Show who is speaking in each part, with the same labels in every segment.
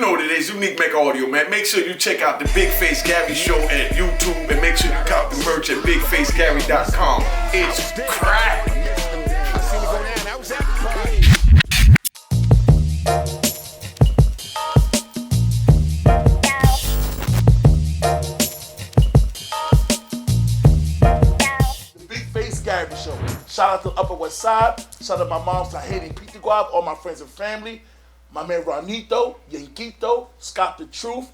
Speaker 1: know what it is, Unique Mecca Audio, man. Make sure you check out the Big Face Gary Show at YouTube, and make sure you cop the merch at BigFaceGary.com. It's crack.
Speaker 2: The Big Face Gary Show. Shout out to Upper West Side. Shout out to my mom's Tahiti Pizza Guap, all my friends and family. My man Ronito, Yanquito, Scott the Truth,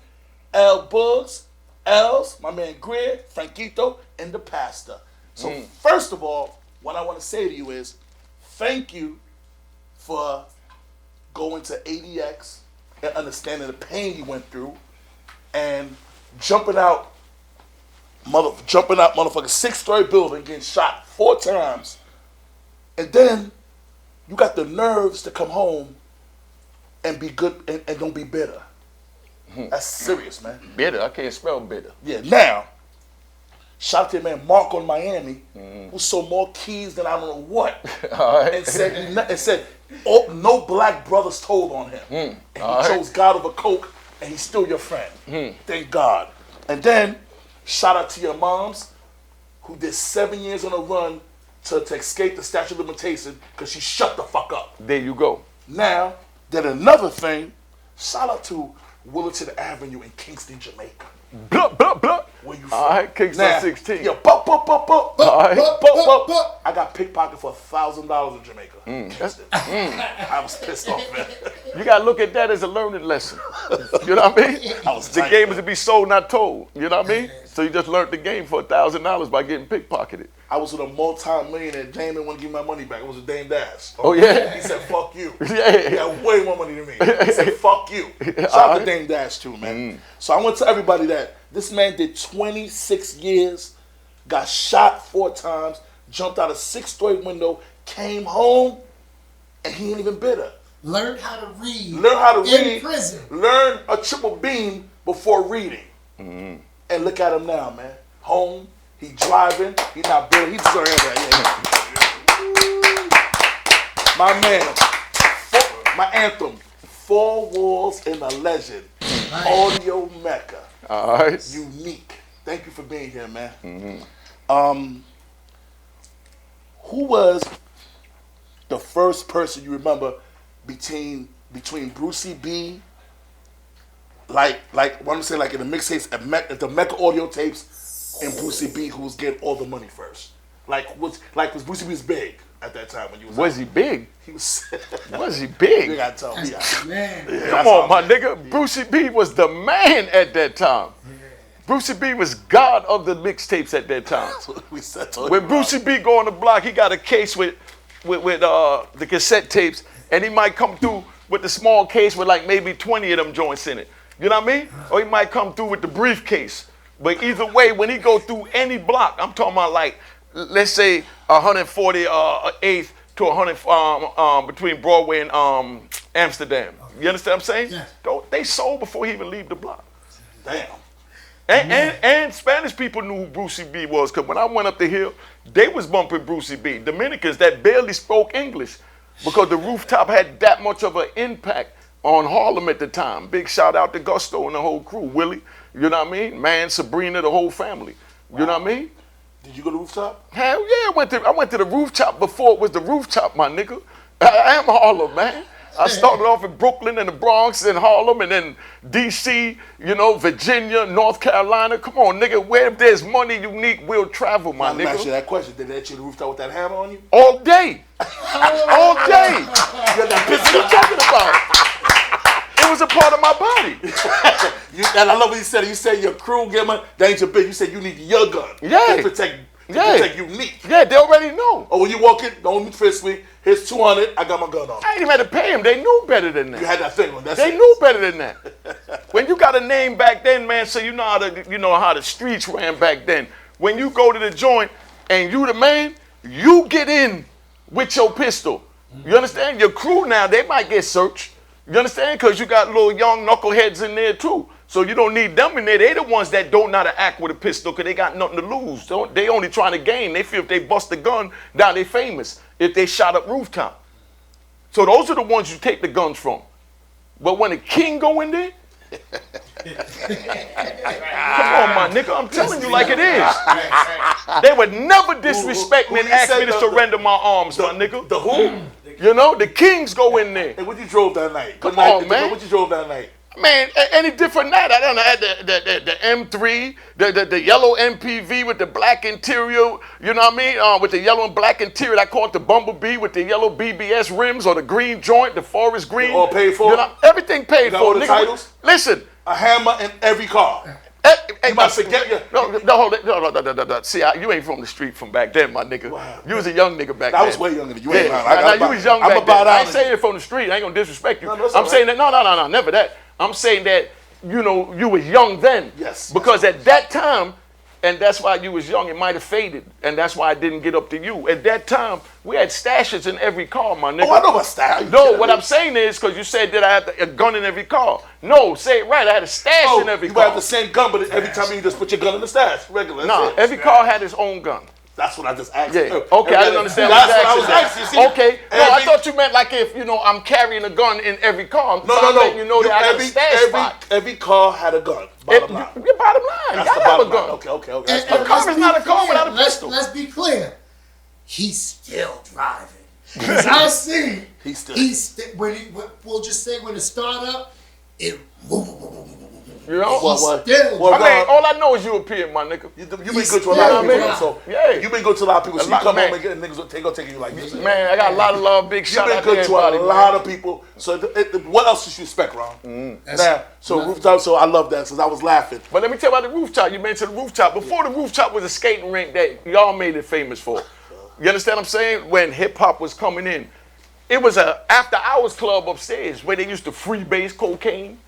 Speaker 2: L Bugs, Els, my man Greer, Franquito, and the pastor. So first of all, what I want to say to you is thank you for going to ADX and understanding the pain you went through and jumping out motherfucking 6-story building, getting shot 4 times. And then you got the nerves to come home and be good and don't be bitter. That's serious, man.
Speaker 3: Bitter? I can't spell bitter.
Speaker 2: Yeah, now, shout out to your man Mark on Miami, who sold more keys than I don't know what.
Speaker 3: All right.
Speaker 2: And said no black brothers told on him. And he chose God over Coke, and he's still your friend. Thank God. And then, shout out to your moms, who did 7 years on a run to escape the statute of limitation because she shut the fuck up.
Speaker 3: There you go.
Speaker 2: Now, then another thing, shout out to Willerton Avenue in Kingston, Jamaica.
Speaker 3: Blah, blah, blah.
Speaker 2: Where you from?
Speaker 3: All right, Kingston 16.
Speaker 2: Yeah, I got pickpocketed for $1,000 in Jamaica. I was pissed off, man.
Speaker 3: You got to look at that as a learning lesson. You know what I mean? The game is to be sold, not told. You know what I mean? So you just learned the game for $1,000 by getting pickpocketed.
Speaker 2: I was with a multi-millionaire. Dame didn't want to give me my money back. It was a Dame Dash.
Speaker 3: Oh, yeah?
Speaker 2: He said, fuck you.
Speaker 3: Yeah.
Speaker 2: He got way more money than me. He said, fuck you. Shout out to Dame Dash, too, man. So I want to tell everybody that this man did 26 years, got shot 4 times, jumped out a 6-story window, came home, and he ain't even bitter.
Speaker 4: Learn how to read.
Speaker 2: Learn how to read.
Speaker 4: In prison.
Speaker 2: Learn a triple beam before reading. And look at him now, man. Home. He driving. He not bitter. He deserves that. Yeah. My man. My anthem. 4 Walls and a Legend. Audio Mecca.
Speaker 3: All right.
Speaker 2: Unique. Thank you for being here, man. Who was the first person you remember between Brucey B, like what I'm saying, like in the mixtapes, the Mecca audio tapes, and Brucey B, who was getting all the money first? Was Brucey B big at that time when you was?
Speaker 3: Was he big?
Speaker 2: He was.
Speaker 3: Was he big?
Speaker 2: You gotta tell me.
Speaker 4: Man.
Speaker 3: Come on, my nigga. Brucey B was the man at that time. Brucey B was God of the mixtapes at that time. When Brucey B go on the block, he got a case with the cassette tapes, and he might come through with the small case with like maybe 20 of them joints in it. You know what I mean? Or he might come through with the briefcase. But either way, when he go through any block, I'm talking about like, let's say 148th to 100 between Broadway and Amsterdam. You understand what I'm saying?
Speaker 4: Yeah.
Speaker 3: They sold before he even leave the block.
Speaker 2: Damn.
Speaker 3: And Spanish people knew who Brucey B was, because when I went up the hill, they was bumping Brucey B. Dominicans that barely spoke English, because the rooftop had that much of an impact on Harlem at the time. Big shout out to Gusto and the whole crew, Willie, you know what I mean? Man, Sabrina, the whole family, you know what I mean?
Speaker 2: Did you go to the rooftop? Hell
Speaker 3: yeah, I went to the rooftop before it was the rooftop, my nigga. I am Harlem, man. I started off in Brooklyn and the Bronx and Harlem and then D.C., you know, Virginia, North Carolina. Come on, nigga, where there's money, Unique, we'll travel, my nigga.
Speaker 2: Let me ask you that question. Did they let you to the rooftop with that hammer on you?
Speaker 3: All day. All day.
Speaker 2: You got that
Speaker 3: What you talking about? It was a part of my body.
Speaker 2: And I love what you said. You said your crew, danger big. You said you need your gun.
Speaker 3: Yeah.
Speaker 2: To protect Unique.
Speaker 3: Yeah, they already know.
Speaker 2: Oh, when you walk in, don't fist me. Here's 200. I got my gun on.
Speaker 3: I ain't even had to pay them. They knew better than that.
Speaker 2: You had that thing on.
Speaker 3: They knew better than that. When you got a name back then, man, so you know how the streets ran back then. When you go to the joint and you the man, you get in with your pistol. You understand? Your crew now, they might get searched. You understand? Because you got little young knuckleheads in there too. So you don't need them in there. They the ones that don't know how to act with a pistol because they got nothing to lose. They only trying to gain. They feel if they bust a gun, now they famous. If they shot up rooftop. So those are the ones you take the guns from. But when a king go in there, Come on, my nigga. I'm telling you like it is. They would never disrespect me and ask me to surrender my arms, my nigga.
Speaker 2: The who?
Speaker 3: You know, the Kings go in there.
Speaker 2: And what you drove that night?
Speaker 3: Come on, man.
Speaker 2: What you drove that night?
Speaker 3: Man, any different night. I don't know. I had the M3, the yellow MPV with the black interior, you know what I mean? With the yellow and black interior. I call it the Bumblebee with the yellow BBS rims or the green joint, the forest green.
Speaker 2: All paid for?
Speaker 3: You know, everything paid
Speaker 2: You got
Speaker 3: for.
Speaker 2: all the
Speaker 3: Nigga,
Speaker 2: titles?
Speaker 3: Listen.
Speaker 2: A hammer in every car. You might forget your...
Speaker 3: No, hold it. No. See, you ain't from the street from back then, my nigga.
Speaker 2: Wow.
Speaker 3: You was a young nigga back then.
Speaker 2: I was way younger than you. Ain't lying.
Speaker 3: You was young back then. I ain't saying it from the street. I ain't gonna disrespect you.
Speaker 2: No,
Speaker 3: I'm saying that, no, never that. I'm saying that, you know, you was young then.
Speaker 2: Yes.
Speaker 3: Because at that time, and that's why you was young, it might have faded. And that's why I didn't get up to you. At that time, we had stashes in every car, my nigga.
Speaker 2: Oh, I know about stash.
Speaker 3: No, what I'm saying is, because you said that I had a gun in every car. No, say it right. I had a stash in every
Speaker 2: you
Speaker 3: car.
Speaker 2: have the same gun, but every time you just put your gun in the stash. Regular.
Speaker 3: Nah, every car had its own gun.
Speaker 2: That's what I just asked
Speaker 3: Yeah.
Speaker 2: you.
Speaker 3: Okay, I didn't understand
Speaker 2: That's
Speaker 3: what
Speaker 2: what I
Speaker 3: you
Speaker 2: was
Speaker 3: asked.
Speaker 2: asking. See,
Speaker 3: Okay. No, I thought you meant like if, you know, I'm carrying a gun in every car. I'm letting you know that I got a stash spot.
Speaker 2: Every car had a gun. Bottom line.
Speaker 3: Your bottom line.
Speaker 2: That's
Speaker 3: Gotta
Speaker 2: the
Speaker 3: have a
Speaker 2: bottom
Speaker 3: gun.
Speaker 2: line. Okay.
Speaker 4: And
Speaker 3: A car
Speaker 4: let's
Speaker 3: is
Speaker 4: be
Speaker 3: not a car
Speaker 4: clear.
Speaker 3: without a pistol.
Speaker 4: Let's be clear. He's still driving. Because I see we'll just say when it start up, it
Speaker 3: You know?
Speaker 4: What?
Speaker 3: I mean, all I know is you appear, my nigga.
Speaker 2: You've been good to a lot of people, so
Speaker 3: yeah.
Speaker 2: You've been good to a lot of people, so you come
Speaker 3: man.
Speaker 2: home and get niggas gonna take you like this.
Speaker 3: Man, I got a lot of love, big shout out to
Speaker 2: You've been good to
Speaker 3: everybody.
Speaker 2: a lot of people. So what else should you expect, Ron? Now, so rooftop. So I love that, since I was laughing.
Speaker 3: But let me tell you about the rooftop. You mentioned the rooftop. Before the rooftop was a skating rink that y'all made it famous for. You understand what I'm saying? When hip hop was coming in, it was a after hours club upstairs where they used to freebase cocaine.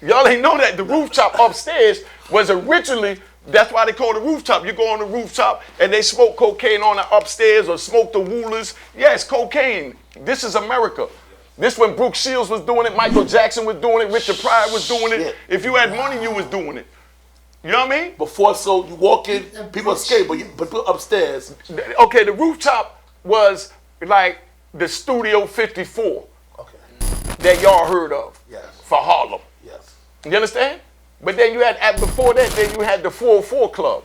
Speaker 3: Y'all ain't know that the rooftop upstairs was originally, that's why they call it the rooftop. You go on the rooftop and they smoke cocaine on the upstairs or smoke the woolers. Yes, cocaine. This is America. This when Brooke Shields was doing it, Michael Jackson was doing it, Richard Pryor was doing it. If you had money, you was doing it. You know what I mean?
Speaker 2: Before, so you walk in, people escape, but upstairs.
Speaker 3: Okay, the rooftop was like the Studio 54 that y'all heard of for Harlem.
Speaker 2: Yes.
Speaker 3: You understand? But then you had, before that, then you had the 404 Club.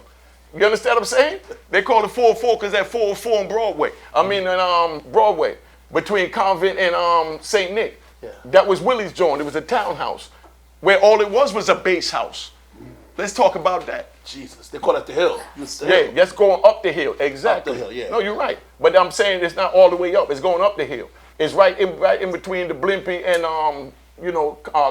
Speaker 3: You understand what I'm saying? They call it 404 because that 404 on Broadway. I mean, in Broadway, between Convent and St. Nick.
Speaker 2: Yeah.
Speaker 3: That was Willie's joint. It was a townhouse where all it was a base house. Let's talk about that.
Speaker 2: Jesus, they call it the hill.
Speaker 3: Yeah, that's going up the hill. Exactly.
Speaker 2: Up the hill, yeah.
Speaker 3: No, you're right. But I'm saying it's not all the way up. It's going up the hill. It's right in between the Blimpie and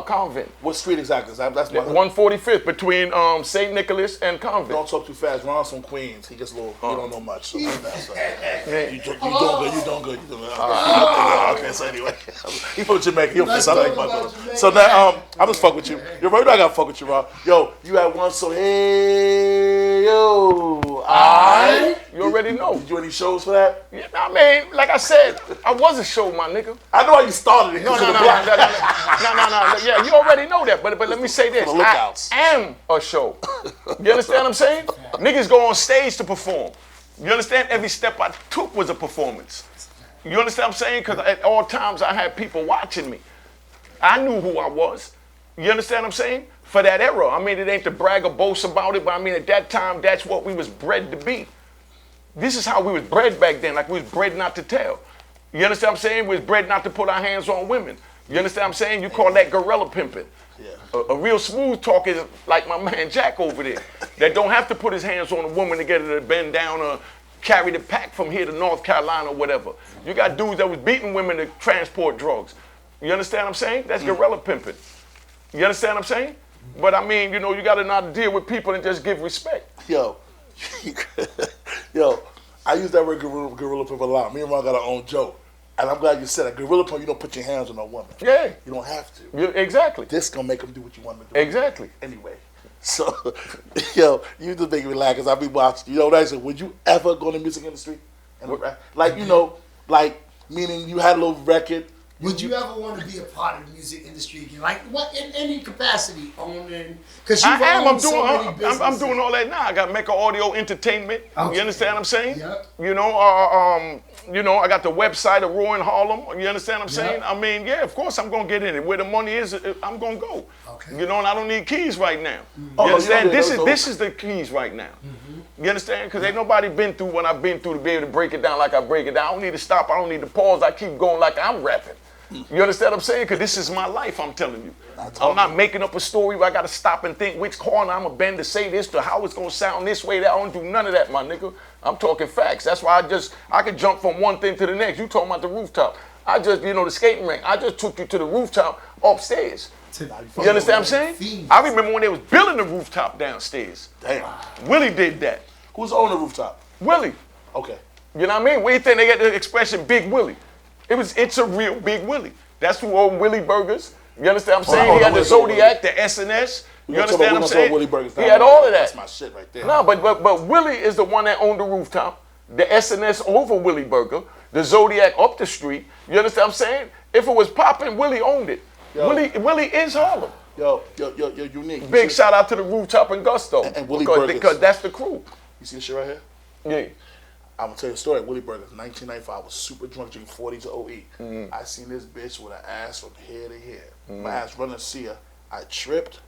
Speaker 3: Convent.
Speaker 2: What street exactly? That's my
Speaker 3: 145th between St. Nicholas and Convent.
Speaker 2: Don't talk too fast. Ron's from Queens. He gets a little. He don't know much. So that's,
Speaker 3: Yeah.
Speaker 2: you doing good. You doing good. You doing good. Okay. So anyway, he from Jamaica. He'll fix. I like my brother. So now I'm just fuck with you. You're right. I gotta fuck with you, Ron. Yo, you had one. So hey, yo,
Speaker 3: You already know.
Speaker 2: Did you do any shows for that?
Speaker 3: Yeah, I mean, like I said, I was a show, my nigga.
Speaker 2: I know how you started it.
Speaker 3: No. Yeah, you already know that. But let me say this. I am a show. You understand what I'm saying? Niggas go on stage to perform. You understand? Every step I took was a performance. You understand what I'm saying? Because at all times I had people watching me. I knew who I was. You understand what I'm saying? For that era. I mean, it ain't to brag or boast about it, but I mean, at that time, that's what we was bred to be. This is how we was bred back then, like we was bred not to tell. You understand what I'm saying? We was bred not to put our hands on women. You understand what I'm saying? You call that gorilla pimping. Yeah. A real smooth talker is like my man Jack over there, that don't have to put his hands on a woman to get her to bend down or carry the pack from here to North Carolina or whatever. You got dudes that was beating women to transport drugs. You understand what I'm saying? That's gorilla pimping. You understand what I'm saying? But I mean, you know, you got to know how to deal with people and just give respect.
Speaker 2: Yo, I use that word gorilla pimp a lot. Me and Ron got our own joke. And I'm glad you said that. Gorilla pimp, you don't put your hands on a woman.
Speaker 3: Yeah.
Speaker 2: You don't have to.
Speaker 3: Exactly.
Speaker 2: This gonna make them do what you want them to do.
Speaker 3: Exactly.
Speaker 2: Anyway, so, yo, you just make me laugh because I be watching. You know what I said? Would you ever go in the music industry? Like, you know, like, meaning you had a little record.
Speaker 4: Would you ever want to be a part of the music industry again? Like, what, in any capacity, owning? Because you
Speaker 3: I'm doing all that now. I got Mecca Audio Entertainment. Okay. You understand what I'm saying?
Speaker 4: Yep.
Speaker 3: You know, you know, I got the website of Raw in Harlem. You understand what I'm saying? I mean, yeah, of course I'm gonna get in it. Where the money is, I'm gonna go. Okay. You know, and I don't need keys right now. You understand? This is the keys right now. You understand? Because ain't nobody been through what I've been through to be able to break it down like I break it down. I don't need to stop. I don't need to pause. I keep going like I'm rapping. You understand what I'm saying? Because this is my life, I'm telling you. I'm not making up a story where I got to stop and think which corner I'm going to bend to say this to how it's going to sound this way. That I don't do none of that, my nigga. I'm talking facts. That's why I can jump from one thing to the next. You talking about the rooftop. I just, you know, the skating rink. I just took you to the rooftop upstairs. You understand what I'm saying? I remember when they was building the rooftop downstairs.
Speaker 2: Damn.
Speaker 3: Willie did that.
Speaker 2: Who's on the rooftop?
Speaker 3: Willie.
Speaker 2: Okay.
Speaker 3: You know what I mean? Where you think they get the expression Big Willie? It's a real Big Willie. That's who owned Willie Burgers. You understand what I'm saying? He had the Zodiac, the S&S. You understand what I'm saying? He had all of that.
Speaker 2: That's my shit right there.
Speaker 3: No, but Willie is the one that owned the rooftop. The S&S over Willie Burger. The Zodiac up the street. You understand what I'm saying? If it was popping, Willie owned it. Willie is Harlem.
Speaker 2: Yo, unique.
Speaker 3: Big shout out to the rooftop in Gusto.
Speaker 2: And Willie Burgers.
Speaker 3: Because that's the crew.
Speaker 2: You see this shit right here?
Speaker 3: Yeah.
Speaker 2: I'm gonna tell you a story. Willie Burgers, 1995. I was super drunk, drinking 40 to OE. I seen this bitch with an ass from here to here. My ass running to see her. I tripped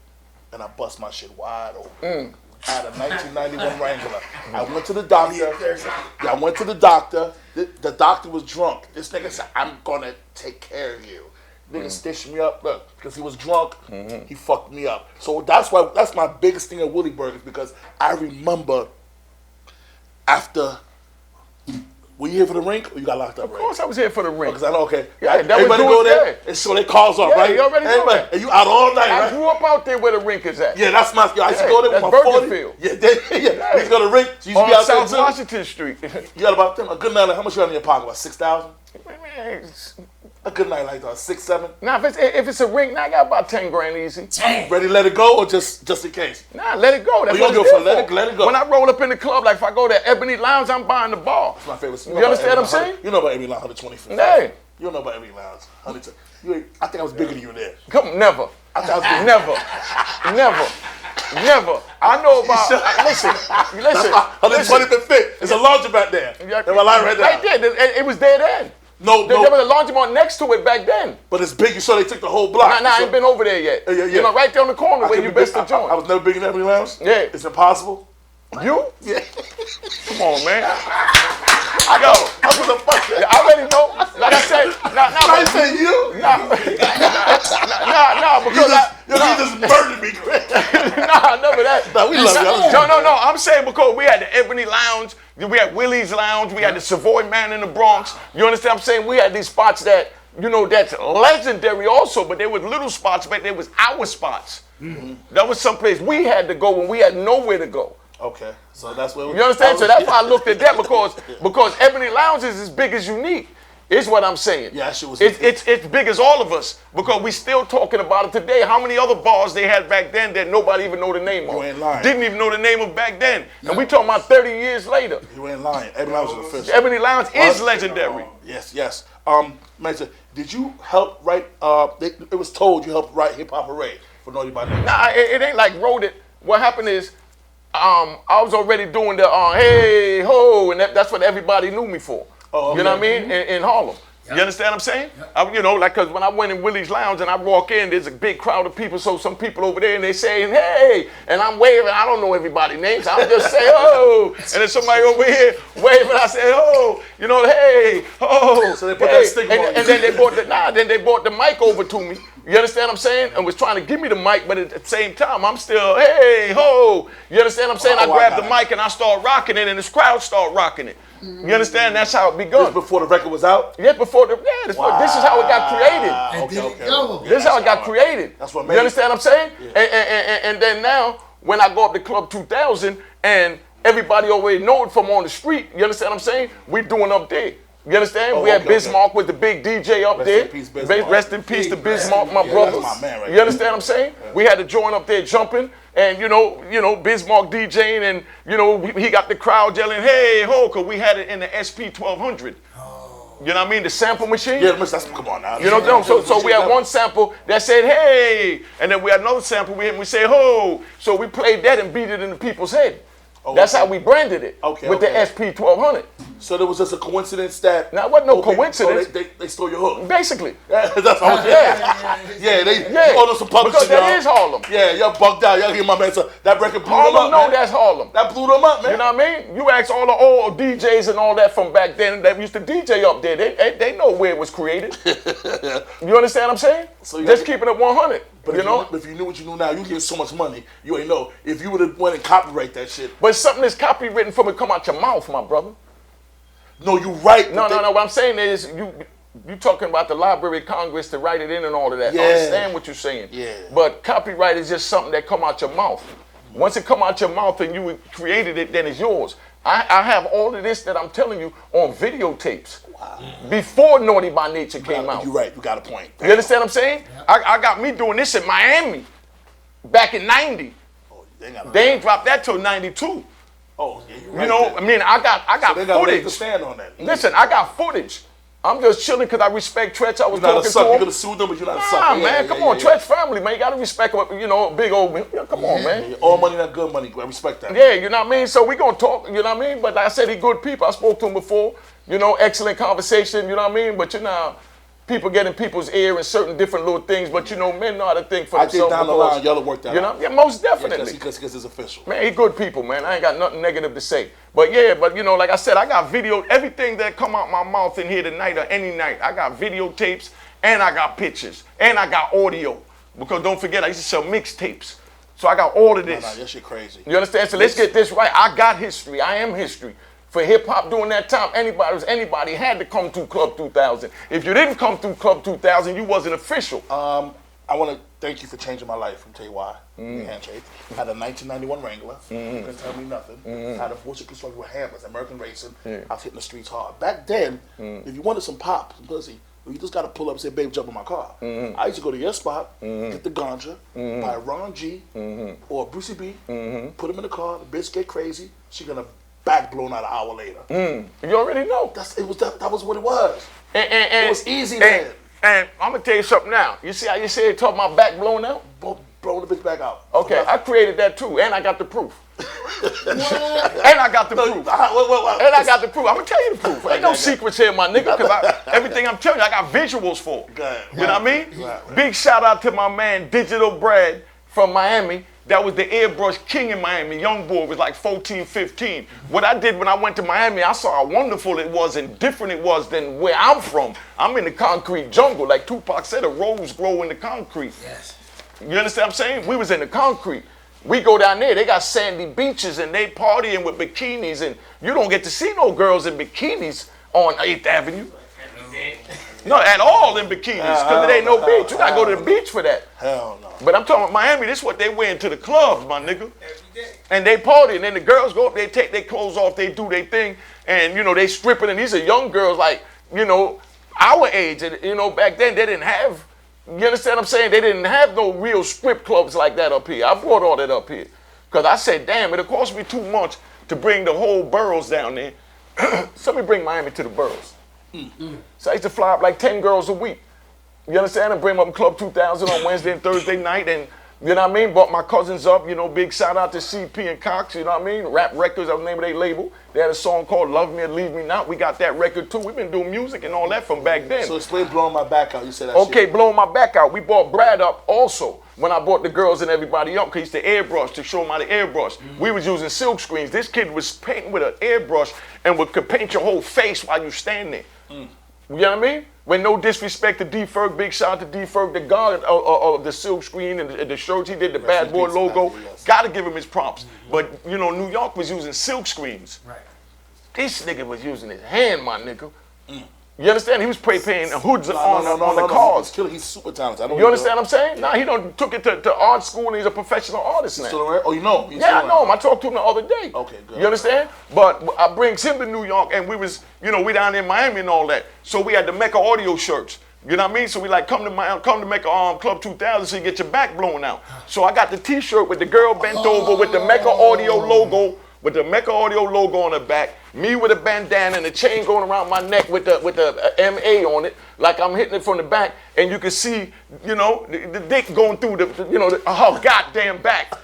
Speaker 2: and I bust my shit wide open. I had a 1991 Wrangler. I went to the doctor. I went to the doctor. The doctor was drunk. This nigga said, "I'm gonna take care of you." Nigga stitched me up, look, because he was drunk. He fucked me up. So that's my biggest thing at Willie Burgers, because I remember after. Were you here for the rink or you got locked up?
Speaker 3: Of course I was here for the rink.
Speaker 2: Because I know, okay.
Speaker 3: Yeah,
Speaker 2: everybody go there and show their cars off, right?
Speaker 3: You already know that.
Speaker 2: And you out all night, right?
Speaker 3: I grew up out there where the rink is at.
Speaker 2: Yeah, that's my, I used to go there with my 40.
Speaker 3: Field.
Speaker 2: Yeah, we used to go to the rink. You used to be
Speaker 3: On
Speaker 2: out
Speaker 3: South
Speaker 2: there
Speaker 3: Washington Street.
Speaker 2: You got about them, a good night, like, how much you got in your pocket? About 6,000? A good night like that, 6, 7?
Speaker 3: Nah, if it's a rink, now I got about 10 grand easy.
Speaker 2: Ready to let it go or just in case?
Speaker 3: Nah, let it go. That's
Speaker 2: what
Speaker 3: it's
Speaker 2: for. Let it go.
Speaker 3: When I roll up in the club, like if I go to Ebony Lounge, I'm buying the bar.
Speaker 2: That's my favorite.
Speaker 3: You understand what I'm saying?
Speaker 2: You know about Ebony Lounge, 125.
Speaker 3: Hey.
Speaker 2: You don't know about Ebony Lounge. I think I was bigger than you there.
Speaker 3: Come on, never.
Speaker 2: I thought I was
Speaker 3: Never. I know about. Listen.
Speaker 2: 120 fit. It's a laundromat there. Right there.
Speaker 3: It was there then.
Speaker 2: No.
Speaker 3: There was a laundromat next to it back then.
Speaker 2: But it's big. You saw they took the whole block.
Speaker 3: Nah, I ain't been over there yet.
Speaker 2: Yeah.
Speaker 3: You know, right there on the corner where you best to join.
Speaker 2: I was never big in Ebony Lounge.
Speaker 3: Yeah.
Speaker 2: It's impossible.
Speaker 3: You?
Speaker 2: Yeah.
Speaker 3: Come on, man.
Speaker 2: I was a fucker.
Speaker 3: I already know. Like I said,
Speaker 2: I say you.
Speaker 3: Because
Speaker 2: you just murdered me, Chris.
Speaker 3: Never that.
Speaker 2: We love you.
Speaker 3: No. I'm saying because we had the Ebony Lounge, we had Willie's Lounge, we had the Savoy Man in the Bronx. You understand what I'm saying? We had these spots that, you know, that's legendary also, but there was little spots, but there was our spots. That was someplace we had to go when we had nowhere to go.
Speaker 2: Okay, so that's where
Speaker 3: you understand? So that's why I looked at that because Ebony Lounge is as big as Unique. Is what I'm saying.
Speaker 2: Yeah, that shit was.
Speaker 3: It's big as all of us because we still talking about it today. How many other bars they had back then that nobody even know the name of?
Speaker 2: You ain't lying.
Speaker 3: Didn't even know the name of back then. And we talking about 30 years later.
Speaker 2: You ain't lying. Ebony Lounge is official.
Speaker 3: Ebony Lounge is legendary.
Speaker 2: Yes. Mention, did you help write? It was told you helped write Hip Hop Parade for Naughty by Nature.
Speaker 3: Nah, it ain't like wrote it. What happened is. I was already doing the hey ho, and that's what everybody knew me for.
Speaker 2: Oh, okay.
Speaker 3: You know what I mean? In Harlem. Yep. You understand what I'm saying? Yep. You know, like, because when I went in Willie's Lounge and I walk in, there's a big crowd of people. So some people over there and they saying, hey, and I'm waving. I don't know everybody's names. I'm just saying, oh. And then somebody over here waving. I say, oh, you know, hey, oh.
Speaker 2: So they put that stigma on you.
Speaker 3: And then they brought the mic over to me. You understand what I'm saying? And was trying to give me the mic, but at the same time, I'm still, hey, ho. You understand what I'm saying? I grabbed the mic and I start rocking it, and this crowd start rocking it. You understand? That's how it begun.
Speaker 2: This before the record was out?
Speaker 3: Yeah, this is how it got created.
Speaker 2: Okay.
Speaker 3: This is how it got created.
Speaker 2: That's what made
Speaker 3: you understand what I'm saying?
Speaker 2: Yeah.
Speaker 3: And then now, when I go up to Club 2000 and everybody already know it from on the street, you understand what I'm saying? We doing up there. You understand? We had Bismarck with the big DJ up there. Rest in peace to Bismarck, my brother.
Speaker 2: That's my man right
Speaker 3: you understand what I'm saying? Yeah. We had to join up there jumping, and you know, Bismarck DJing, and you know, he got the crowd yelling, "Hey ho!" Because we had it in the SP 1200. You know what I mean? The sample machine.
Speaker 2: Yeah, come on now.
Speaker 3: You know, so we had one sample that said, "Hey," and then we had another sample we say, "Ho!" So we played that and beat it in the people's head. That's how we branded it with the SP 1200.
Speaker 2: So there was just a coincidence that.
Speaker 3: Now, it wasn't no coincidence.
Speaker 2: They stole your hook.
Speaker 3: Basically.
Speaker 2: That's how it is. Yeah, they ordered some publishing.
Speaker 3: Because that is Harlem.
Speaker 2: Yeah, y'all bugged out. Y'all hear my man. So that record blew them up.
Speaker 3: No, that's Harlem.
Speaker 2: That blew them up, man.
Speaker 3: You know what I mean? You ask all the old DJs and all that from back then that used to DJ up there. They know where it was created. You understand what I'm saying? So just keeping it 100.
Speaker 2: But if you knew what you knew now, you get so much money, you ain't know. If you would have went and copyright that shit.
Speaker 3: But something that's copywritten from it come out your mouth, my brother.
Speaker 2: No, you right.
Speaker 3: No. What I'm saying is you talking about the Library of Congress to write it in and all of that. Yeah. I understand what you're saying.
Speaker 2: Yeah.
Speaker 3: But copyright is just something that come out your mouth. Once it come out your mouth and you created it, then it's yours. I have all of this that I'm telling you on videotapes. Wow. Before Naughty by Nature came out.
Speaker 2: You're right. You got a point.
Speaker 3: You understand what I'm saying? Yeah. I got me doing this in Miami back in 90. Oh, they ain't dropped that till 92.
Speaker 2: Oh, yeah, you're right.
Speaker 3: You know, I mean, I got
Speaker 2: so
Speaker 3: footage.
Speaker 2: To stand on that.
Speaker 3: Listen, I got footage. I'm just chilling because I respect Tretch. I was talking to him.
Speaker 2: You're gonna sue them, but you're not a sucker.
Speaker 3: Nah, man, come on, Tretch family, man. You gotta respect, big old man. Come on, man.
Speaker 2: All money, not good money. I respect that.
Speaker 3: Yeah, you know what I mean? So we gonna talk, you know what I mean? But like I said, he good people. I spoke to him before. Excellent conversation, you know what I mean? But people get in people's ear and certain different little things, but men know how to think for themselves.
Speaker 2: I think down the line, y'all will work that out.
Speaker 3: Yeah, most definitely.
Speaker 2: Because it's official.
Speaker 3: Man, he good people, man. I ain't got nothing negative to say. But like I said, I got video, everything that come out my mouth in here tonight or any night, I got videotapes and I got pictures and I got audio. Because don't forget, I used to sell mixtapes. So I got all of this.
Speaker 2: No, that shit crazy.
Speaker 3: You understand? So let's get this right. I got history. I am history. For hip-hop during that time, anybody had to come through Club 2000. If you didn't come through Club 2000, you wasn't official.
Speaker 2: I want to thank you for changing my life. I'm tell you why. Handshake. I had a 1991 Wrangler. You couldn't tell me nothing. I had a Fortune Construction with hammers, American Racing. I was hitting the streets hard. Back then, if you wanted some pop, some pussy, you just got to pull up and say, babe, jump in my car. I used to go to your spot, get the ganja, buy a Ron G or a Brucey B, put him in the car, the bitch get crazy, she going to back blown out an hour later.
Speaker 3: You already know.
Speaker 2: That was what it was.
Speaker 3: And
Speaker 2: it was easy then.
Speaker 3: And I'm going to tell you something now. You see how you say it, talking about back blown out?
Speaker 2: Blow the bitch back out.
Speaker 3: Okay, I created that too, and I got the proof. And I got the proof. And I got the proof. I'm going to tell you the proof. Ain't no secrets here, my nigga, because everything I'm telling you, I got visuals for. You know what I mean? Big shout out to my man, Digital Brad from Miami. That was the airbrush king in Miami. Young boy was like 14, 15. What I did when I went to Miami, I saw how wonderful it was and different it was than where I'm from. I'm in the concrete jungle. Like Tupac said, a rose grow in the concrete. Yes. You understand what I'm saying? We was in the concrete. We go down there, they got sandy beaches and they partying with bikinis and you don't get to see no girls in bikinis on 8th Avenue. No, at all in bikinis, because it ain't no beach. You gotta go to the beach for that.
Speaker 2: Hell no.
Speaker 3: But I'm talking about Miami, this is what they wearing to the clubs, my nigga. And they party, and then the girls go up, they take their clothes off, they do their thing, and they stripping, and these are young girls like, our age. And back then they didn't have, you understand what I'm saying? They didn't have no real strip clubs like that up here. I brought all that up here. Because I said, damn, it'll cost me too much to bring the whole boroughs down there. So let me bring Miami to the boroughs. So I used to fly up like 10 girls a week. You understand? And bring them up in Club 2000 on Wednesday and Thursday night. And you know what I mean? Brought my cousins up, big shout out to CP and Cox, you know what I mean? Rap Records, that was the name of their label. They had a song called Love Me or Leave Me Not. We got that record too. We've been doing music and all that from back then.
Speaker 2: So explain Blowing My Back Out. You said that
Speaker 3: Okay,
Speaker 2: shit.
Speaker 3: Blowing My Back Out. We brought Brad up also when I brought the girls and everybody up, because he used to airbrush, to show them how to airbrush. We was using silk screens. This kid was painting with an airbrush and could paint your whole face while you stand there. You know what I mean? With no disrespect to D-Ferg, big shout out to D-Ferg, the god of the silk screen and the shirts. He did the Bad Boy logo. Gotta give him his props. But, New York was using silk screens. Right. This nigga was using his hand, my nigga. You understand? He was painting hoods on the cars.
Speaker 2: He's super talented.
Speaker 3: You understand what I'm saying? Nah, he took it to art school and he's a professional artist now.
Speaker 2: Still around? Oh, you know?
Speaker 3: Yeah, I know him. I talked to him the other day.
Speaker 2: Okay, good.
Speaker 3: You understand? But I brings him to New York and we was, we down in Miami and all that. So we had the Mecca audio shirts. You know what I mean? So we like, come to Mecca Club 2000 so you get your back blown out. So I got the t-shirt with the girl bent over with the Mecca audio logo. With the Mecca audio logo on the back, me with a bandana and a chain going around my neck with the MA on it, like I'm hitting it from the back, and you can see, the dick going through the goddamn back.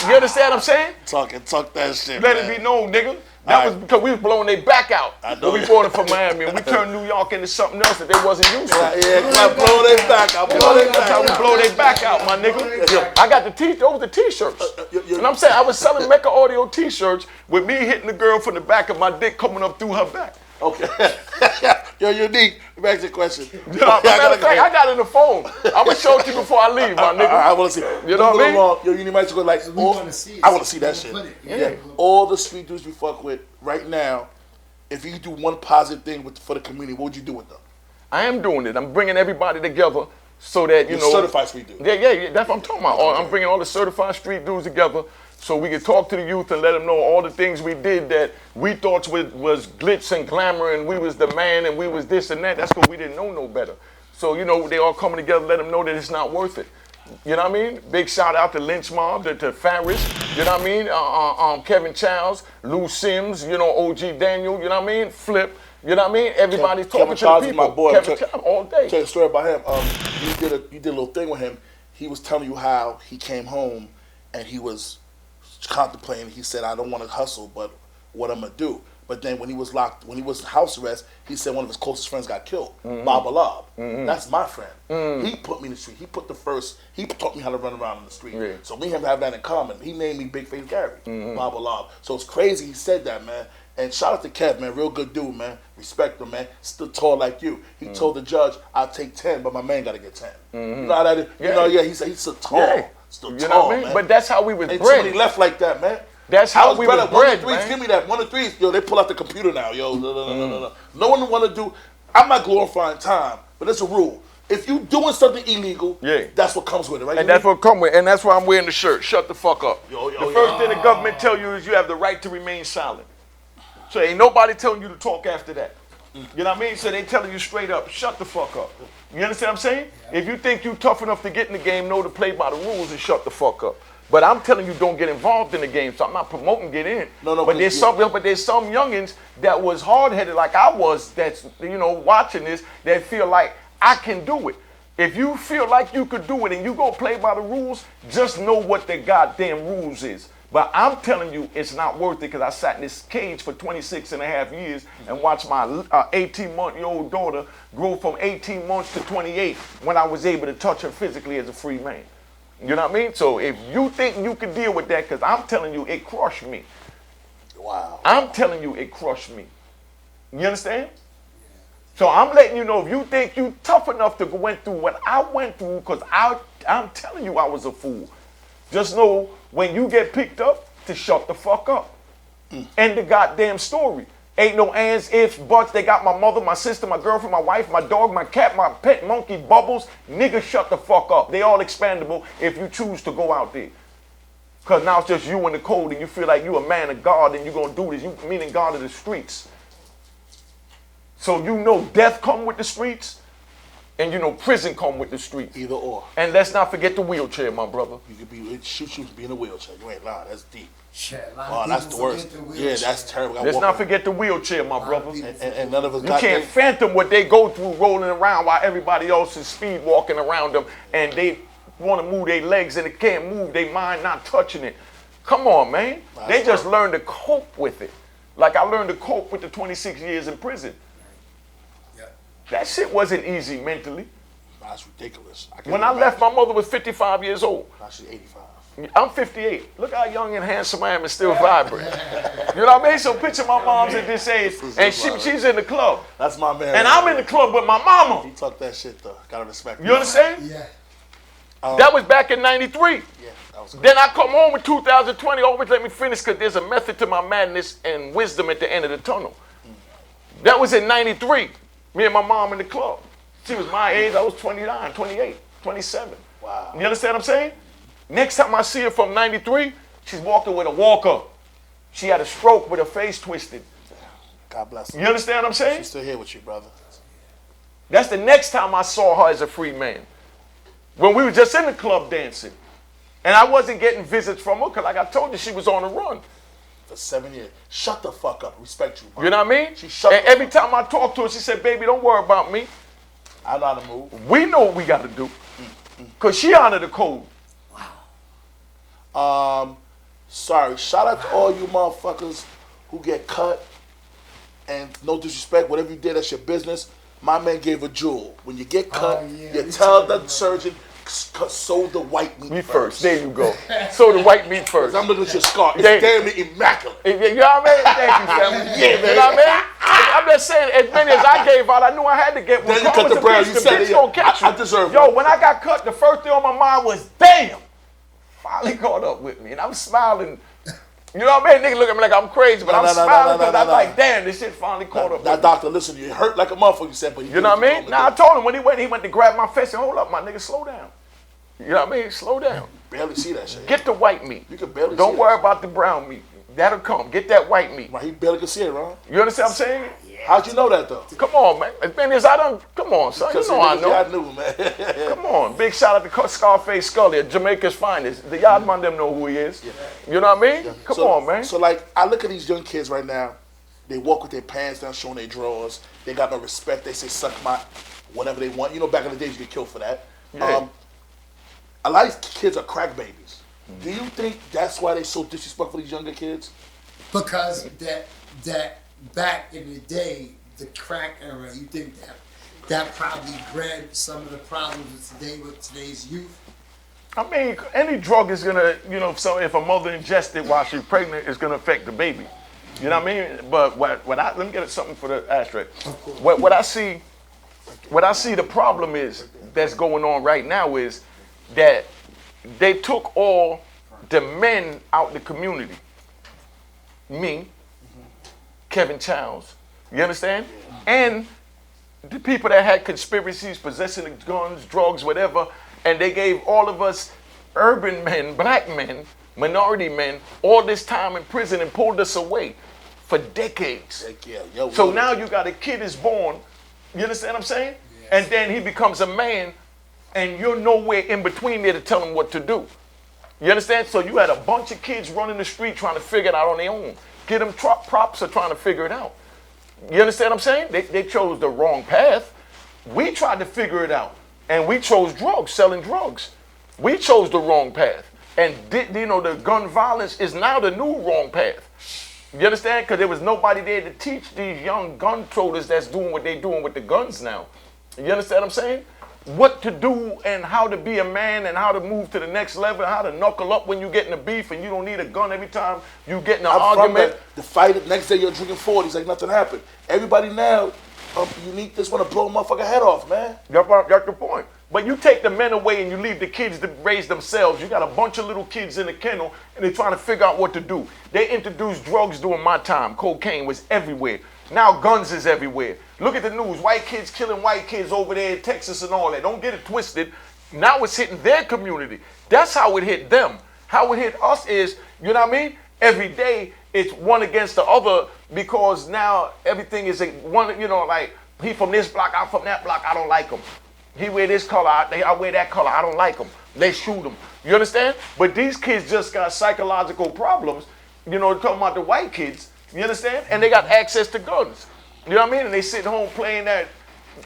Speaker 3: You understand what I'm saying?
Speaker 2: Talk that shit.
Speaker 3: Let it be known, nigga. That was because we was blowing their back out when we brought it from Miami, and we turned New York into something else that they wasn't used to.
Speaker 2: Blow their back out.
Speaker 3: That's how we blow their back out, my nigga. I got those the t-shirts. And I'm saying I was selling Mecca audio t-shirts with me hitting the girl from the back of my dick coming up through her back.
Speaker 2: Okay. Yo, Unique, back to the question.
Speaker 3: Matter of fact, I got it in the phone. I'm going to show it to you before I leave, my nigga.
Speaker 2: I want to see it.
Speaker 3: You know what I mean?
Speaker 2: Yo, Unique might go like, I want to see that shit. Yeah. All the street dudes you fuck with right now, if you could do one positive thing for the community, what would you do with them?
Speaker 3: I am doing it. I'm bringing everybody together so that, you know.
Speaker 2: Certified street dudes.
Speaker 3: Yeah. That's what I'm talking about. I'm bringing all the certified street dudes together so we can talk to the youth and let them know all the things we did that we thought was glitz and glamour and we was the man and we was this and that. That's because we didn't know no better. So, you know, they all coming together, let them know that it's not worth it. You know what I mean? Big shout out to Lynch Mob, to Farris, you know what I mean? Kevin Childs, Lou Sims, you know, OG Daniel, you know what I mean? Flip, you know what I mean? Everybody's talking to the people.
Speaker 2: My boy.
Speaker 3: Kevin Childs all day.
Speaker 2: Tell you a story about him. You did a little thing with him. He was telling you how he came home and he was contemplating. He said, I don't want to hustle, but what I'm gonna do. But then when he was house arrest, he said one of his closest friends got killed. Bob Alab. That's my friend. He put me in the street. He taught me how to run around in the street. Yeah. So me and him have that in common. He named me Big Face Gary, Bob Alab. So it's crazy he said that, man. And shout out to Kev, man. Real good dude, man. Respect him, man. Still tall like you. He told the judge, I'll take 10, but my man got to get 10. You know how that is? You know, he said he's still tall. Yeah. Still tall, know what I mean?
Speaker 3: Man. But that's how we was
Speaker 2: Ain't
Speaker 3: bred.
Speaker 2: somebody left like that, man.
Speaker 3: That's how we was bred,
Speaker 2: 1-3s,
Speaker 3: man.
Speaker 2: give me that. 1-3s, yo, they pull out the computer now, yo. No one want to do. I'm not glorifying time, but it's a rule. If you doing something illegal, that's what comes with it, right?
Speaker 3: And that's what comes with it. And that's why I'm wearing the shirt. Shut the fuck up. The first thing the government tell you is you have the right to remain silent. So ain't nobody telling you to talk after that. You know what I mean? So they telling you straight up, shut the fuck up. You understand what I'm saying? If you think you tough enough to get in the game, know to play by the rules and shut the fuck up. But I'm telling you, don't get involved in the game. So I'm not promoting get in. But there's some youngins that was hard-headed like I was that's, you know, watching this that feel like I can do it. If you feel like you could do it and you go play by the rules, just know what the goddamn rules is. But I'm telling you, it's not worth it because I sat in this cage for 26 and a half years and watched my 18-month-old daughter grow from 18 months to 28 when I was able to touch her physically as a free man. You know what I mean? So if you think you can deal with that, because I'm telling you, it crushed me.
Speaker 2: Wow.
Speaker 3: I'm telling you, it crushed me. You understand? So I'm letting you know, if you think you tough enough to go through what I went through, because I'm telling you I was a fool. Just know when you get picked up, to shut the fuck up. End the goddamn story. Ain't no ands, ifs, buts. They got my mother, my sister, my girlfriend, my wife, my dog, my cat, my pet monkey, Bubbles. Nigga, shut the fuck up. They all expandable if you choose to go out there. Because now it's just you and the code and you feel like you a man of God and you're going to do this. You meaning God of the streets. So you know death come with the streets and you know prison come with the streets.
Speaker 2: Either or.
Speaker 3: And let's not forget the wheelchair, my brother.
Speaker 2: You could be, shoot you be in a wheelchair. You ain't lying. That's deep.
Speaker 4: Shit,
Speaker 2: that's the worst. Yeah, that's terrible.
Speaker 3: Let's not forget the wheelchair, my brother.
Speaker 2: And none of us
Speaker 3: You can't fathom what they go through rolling around while everybody else is speed walking around them and they want to move their legs and they can't move their mind not touching it. Come on, man. They just learn to cope with it. Like I learned to cope with the 26 years in prison. That shit wasn't easy mentally.
Speaker 2: That's ridiculous.
Speaker 3: When I left, my mother was 55 years old.
Speaker 2: She's 85.
Speaker 3: I'm 58. Look how young and handsome I am and still vibrant. You know what I mean? So picture my mom's at this age, and she's in the club.
Speaker 2: That's my man.
Speaker 3: And I'm in the club with my mama.
Speaker 2: He talk that shit though. Gotta respect him.
Speaker 3: You understand?
Speaker 4: Yeah.
Speaker 3: That was back in 93.
Speaker 2: Yeah, that was great.
Speaker 3: Then I come home in 2020. Always let me finish because there's a method to my madness and wisdom at the end of the tunnel. That was in 93. Me and my mom in the club. She was my age. I was 29, 28, 27.
Speaker 2: Wow.
Speaker 3: You understand what I'm saying? Next time I see her from 93, she's walking with a walker. She had a stroke with her face twisted.
Speaker 2: God bless her.
Speaker 3: You understand what I'm saying?
Speaker 2: She's still here with you, brother.
Speaker 3: That's the next time I saw her as a free man. When we were just in the club dancing. And I wasn't getting visits from her because like I told you, she was on the run.
Speaker 2: For 7 years. Shut the fuck up. Respect you, bro.
Speaker 3: You know what I mean? And every time I talk to her, she said, baby, don't worry about me.
Speaker 2: I know how to move.
Speaker 3: We know what we got to do. Because she honored the code.
Speaker 2: Sorry. Shout out to all you motherfuckers who get cut, and no disrespect, whatever you did, that's your business. My man gave a jewel. When you get cut, you tell the surgeon, sew the white meat first.
Speaker 3: There you go. Sew the white meat first.
Speaker 2: I'm looking at your scar. It's damn immaculate.
Speaker 3: You know what I mean? Thank you, family.
Speaker 2: Yeah, man.
Speaker 3: You know what I mean? I'm just saying, as many as I gave out, I knew I had to get one.
Speaker 2: Then you cut the brown. You said
Speaker 3: it.
Speaker 2: I deserve
Speaker 3: Yo,
Speaker 2: one.
Speaker 3: when I got cut, the first thing on my mind was, damn, finally caught up with me. And I'm smiling. You know what I mean? Nigga look at me like I'm crazy, but I'm smiling because I'm like, damn, this shit finally caught up with me.
Speaker 2: That doctor, listen, you hurt like a motherfucker, you said, but
Speaker 3: you know what I mean? Nah, I told him when he went to grab my face and hold up, my nigga, slow down. You know what I mean? Slow down.
Speaker 2: Barely see that shit.
Speaker 3: Get the white meat.
Speaker 2: You can barely
Speaker 3: Don't
Speaker 2: see
Speaker 3: worry about the brown meat. That'll come. Get that white meat.
Speaker 2: Right, he barely can see it, Ron.
Speaker 3: You understand what I'm saying?
Speaker 2: How'd you know that, though?
Speaker 3: Come on, man. As many as I done, come on, son. You know I know.
Speaker 2: I knew, man.
Speaker 3: Come on. Big shout out to Scarface Scully, Jamaica's finest. The y'all man them know who he is. Yeah. You know what I mean? Come on, man.
Speaker 2: So, like, I look at these young kids right now. They walk with their pants down, showing their drawers. They got no respect. They say, suck my whatever they want. You know, back in the days, you get killed for that.
Speaker 3: Yeah.
Speaker 2: A lot of these kids are crack babies. Do you think that's why they're so disrespectful to these younger kids?
Speaker 4: Because that back in the day, the crack era, you think that probably bred some of the problems today with today's youth?
Speaker 3: I mean, any drug is gonna, you know, so if a mother ingests it while she's pregnant, it's gonna affect the baby. You know what I mean? But let me get something for the ashtray. What I see the problem is that's going on right now is that they took all the men out the community. Me, Kevin Childs, you understand? And the people that had conspiracies, possessing guns, drugs, whatever, and they gave all of us urban men, black men, minority men, all this time in prison and pulled us away for decades. So now you got a kid is born, you understand what I'm saying? Yes. And then he becomes a man and you're nowhere in between there to tell him what to do. You understand? So you had a bunch of kids running the street trying to figure it out on their own. Get them props are trying to figure it out. You understand what I'm saying? They chose the wrong path. We tried to figure it out. And we chose drugs, selling drugs. We chose the wrong path. And you know, the gun violence is now the new wrong path. You understand? Because there was nobody there to teach these young gun toters that's doing what they're doing with the guns now. You understand what I'm saying? What to do and how to be a man and how to move to the next level, how to knuckle up when you get in a beef and you don't need a gun every time you get in an argument.
Speaker 2: The fight, the next day you're drinking 40s like nothing happened. Everybody now, unique, just want to blow a motherfucker head off, man.
Speaker 3: That's the point. But you take the men away and you leave the kids to raise themselves. You got a bunch of little kids in the kennel and they're trying to figure out what to do. They introduced drugs during my time. Cocaine was everywhere. Now guns is everywhere. Look at the news. White kids killing white kids over there in Texas and all that. Don't get it twisted. Now it's hitting their community. That's how it hit them. How it hit us is, you know what I mean? Every day it's one against the other because now everything is one, you know, like he from this block, I'm from that block, I don't like him. He wear this color, I wear that color, I don't like him. They shoot him. You understand? But these kids just got psychological problems, you know, talking about the white kids, you understand? And they got access to guns. You know what I mean? And they sit home playing that,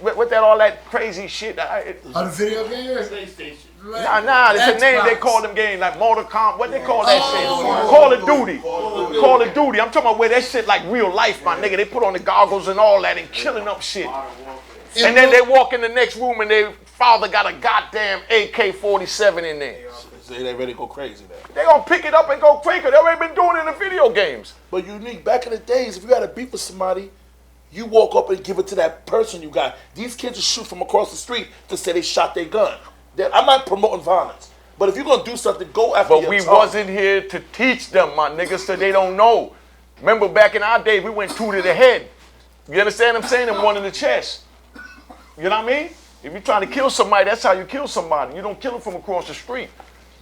Speaker 3: with that all that crazy shit.
Speaker 4: On the video games?
Speaker 5: PlayStation.
Speaker 3: Nah, it's a name they call them games, like Mortal Kombat, what they call that shit? Call of Duty. Call of Duty. I'm talking about where that shit like real life, my nigga. They put on the goggles and all that and killing up shit. And then they walk in the next room and their father got a goddamn AK-47 in there.
Speaker 2: They ready to go crazy now.
Speaker 3: They gonna pick it up and go crazy. They already been doing it in the video games.
Speaker 2: But unique, back in the days, if you had a beef with somebody, you walk up and give it to that person you got. These kids will shoot from across the street to say they shot their gun. I'm not promoting violence. But if you're gonna do something, go after your
Speaker 3: But we
Speaker 2: tongue.
Speaker 3: wasn't here to teach them, my niggas, so they don't know. Remember back in our day, we went 2 to the head. You understand what I'm saying? And 1 in the chest. You know what I mean? If you're trying to kill somebody, that's how you kill somebody. You don't kill them from across the street.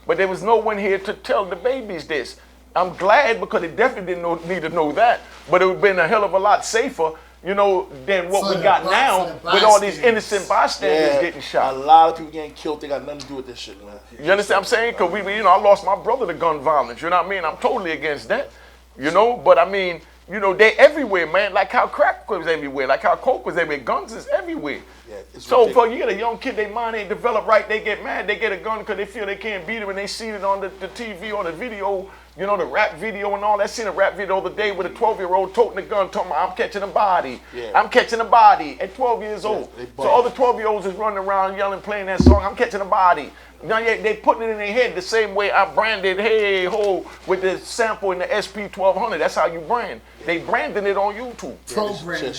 Speaker 3: But there was no one here to tell the babies this. I'm glad because they definitely didn't need to know that. But it would have been a hell of a lot safer, you know, than what we got now with all these innocent bystanders getting shot.
Speaker 2: A lot of people getting killed. They got nothing to do with this shit, man.
Speaker 3: You understand what I'm saying? Because I lost my brother to gun violence. You know what I mean? I'm totally against that. You know, but I mean, You know, they everywhere, man. Like how crack was everywhere, like how coke was everywhere. Guns is everywhere.
Speaker 2: Yeah, it's
Speaker 3: so
Speaker 2: ridiculous.
Speaker 3: for you get a young kid, their mind ain't developed right, they get mad, they get a gun because they feel they can't beat him, and they see it on the TV, on the video, you know, the rap video and all that. Seen a rap video the other day with a 12-year-old toting a gun, talking about, I'm catching a body. Yeah. I'm catching a body at 12 years old. So all the 12-year-olds is running around yelling, playing that song, I'm catching a body. Now they putting it in their head the same way I branded hey ho with the sample in the SP1200. That's how you brand. They branding it on YouTube.
Speaker 4: Programming.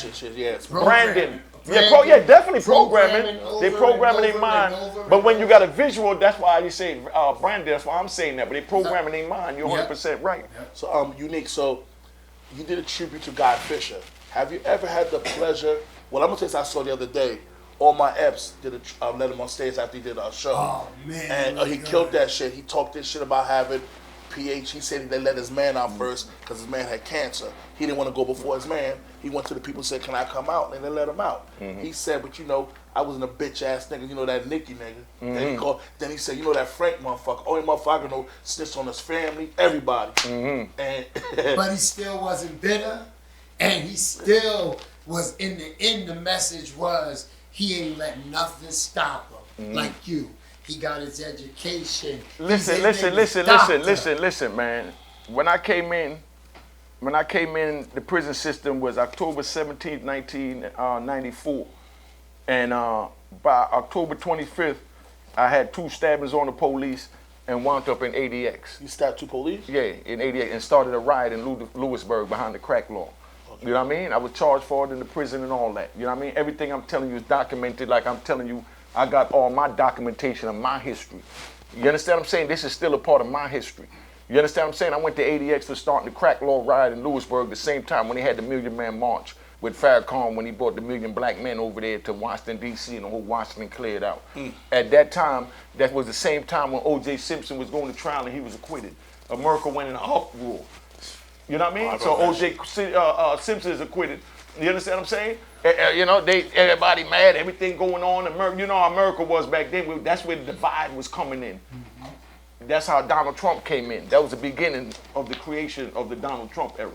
Speaker 3: Branding. Yeah, definitely programming. They programming their mind. But when you got a visual, that's why you say branding. That's why I'm saying that. But they programming their mind. You're 100% right.
Speaker 2: So Unique. So you did a tribute to Guy Fisher. Have you ever had the pleasure? Well, I'm gonna tell you, I saw the other day. All my eps did let him on stage after he did our show.
Speaker 4: Oh man!
Speaker 2: And he killed that shit. He talked this shit about having PH. He said they let his man out first because his man had cancer. He didn't want to go before his man. He went to the people and said, "Can I come out?" And they let him out. He said, "But you know, I wasn't a bitch ass nigga. You know that Nicky nigga." Then he said, "You know that Frank motherfucker. Only motherfucker know snitch on his family, everybody." And
Speaker 4: but he still wasn't bitter, and he still was in the end. The message was he ain't let nothing stop him. Like you, he got his education.
Speaker 3: Listen, man. When I came in, the prison system was October 17th, 1994. And by October 25th, I had 2 stabbings on the police and wound up in ADX.
Speaker 2: You stabbed 2 police?
Speaker 3: Yeah, in ADX, and started a riot in Lewisburg behind the crack law. You know what I mean? I was charged for it in the prison and all that. You know what I mean? Everything I'm telling you is documented. Like I'm telling you, I got all my documentation of my history. You understand what I'm saying? This is still a part of my history. You understand what I'm saying? I went to ADX for starting the crack law riot in Lewisburg the same time when they had the Million Man March with Farrakhan when he brought the million black men over there to Washington, D.C. and the whole Washington cleared out. At that time, that was the same time when O.J. Simpson was going to trial and he was acquitted. America went in an uproar. You know what I mean? So O.J. Simpson is acquitted. You understand what I'm saying? You know, everybody mad, everything going on. You know how America was back then. That's where the divide was coming in. That's how Donald Trump came in. That was the beginning of the creation of the Donald Trump era.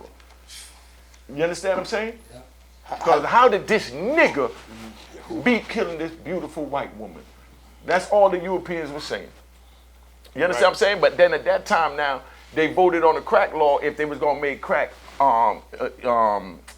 Speaker 3: You understand what I'm saying? Because how did this nigga beat killing this beautiful white woman? That's all the Europeans were saying. You understand what I'm saying? But then at that time now, they voted on the crack law if they was gonna make crack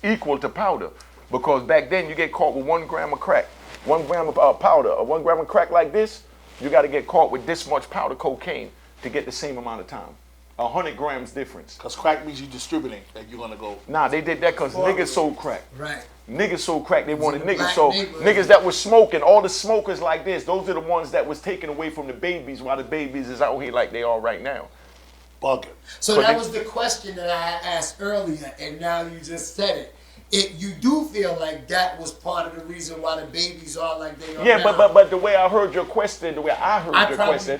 Speaker 3: equal to powder. Because back then you get caught with 1 gram of crack, 1 gram of powder, or 1 gram of crack like this, you gotta get caught with this much powder cocaine to get the same amount of time. 100 grams difference.
Speaker 2: Because crack means you distributing, that you're gonna go.
Speaker 3: Nah, they did that because niggas sold crack.
Speaker 4: Right.
Speaker 3: Niggas sold crack, they wanted niggas. So niggas that was smoking, all the smokers like this, those are the ones that was taken away from the babies while the babies is out here like they are right now.
Speaker 2: Bugging.
Speaker 4: So that was the question that I asked earlier, and now you just said it. You do feel like that was part of the reason why the babies are like they are now.
Speaker 3: but the way I heard your question, the way I heard your question,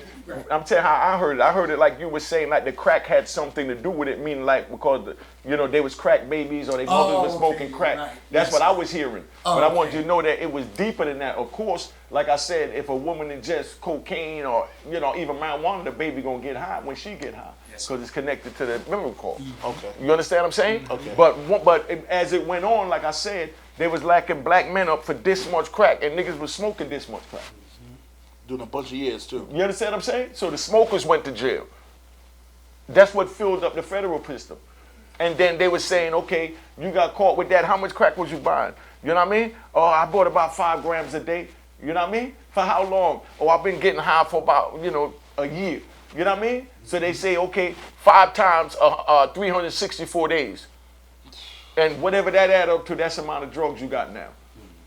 Speaker 3: I'm telling you how I heard it. I heard it like you were saying like the crack had something to do with it, meaning like because they was crack babies or they mothers were smoking crack. Right. That's what I was hearing. But I want you to know that it was deeper than that. Of course, like I said, if a woman ingests cocaine or even marijuana, the baby gonna get high when she get high. Because it's connected to the memory core. Okay. You understand what I'm saying? Okay. But as it went on, like I said, they was lacking black men up for this much crack, and niggas was smoking this much crack.
Speaker 2: Doing a bunch of years too.
Speaker 3: You understand what I'm saying? So the smokers went to jail. That's what filled up the federal system. And then they were saying, okay, you got caught with that. How much crack was you buying? You know what I mean? Oh, I bought about 5 grams a day. You know what I mean? For how long? Oh, I've been getting high for about a year. You know what I mean? So they say, okay, 5 times 364 days. And whatever that add up to, that's the amount of drugs you got now.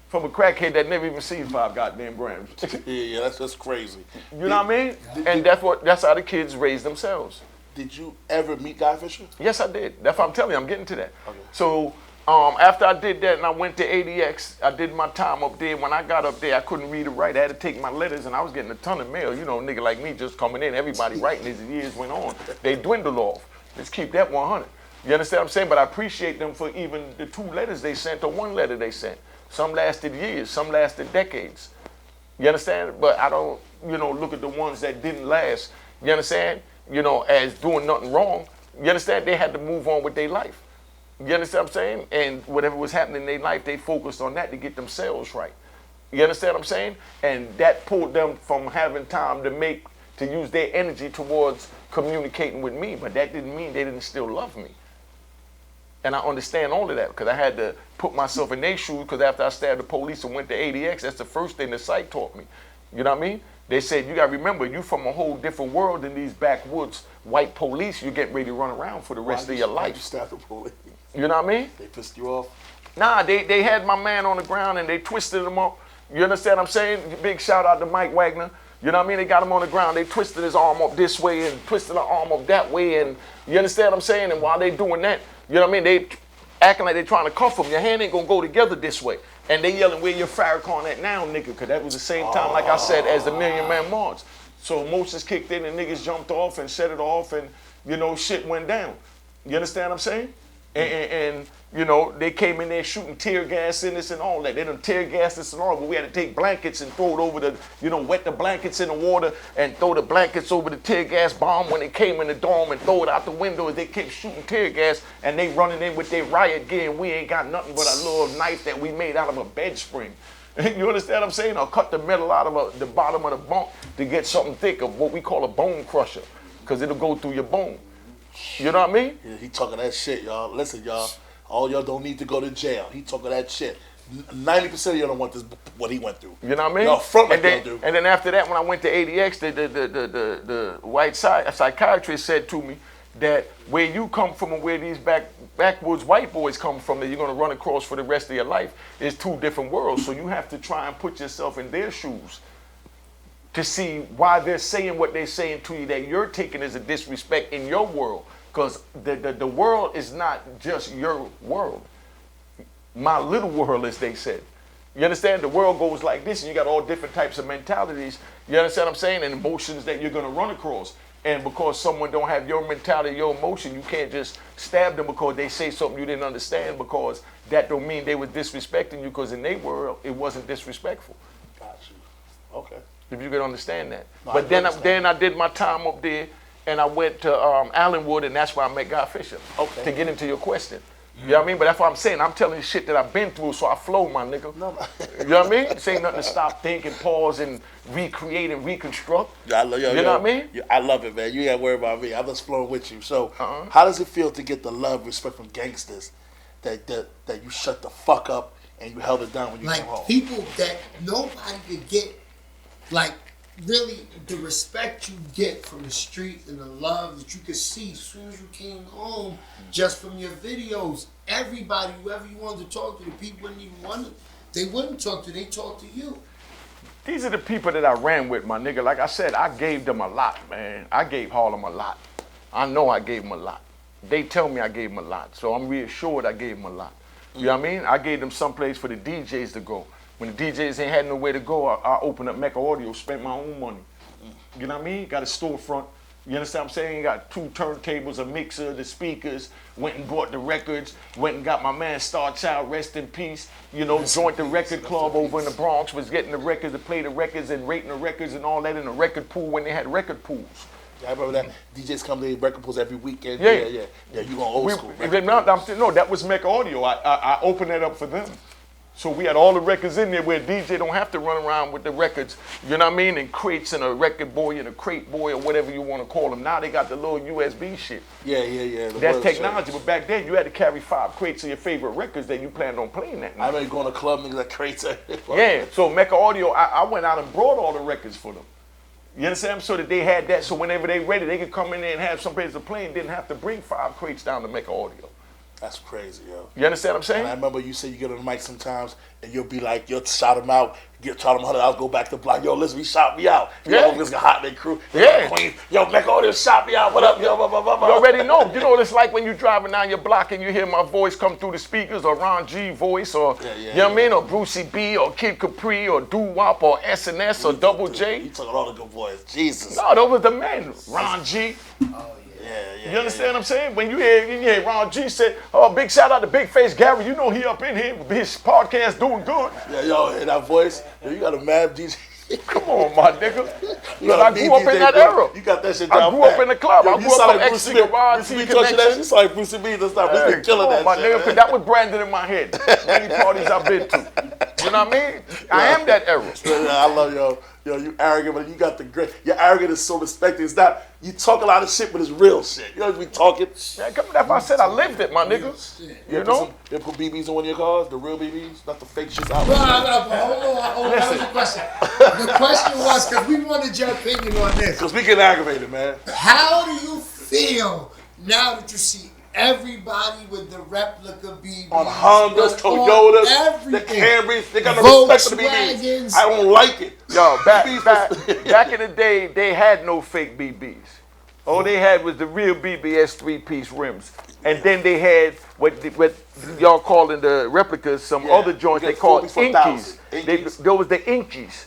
Speaker 3: From a crackhead that never even seen 5 goddamn grams.
Speaker 2: Yeah, that's crazy.
Speaker 3: You know what I mean? And that's how the kids raise themselves.
Speaker 2: Did you ever meet Guy Fisher?
Speaker 3: Yes, I did. That's what I'm telling you. I'm getting to that. Okay. So after I did that and I went to ADX, I did my time up there. When I got up there, I couldn't read or write. I had to take my letters, and I was getting a ton of mail. Nigga like me just coming in. Everybody writing as the years went on. They dwindled off. Let's keep that 100. You understand what I'm saying? But I appreciate them for even the 2 letters they sent or 1 letter they sent. Some lasted years. Some lasted decades. You understand? But I don't, look at the ones that didn't last. You understand? As doing nothing wrong. You understand? They had to move on with their life. You understand what I'm saying? And whatever was happening in their life, they focused on that to get themselves right. You understand what I'm saying? And that pulled them from having time to use their energy towards communicating with me. But that didn't mean they didn't still love me. And I understand all of that because I had to put myself in their shoes because after I stabbed the police and went to ADX, that's the first thing the psych taught me. You know what I mean? They said, you got to remember, you from a whole different world than these backwoods white police. You're getting ready to run around for the rest of your life.
Speaker 2: You stabbed the police?
Speaker 3: You know what I mean?
Speaker 2: They pissed you off?
Speaker 3: Nah, they had my man on the ground and they twisted him up. You understand what I'm saying? Big shout out to Mike Wagner. You know what I mean? They got him on the ground. They twisted his arm up this way and twisted the arm up that way. And you understand what I'm saying? And while they doing that, you know what I mean? They acting like they trying to cuff him. Your hand ain't going to go together this way. And they yelling, where your Farrakhan at now, nigga? Because that was the same time, like I said, as the Million Man March. So emotions kicked in and niggas jumped off and set it off and, you know, shit went down. You understand what I'm saying? And you know, they came in there shooting tear gas in us and all that. They done tear gassed us and all, but we had to take blankets and throw it over the, you know, wet the blankets in the water and throw the blankets over the tear gas bomb when they came in the dorm and throw it out the window as they kept shooting tear gas and they running in with their riot gear and we ain't got nothing but a little knife that we made out of a bed spring. You understand what I'm saying? Or cut the metal out of the bottom of the bunk to get something thick of what we call a bone crusher because it'll go through your bone. You know what I mean?
Speaker 2: Yeah, he talking that shit, y'all. Listen, y'all. All y'all don't need to go to jail. He talking that shit. 90% of y'all don't want this, what he went through.
Speaker 3: You know what I mean?
Speaker 2: Y'all front like y'all do.
Speaker 3: And then after that, when I went to ADX, the white psychiatrist said to me that where you come from and where these backwoods white boys come from that you're going to run across for the rest of your life is two different worlds. So you have to try and put yourself in their shoes to see why they're saying what they're saying to you that you're taking as a disrespect in your world. Because the world is not just your world. My little world, as they said. You understand? The world goes like this, and you got all different types of mentalities. You understand what I'm saying? And emotions that you're going to run across. And because someone don't have your mentality, your emotion, you can't just stab them because they say something you didn't understand, because that don't mean they were disrespecting you, because in their world, it wasn't disrespectful.
Speaker 2: Got you. Okay.
Speaker 3: If you could understand that.
Speaker 2: No,
Speaker 3: But then I did my time up there. And I went to Allenwood, and that's where I met God Fisher.
Speaker 2: Okay.
Speaker 3: To get into your question. You know what I mean? But that's what I'm saying. I'm telling you shit that I've been through, so I flow, my nigga.
Speaker 2: No.
Speaker 3: You know what I mean? This ain't nothing to stop, think, and pause, and recreate and reconstruct.
Speaker 2: Yeah,
Speaker 3: you know what I mean?
Speaker 2: Yeah, I love it, man. You ain't got to worry about me. I'm just flowing with you. So, how does it feel to get the love, respect from gangsters that you shut the fuck up and you held it down when you came home?
Speaker 4: Like people that nobody could get, like, really the respect you get from the street and the love that you could see as soon as you came home just from your videos. Everybody, whoever you wanted to talk to, the people wouldn't even want to, they wouldn't talk to, they talk to you.
Speaker 3: These are the people that I ran with, my nigga. Like I said, I gave them a lot, man. I gave Harlem a lot. I know I gave them a lot. They tell me I gave them a lot, so I'm reassured I gave them a lot. You know what I mean? I gave them someplace for the DJs to go. When the DJs ain't had nowhere to go, I opened up Mecca Audio, spent my own money. You know what I mean? Got a storefront. You understand what I'm saying? Got 2 turntables, a mixer, the speakers, went and bought the records, went and got my man Star Child, rest in peace, you know, joined the record club over in the Bronx, was getting the records to play the records and rating the records and all that in the record pool when they had record pools.
Speaker 2: Yeah, I remember that. DJs come to the record pools every weekend.
Speaker 3: Yeah,
Speaker 2: you going old school.
Speaker 3: No, that was Mecca Audio. I opened that up for them. So we had all the records in there where DJ don't have to run around with the records, you know what I mean, and crates and a record boy and a crate boy or whatever you want to call them. Now they got the little USB shit.
Speaker 2: Yeah.
Speaker 3: That's technology, but back then you had to carry 5 crates of your favorite records that you planned on playing that night.
Speaker 2: I remember going to club niggas like crates.
Speaker 3: Yeah, so Mecca Audio, I went out and brought all the records for them. You understand? So that they had that, so whenever they ready, they could come in there and have some place to play and didn't have to bring 5 crates down to Mecca Audio.
Speaker 2: That's crazy, yo.
Speaker 3: You understand what I'm saying?
Speaker 2: And I remember you said you get on the mic sometimes and you'll be like, you'll shout them out, charge them $100, go back to the block. Yo, listen, he shot me out.
Speaker 3: Yeah.
Speaker 2: Yo, this got hot, they crew.
Speaker 3: Yeah.
Speaker 2: Queen. Yo, Mecca Audio shot me out. What up, yo? Blah, blah, blah, blah.
Speaker 3: You already know. You know what it's like when you're driving down your block and you hear my voice come through the speakers, or Ron G voice, or you know what I mean, or Brucey B, or Kid Capri, or Doo Wop, or SNS, or Double J.
Speaker 2: You took all the good boys. Jesus.
Speaker 3: No, those was the men. Ron G.
Speaker 2: Oh, yeah.
Speaker 3: You understand what I'm saying? When you hear Ron G say, oh, big shout out to Big Face Gary. You know he up in here. His podcast doing good.
Speaker 2: Yeah, yo, hear that voice? Yo, you got a mad DJ.
Speaker 3: Come on, my nigga.
Speaker 2: You
Speaker 3: I grew up in that era.
Speaker 2: You got that shit
Speaker 3: I
Speaker 2: down
Speaker 3: grew up
Speaker 2: pat.
Speaker 3: in the club.
Speaker 2: Yo,
Speaker 3: I
Speaker 2: you
Speaker 3: grew up
Speaker 2: sound
Speaker 3: on
Speaker 2: like
Speaker 3: X
Speaker 2: Bruce Lee.
Speaker 3: Cigar,
Speaker 2: Bruce
Speaker 3: T
Speaker 2: Lee touching that
Speaker 3: Connection.
Speaker 2: shit. You sound like Bruce Lee and stuff. This
Speaker 3: Hey,
Speaker 2: been killing
Speaker 3: come
Speaker 2: that
Speaker 3: on, my
Speaker 2: shit,
Speaker 3: nigga,
Speaker 2: man.
Speaker 3: 'cause that was branded in my head. Many parties I've been to. You know what I mean? I am that era.
Speaker 2: I love yo. Yo, you arrogant, but you got the great. Your arrogant is so respected. It's not, you talk a lot of shit, but it's real shit. You know, we talking.
Speaker 3: Yeah, that's why I said I lived it, my nigga. You know?
Speaker 2: You put BBs in one of your cars, the real BBs, not the fake shit out.
Speaker 4: Hold on. That was the question. The question was, because we wanted your opinion on this.
Speaker 2: Because we get aggravated, man.
Speaker 4: How do you feel now that you see everybody with the replica BBs?
Speaker 2: On Hondas, Toyotas, the Camrys, they got no respect for the BBs. I don't like it.
Speaker 3: Yo, back in the day, they had no fake BBs. All they had was the real BBS 3-piece rims. And then they had what y'all calling the replicas, some other joints they called Inkies. There was the Inkies.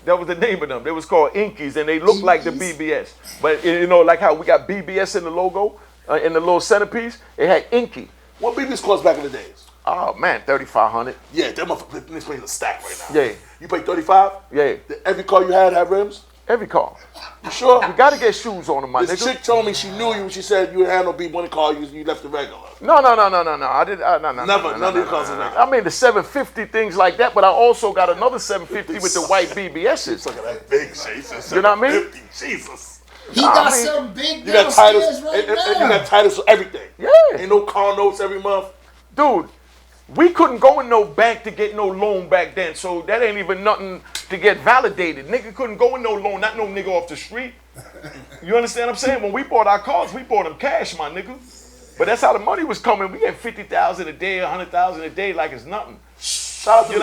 Speaker 3: That was the name of them. They was called Inkies, and they looked like the BBS. But you know, like how we got BBS in the logo, in the little centerpiece, it had Inky.
Speaker 2: What BBs cost back in the days?
Speaker 3: Oh man, 3,500.
Speaker 2: Yeah, that motherfucker is paying a stack right now.
Speaker 3: Yeah.
Speaker 2: You pay 35?
Speaker 3: Yeah.
Speaker 2: Every car you had rims?
Speaker 3: Every car.
Speaker 2: You sure?
Speaker 3: You gotta get shoes on them, my
Speaker 2: This
Speaker 3: nigga.
Speaker 2: chick told me she knew you when she said you had no B one car, you left the regular.
Speaker 3: No. I did. No.
Speaker 2: Never. None of your cars are regular.
Speaker 3: I mean the 750 things like that, but I also got another 750 with the white BBSs.
Speaker 2: Look at that big shit.
Speaker 3: You know what I mean?
Speaker 2: Jesus.
Speaker 4: He got some big
Speaker 2: You got titles.
Speaker 4: downstairs right now.
Speaker 2: You got titles for everything.
Speaker 3: Yeah.
Speaker 2: Ain't no car notes every month.
Speaker 3: Dude, we couldn't go in no bank to get no loan back then, so that ain't even nothing to get validated. Nigga couldn't go in no loan, not no nigga off the street. You understand what I'm saying? When we bought our cars, we bought them cash, my nigga. But that's how the money was coming. We get 50,000 a day, 100,000 a day like it's nothing.
Speaker 2: Shout out to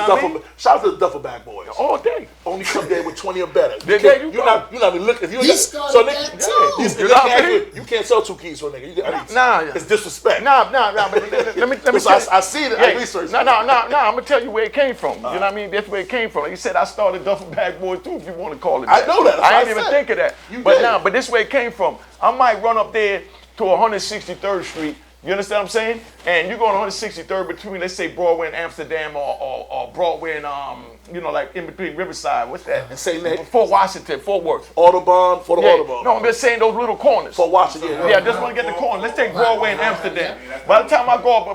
Speaker 2: the duffel bag boys.
Speaker 3: All day.
Speaker 2: Only come there with 20 or better.
Speaker 3: There you
Speaker 2: You're not even looking. If you
Speaker 4: He started that too.
Speaker 2: You can't sell 2 keys for a nigga.
Speaker 3: Nah.
Speaker 2: It's disrespect.
Speaker 3: Nah, but let me
Speaker 2: Because
Speaker 3: tell you.
Speaker 2: I see it. I researched it.
Speaker 3: No, I'm gonna tell you where it came from. You know what I mean? That's where it came from. Like you said, I started Duffel Bag Boy too, if you want to call it that.
Speaker 2: I know that.
Speaker 3: I didn't even think of that. But this is where it came from. I might run up there to 163rd Street. You understand what I'm saying? And you go on 163rd between, let's say, Broadway and Amsterdam or Broadway and, like in between Riverside. What's that?
Speaker 2: And St. Nick.
Speaker 3: Fort Washington, Fort Worth.
Speaker 2: Audubon, for the Audubon.
Speaker 3: No, I'm just saying those little corners.
Speaker 2: For Washington.
Speaker 3: Yeah, I just want to get the corner. Let's take Broadway and Amsterdam. By the time I go up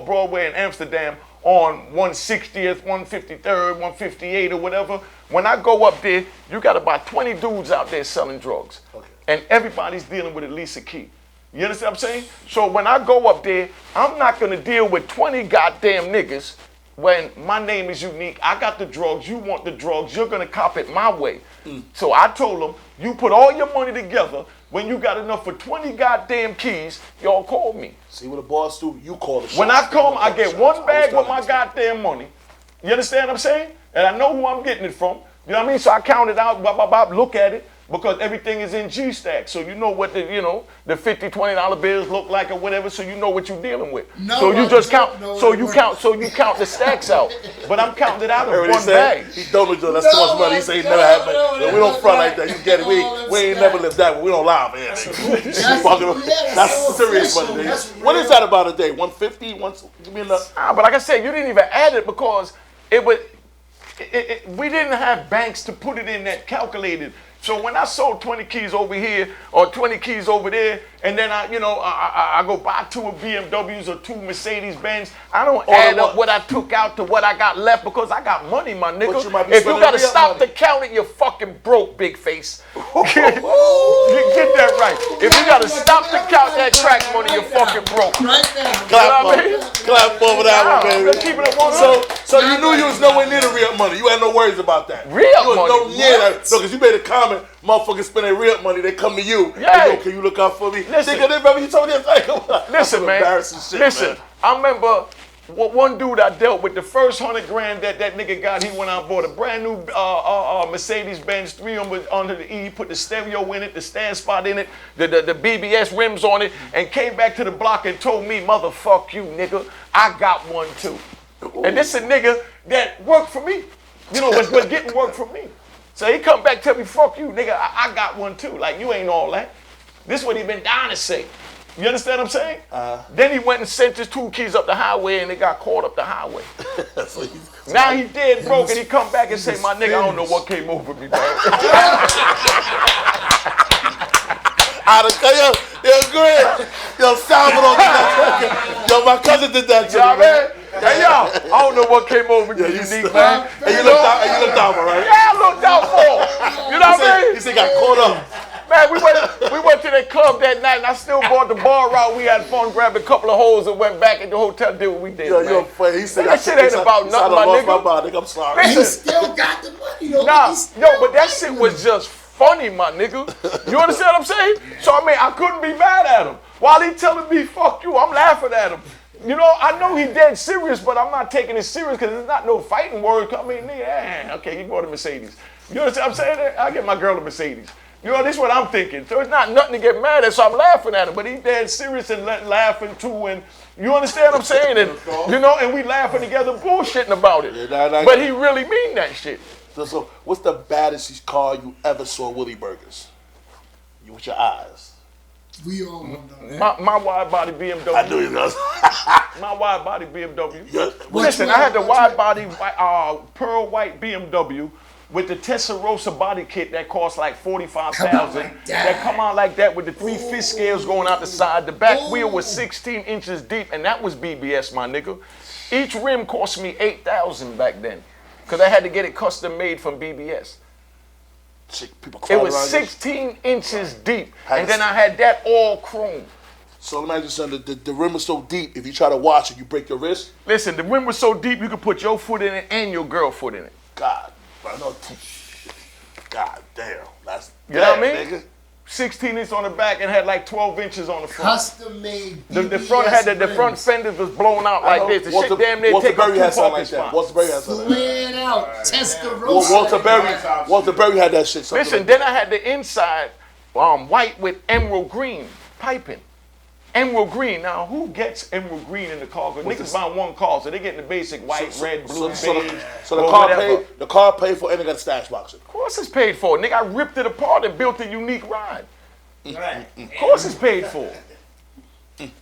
Speaker 3: Broadway and Amsterdam on 160th, 153rd, 158 or whatever, when I go up there, you got about 20 dudes out there selling drugs. Okay. And everybody's dealing with at least a key. You understand what I'm saying? So when I go up there, I'm not going to deal with 20 goddamn niggas when my name is unique. I got the drugs. You want the drugs. You're going to cop it my way. So I told them, you put all your money together. When you got enough for 20 goddamn keys, y'all call me.
Speaker 2: See what the boss do? You call the shots.
Speaker 3: When I come, I get one bag with my goddamn money. You understand what I'm saying? And I know who I'm getting it from. You know what I mean? So I count it out, look at it. Because everything is in G-Stack, so you know what the $50, $20 bills look like or whatever, so you know what you're dealing with.
Speaker 4: No,
Speaker 3: so you just count. So you count the stacks out. But I'm counting it out of one bag.
Speaker 2: He don't know that's too much money. He say he never had money. We don't front like that. You get it. We ain't never lived that way. We don't lie, man. That's serious money. What is that about a day? 150? Give me enough.
Speaker 3: But like I said, you didn't even add it because we didn't have banks to put it in that calculated. So when I sold 20 keys over here or 20 keys over there, and then I go buy 2 BMWs or 2 Mercedes-Benz, I don't add up what I took out to what I got left because I got money, my nigga. If you gotta stop to count it, you're fucking broke, big face. Get that right. If you gotta stop to count that track money, you're fucking broke.
Speaker 2: Clap over that one, baby.
Speaker 3: Keep it at
Speaker 2: So you knew you was nowhere near the real money. You had no worries about that.
Speaker 3: Real
Speaker 2: you was
Speaker 3: money?
Speaker 2: No near that. No, because you made a comment, motherfuckers spend their real money, they come to you.
Speaker 3: Yeah.
Speaker 2: They go, can you look out for me?
Speaker 3: Listen.
Speaker 2: Nigga, remember you told me that?
Speaker 3: Listen, man.
Speaker 2: Embarrassing shit,
Speaker 3: Listen,
Speaker 2: man.
Speaker 3: I remember one dude I dealt with, the first $100,000 that nigga got, he went out and bought a brand new Mercedes-Benz 3 under the E, put the stereo in it, the stand spot in it, the BBS rims on it, and came back to the block and told me, motherfuck you, nigga, I got one too. Ooh. And this a nigga that worked for me, was getting work from me. So he come back, tell me, fuck you, nigga, I got one too. Like, you ain't all that. This is what he been dying to say. You understand what I'm saying? Then he went and sent his 2 kids up the highway and they got caught up the highway. Now he dead broke and he come back and say, my nigga, I don't know what came over me, dog.
Speaker 2: Yo, great. Yo, Salvador did that. Yo, my cousin did that to me, man.
Speaker 3: Hey, yo, I don't know what came over you, unique, man.
Speaker 2: And you looked out, right?
Speaker 3: Yeah, I looked out for. You know what I mean?
Speaker 2: He said got caught up.
Speaker 3: Man, we went to that club that night and I still bought the bar route. We had fun, grabbed a couple of hoes and went back at the hotel, did what we did, man.
Speaker 2: Yo, funny. He said
Speaker 3: that shit ain't about nothing, my nigga.
Speaker 2: I'm sorry.
Speaker 4: He still got the money, though.
Speaker 3: Nah, yo, but that shit was just funny, my nigga. You understand what I'm saying? So, I mean, I couldn't be mad at him. While he telling me, fuck you, I'm laughing at him. You know, I know he dead serious, but I'm not taking it serious because there's not no fighting word. I mean, nigga, okay, you bought a Mercedes. You understand what I'm saying? I get my girl a Mercedes. You know, this is what I'm thinking. So it's not nothing to get mad at, so I'm laughing at him. But he dead serious and laughing too. And you understand what I'm saying? And, you know, and we laughing together, bullshitting about it. But he really mean that shit.
Speaker 2: So what's the baddest car you ever saw Willie Burgers? You with your eyes.
Speaker 4: We all know.
Speaker 3: My wide body BMW.
Speaker 2: I knew you was.
Speaker 3: My wide body BMW.
Speaker 2: Yeah.
Speaker 3: Listen, I had the wide body pearl white BMW with the Testarossa body kit that cost like $45,000. That come out like that with the 3 fish scales going out the side. The back wheel was 16 inches deep, and that was BBS, my nigga. Each rim cost me $8,000 back then, because I had to get it custom made from BBS. It was 16 inches deep, and then I had that all chrome.
Speaker 2: So imagine something, the rim was so deep, if you try to wash it, you break your wrist?
Speaker 3: Listen, the rim was so deep, you could put your foot in it and your girl foot in it.
Speaker 2: God, I know. God damn, that's
Speaker 3: you know what I mean?
Speaker 2: Nigga.
Speaker 3: 16 inches on the back and had like 12 inches on the front.
Speaker 4: Custom made.
Speaker 3: The front had the front fenders was blown out like this. The shit damn near take up 2 parking spots.
Speaker 2: Walter Berry had something like that.
Speaker 4: Flared out, Testarossa.
Speaker 2: Walter Berry had that shit.
Speaker 3: Listen,
Speaker 2: like
Speaker 3: then I had the inside white with emerald green piping. Emerald green. Now, who gets emerald green in the car? Because niggas buy one car, so they getting the basic white, red, blue, beige.
Speaker 2: So the car paid for, and they got a stash box.
Speaker 3: Of course it's paid for. Nigga, I ripped it apart and built a unique ride. Right. Of course it's paid for.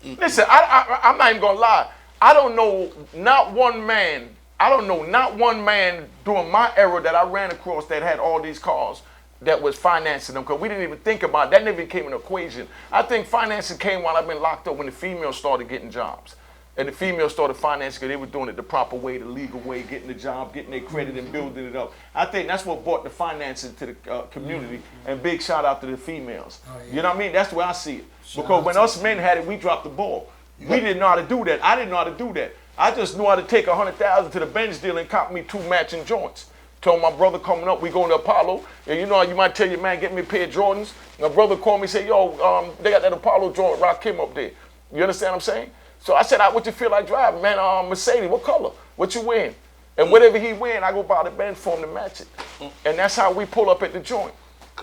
Speaker 3: Listen, I'm not even gonna lie. I don't know not one man during my era that I ran across that had all these cars that was financing them, because we didn't even think about it. That never became an equation. I think financing came while I've been locked up when the females started getting jobs. And the females started financing because they were doing it the proper way, the legal way, getting the job, getting their credit and building it up. I think that's what brought the financing to the community. And big shout out to the females. Oh, yeah. You know what I mean? That's the way I see it. Because when us men had it, we dropped the ball. We didn't know how to do that. I didn't know how to do that. I just knew how to take $100,000 to the Benz deal and cop me 2 matching joints. Told my brother coming up, we going to Apollo. And you know, you might tell your man, get me a pair of Jordans. My brother called me and said, yo, they got that Apollo joint, rock him up there. You understand what I'm saying? So I said, what you feel like driving? Man, Mercedes, what color? What you wearing? And whatever he wearing, I go buy the Benz for him to match it. And that's how we pull up at the joint.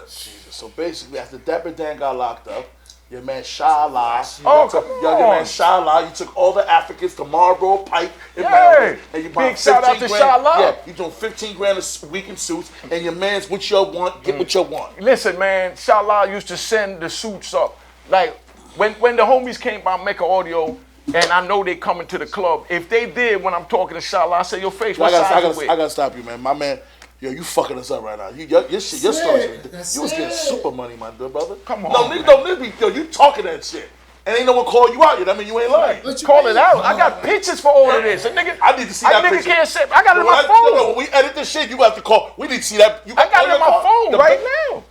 Speaker 2: Jesus. So basically, after Dapper Dan got locked up, your man Shala,
Speaker 3: your
Speaker 2: man Shala, you took all the Africans to Marlboro Pike in
Speaker 3: Maryland,
Speaker 2: and you bought
Speaker 3: big shout out to Shala.
Speaker 2: Yeah, you doing $15,000 a week in suits, and your man's what you want, get what you want.
Speaker 3: Listen, man, Shala used to send the suits up. Like when the homies came by Mecca Audio, and I know they coming to the club. If they did, when I'm talking to Shala, I say, your face, what size you with?
Speaker 2: I gotta stop you, man. My man. Yo, you fucking us up right now. Your story. You was getting super money, my good brother.
Speaker 3: Come on.
Speaker 2: No, you talking that shit. And ain't no one call you out yet. I mean, you ain't lying.
Speaker 3: Call it out. I got pictures for all of this. A nigga,
Speaker 2: I need to see that picture.
Speaker 3: Nigga can't say, I got it on my phone.
Speaker 2: No, when we edit this shit, you have to call. We need to see that.
Speaker 3: I got it on my phone right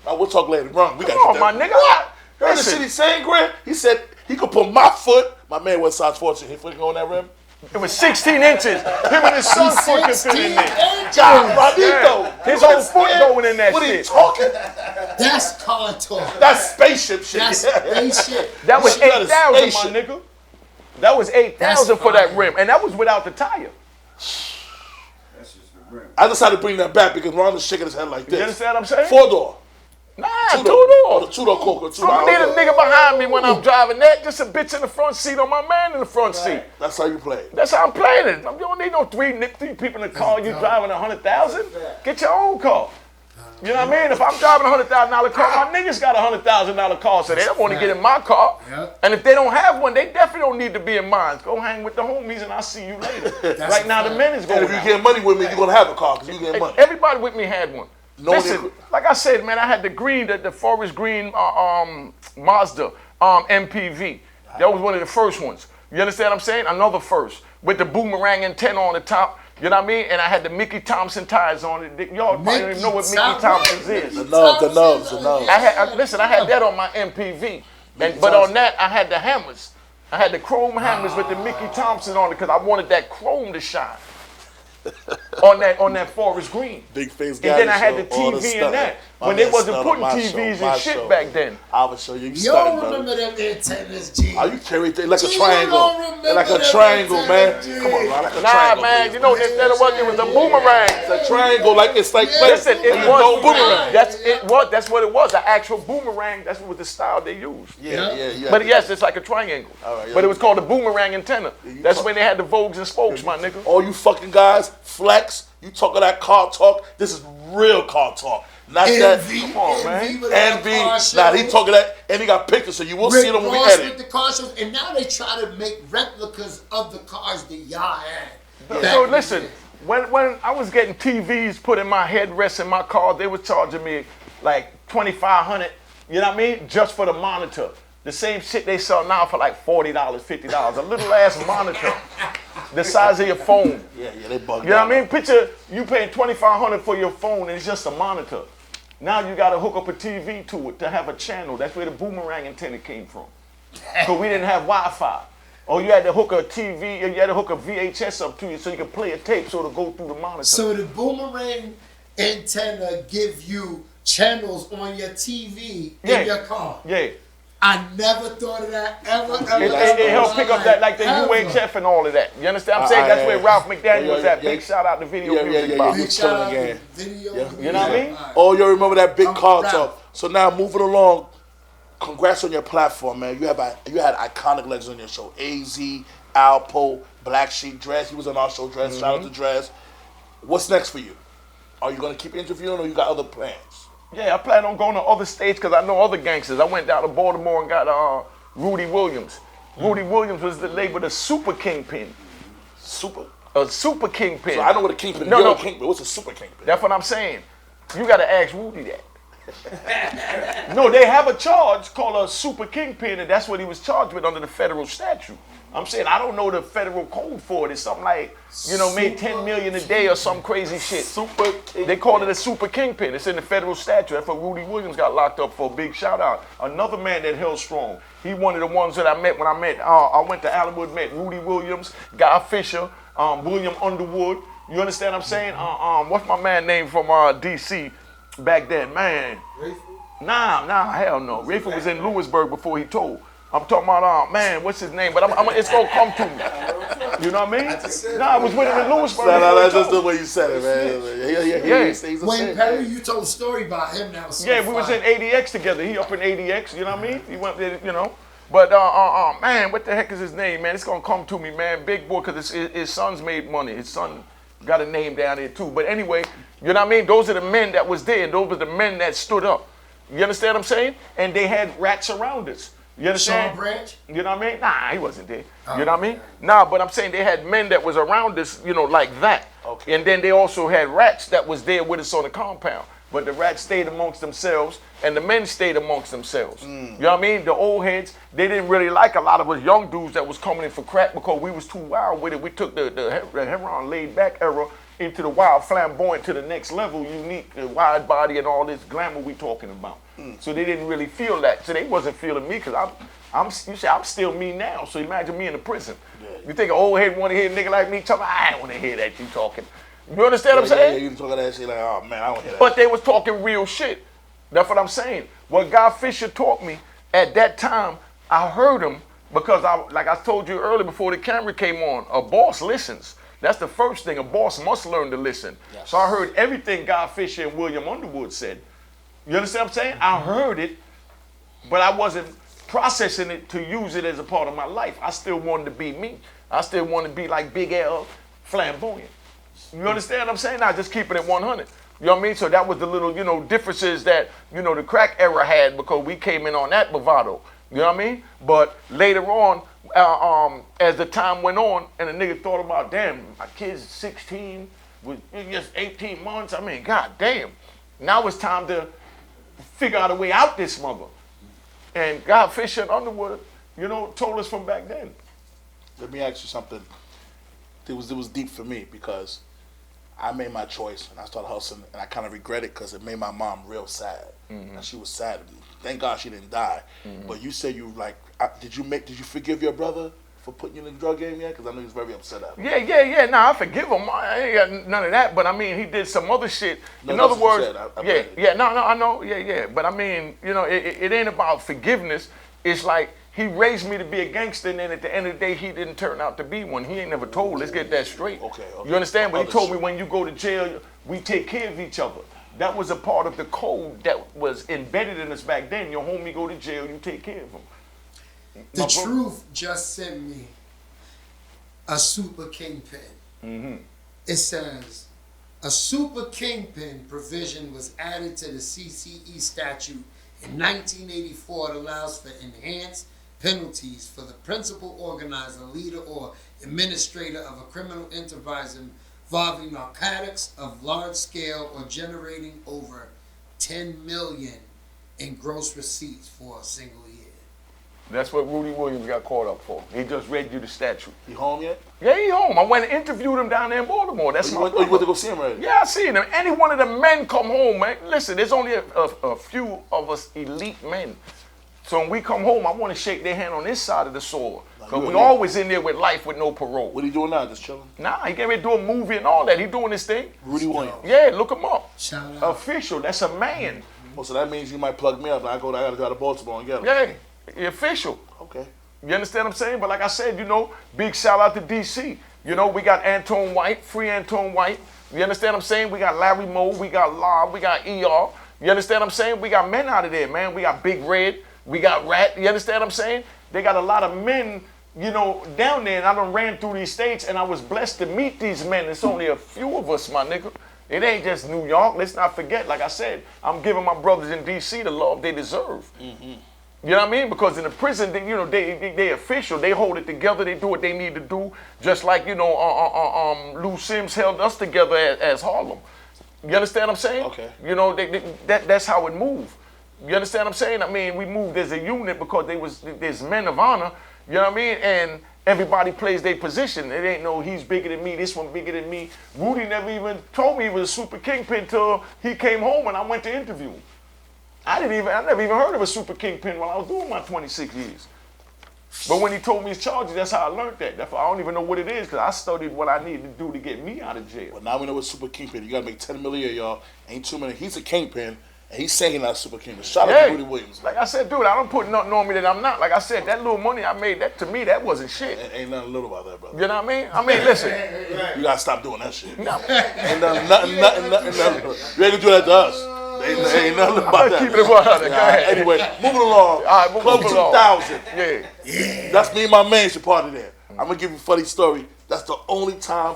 Speaker 3: now.
Speaker 2: We'll talk later. Run. We got
Speaker 3: Come on, my nigga.
Speaker 2: What? Heard the shit he's saying, Grant? He said he could put my foot. My man was size 14. He fucking on that rim.
Speaker 3: It was 16 inches. Him and his son foot can fit in there. His whole foot going in that shit.
Speaker 2: What are you talking?
Speaker 4: That's car talk.
Speaker 2: That's spaceship shit.
Speaker 4: That's spaceship.
Speaker 3: That was 8,000, my nigga. That was 8,000 for that rim, and that was without the tire.
Speaker 5: That's just the rim.
Speaker 2: I decided to bring that back because Ron was shaking his head like this.
Speaker 3: You understand what I'm saying?
Speaker 2: 4-door.
Speaker 3: Nah, 2-door.
Speaker 2: The 2-door Coca.
Speaker 3: I don't need a nigga behind me when I'm driving that. Just a bitch in the front seat or my man in the front seat.
Speaker 2: That's how you play it.
Speaker 3: That's how I'm playing it. You don't need no three people in the car. You driving 100,000. Get your own car. You know what I mean? If I'm driving a $100,000 car, my niggas got a $100,000 car, so they don't want to get in my car.
Speaker 4: Yep.
Speaker 3: And if they don't have one, they definitely don't need to be in mine. Go hang with the homies, and I'll see you later. Right now, the men is going.
Speaker 2: And if you get money with me, you're gonna have a car because you get money.
Speaker 3: Everybody with me had one.
Speaker 2: No,
Speaker 3: listen, like I said, man, I had the green, the forest green Mazda MPV. That was one of the first ones. You understand what I'm saying? Another first with the boomerang antenna on the top. You know what I mean? And I had the Mickey Thompson tires on it. Y'all probably don't even know what Mickey Thompson's is.
Speaker 2: The nubs.
Speaker 3: I had that on my MPV. But on that, I had the hammers. I had the chrome hammers with the Mickey Thompson on it because I wanted that chrome to shine. on that forest green.
Speaker 2: Big face
Speaker 3: and
Speaker 2: guy.
Speaker 3: then I had the TV and that. When they wasn't putting TVs and shit back then.
Speaker 2: I would show you.
Speaker 4: You don't remember them antennas, G.
Speaker 2: Oh, you carry it like a triangle. Like a triangle, man. Come on, man. Like a triangle.
Speaker 3: Nah, man. You know, instead of what it was a boomerang.
Speaker 2: It's a triangle, like it's like.
Speaker 3: Listen, it was
Speaker 2: boomerang.
Speaker 3: That's what it was. An actual boomerang. That's what was the style they used.
Speaker 2: Yeah.
Speaker 3: But yes, it's like a triangle.
Speaker 2: Right,
Speaker 3: but it was called a boomerang antenna. That's when they had the Vogues and Spokes, my nigga.
Speaker 2: All you fucking guys, flex. You talk of that car talk. This is real car talk. Not
Speaker 4: Envy,
Speaker 2: that.
Speaker 3: Come on, man.
Speaker 2: Envy. Nah, he talking that, and he got pictures, so you will see them when we edit.
Speaker 4: With the car shows, and now they try to make replicas of the cars that y'all had.
Speaker 3: So listen, when I was getting TVs put in my headrest in my car, they were charging me like $2,500. You know what I mean? Just for the monitor. The same shit they sell now for like $40, $50. A little ass monitor, the size of your phone.
Speaker 2: Yeah, they bug.
Speaker 3: You know what I mean? Picture you paying $2,500 for your phone, and it's just a monitor. Now you got to hook up a TV to it to have a channel. That's where the boomerang antenna came from. Because we didn't have Wi-Fi. Or you had to hook a TV, or you had to hook a VHS up to you so you could play a tape so it'll go through the monitor.
Speaker 4: So the boomerang antenna give you channels on your TV in your car.
Speaker 3: Yeah.
Speaker 4: I never thought of that ever.
Speaker 3: It helped pick up that, like the UHF and all of that. You understand what I'm saying? That's where Ralph McDaniel was at. Big shout out to video music.
Speaker 4: Big shout out to video.
Speaker 3: You know what I mean?
Speaker 2: Oh, you remember that big car talk. So now moving along, congrats on your platform, man. You had iconic legends on your show. AZ, Alpo, Black Sheep, Dress. He was on our show, Dress. Shout out to Dress. What's next for you? Are you going to keep interviewing or you got other plans?
Speaker 3: Yeah, I plan on going to other states because I know other gangsters. I went down to Baltimore and got Rudy Williams. Rudy Williams was the label, the Super Kingpin. A Super Kingpin.
Speaker 2: So I know what a Kingpin is.
Speaker 3: No.
Speaker 2: Kingpin. What's a Super Kingpin?
Speaker 3: That's what I'm saying. You got to ask Rudy that. No, they have a charge called a Super Kingpin, and that's what he was charged with under the federal statute. I'm saying I don't know the federal code for it. It's something like, made $10 million a day or some crazy shit. They call it a Super Kingpin. It's in the federal statute. That's what Rudy Williams got locked up for. Big shout out. Another man that held strong. He one of the ones that I met when I went to Allenwood, met Rudy Williams, Guy Fisher, William Underwood. You understand what I'm saying? What's my man name from DC back then? Man. Nah, hell no. Rayford was in Lewisburg before he told. I'm talking about, man, what's his name? But it's going to come to me. You know what I mean? I was with him in Lewisburg.
Speaker 2: That's just the way you said it, man.
Speaker 4: When Perry, you told a story about him now.
Speaker 3: We was in ADX together. He up in ADX, you know what I mean? He went there, But, man, what the heck is his name, man? It's going to come to me, man. Big boy, because his son's made money. His son got a name down there, too. But anyway, you know what I mean? Those are the men that was there. And those were the men that stood up. You understand what I'm saying? And they had rats around us. You understand?
Speaker 4: Sean Branch?
Speaker 3: You know what I mean? Nah, he wasn't there. You know what I mean? Nah, but I'm saying they had men that was around us, like that. Okay. And then they also had rats that was there with us on the compound. But the rats stayed amongst themselves, and the men stayed amongst themselves. You know what I mean? The old heads, they didn't really like a lot of us young dudes that was coming in for crack because we was too wild with it. We took the heroin laid-back era into the wild, flamboyant to the next level, unique, wide body, and all this glamour we talking about. So they didn't really feel that. So they wasn't feeling me because I'm still me now. So imagine me in the prison. You think an old head want to hear a nigga like me talking? I don't want to hear that you talking. You understand what I'm saying?
Speaker 2: Yeah, you talking that shit like, oh man, I don't hear that.
Speaker 3: But they was talking real shit. That's what I'm saying. What Guy Fisher taught me at that time, I heard him because like I told you earlier before the camera came on, a boss listens. That's the first thing. A boss must learn to listen. Yes. So I heard everything Guy Fisher and William Underwood said. You understand what I'm saying? I heard it, but I wasn't processing it to use it as a part of my life. I still wanted to be me. I still wanted to be like Big L, flamboyant. You understand what I'm saying? Now just keeping it 100. You know what I mean? So that was the little, you know, differences that, you know, the crack era had because we came in on that bravado. You know what I mean? But later on, as the time went on and the nigga thought about, damn, my kid's 16, with just 18 months. I mean, god damn. Now it's time to figure out a way out this mother. And God, Fisher and Underwood, you know, told us from back then.
Speaker 2: Let me ask you something. It was deep for me because I made my choice and I started hustling, and I kind of regret it because it made my mom real sad. And she was sad. Thank God she didn't die. But you said you like, did you forgive your brother for putting you in the drug game yet? Because I know he was very upset at me.
Speaker 3: Yeah. Nah, I forgive him. I ain't got none of that. But I mean, he did some other shit. In other words, no, I know. Yeah. But I mean, you know, it ain't about forgiveness. It's like he raised me to be a gangster, and then at the end of the day, he didn't turn out to be one. He ain't never told. Let's get that straight.
Speaker 2: Okay.
Speaker 3: You understand? But he told me, when you go to jail, we take care of each other. That was a part of the code that was embedded in us back then. Your homie go to jail, you take care of him.
Speaker 4: The Truth just sent me a super kingpin. It says, a super kingpin provision was added to the CCE statute in 1984. It allows for enhanced penalties for the principal organizer, leader, or administrator of a criminal enterprise involving narcotics of large scale or generating over 10 million in gross receipts for a single year.
Speaker 3: That's what Rudy Williams got caught up for. He just read you the statute.
Speaker 2: He home yet?
Speaker 3: Yeah, he home. I went and interviewed him down there in Baltimore. That's my brother.
Speaker 2: You went to go see him already?
Speaker 3: Yeah, I seen him. Any one of the men come home, man. Listen, there's only a few of us elite men. So when we come home, I want to shake their hand on this side of the sword. Because we always in there with life with no parole.
Speaker 2: What are you doing now? Just chilling?
Speaker 3: Nah, he getting ready to do a movie and all that. He doing this thing.
Speaker 2: Rudy Williams.
Speaker 3: Yeah, look him up.
Speaker 4: Shout out.
Speaker 3: Official. That's a man.
Speaker 2: Oh, so that means you might plug me up. I gotta go to Baltimore and get him.
Speaker 3: Yeah, he official.
Speaker 2: Okay.
Speaker 3: You understand what I'm saying? But like I said, you know, big shout out to DC. You know, we got Antoine White, free Antoine White. You understand what I'm saying? We got Larry Moe, we got Lob, we got ER. You understand what I'm saying? We got men out of there, man. We got Big Red, we got Rat. You understand what I'm saying? They got a lot of men, you know, down there, and I done ran through these states, and I was blessed to meet these men. It's only a few of us, my nigga. It ain't just New York. Let's not forget, like I said, I'm giving my brothers in DC the love they deserve. You know what I mean? Because in the prison, you know, they official. They hold it together. They do what they need to do. Just like, you know, Lou Sims held us together as Harlem. You understand what I'm saying?
Speaker 2: Okay.
Speaker 3: You know, that's how it moved. You understand what I'm saying? I mean, we moved as a unit because there's men of honor. You know what I mean? And everybody plays their position. It ain't no he's bigger than me, this one bigger than me. Rudy never even told me he was a super kingpin till he came home and I went to interview him. I never even heard of a super kingpin while I was doing my 26 years. But when he told me his charges, that's how I learned that. Therefore, I don't even know what it is because I studied what I needed to do to get me out of jail.
Speaker 2: Well, now we know what super kingpin. You gotta make 10 million, y'all. Ain't too many. He's a kingpin, and he's saying that super kingpin. Shout out to Rudy Williams.
Speaker 3: Like I said, dude, I don't put nothing on me that I'm not. Like I said, that little money I made, that to me, that wasn't shit.
Speaker 2: Ain't nothing little about that, brother.
Speaker 3: You know what I mean? I mean, listen.
Speaker 2: You gotta stop doing that shit.
Speaker 3: No.
Speaker 2: Ain't nothing. You ain't gonna do that to us. Ain't nothing about that.
Speaker 3: Keep it 100. Go ahead.
Speaker 2: Anyway, moving along.
Speaker 3: All right,
Speaker 2: Club
Speaker 3: moving along.
Speaker 2: 2000.
Speaker 3: Yeah.
Speaker 2: That's me and my man should part of there. I'm gonna give you a funny story. That's the only time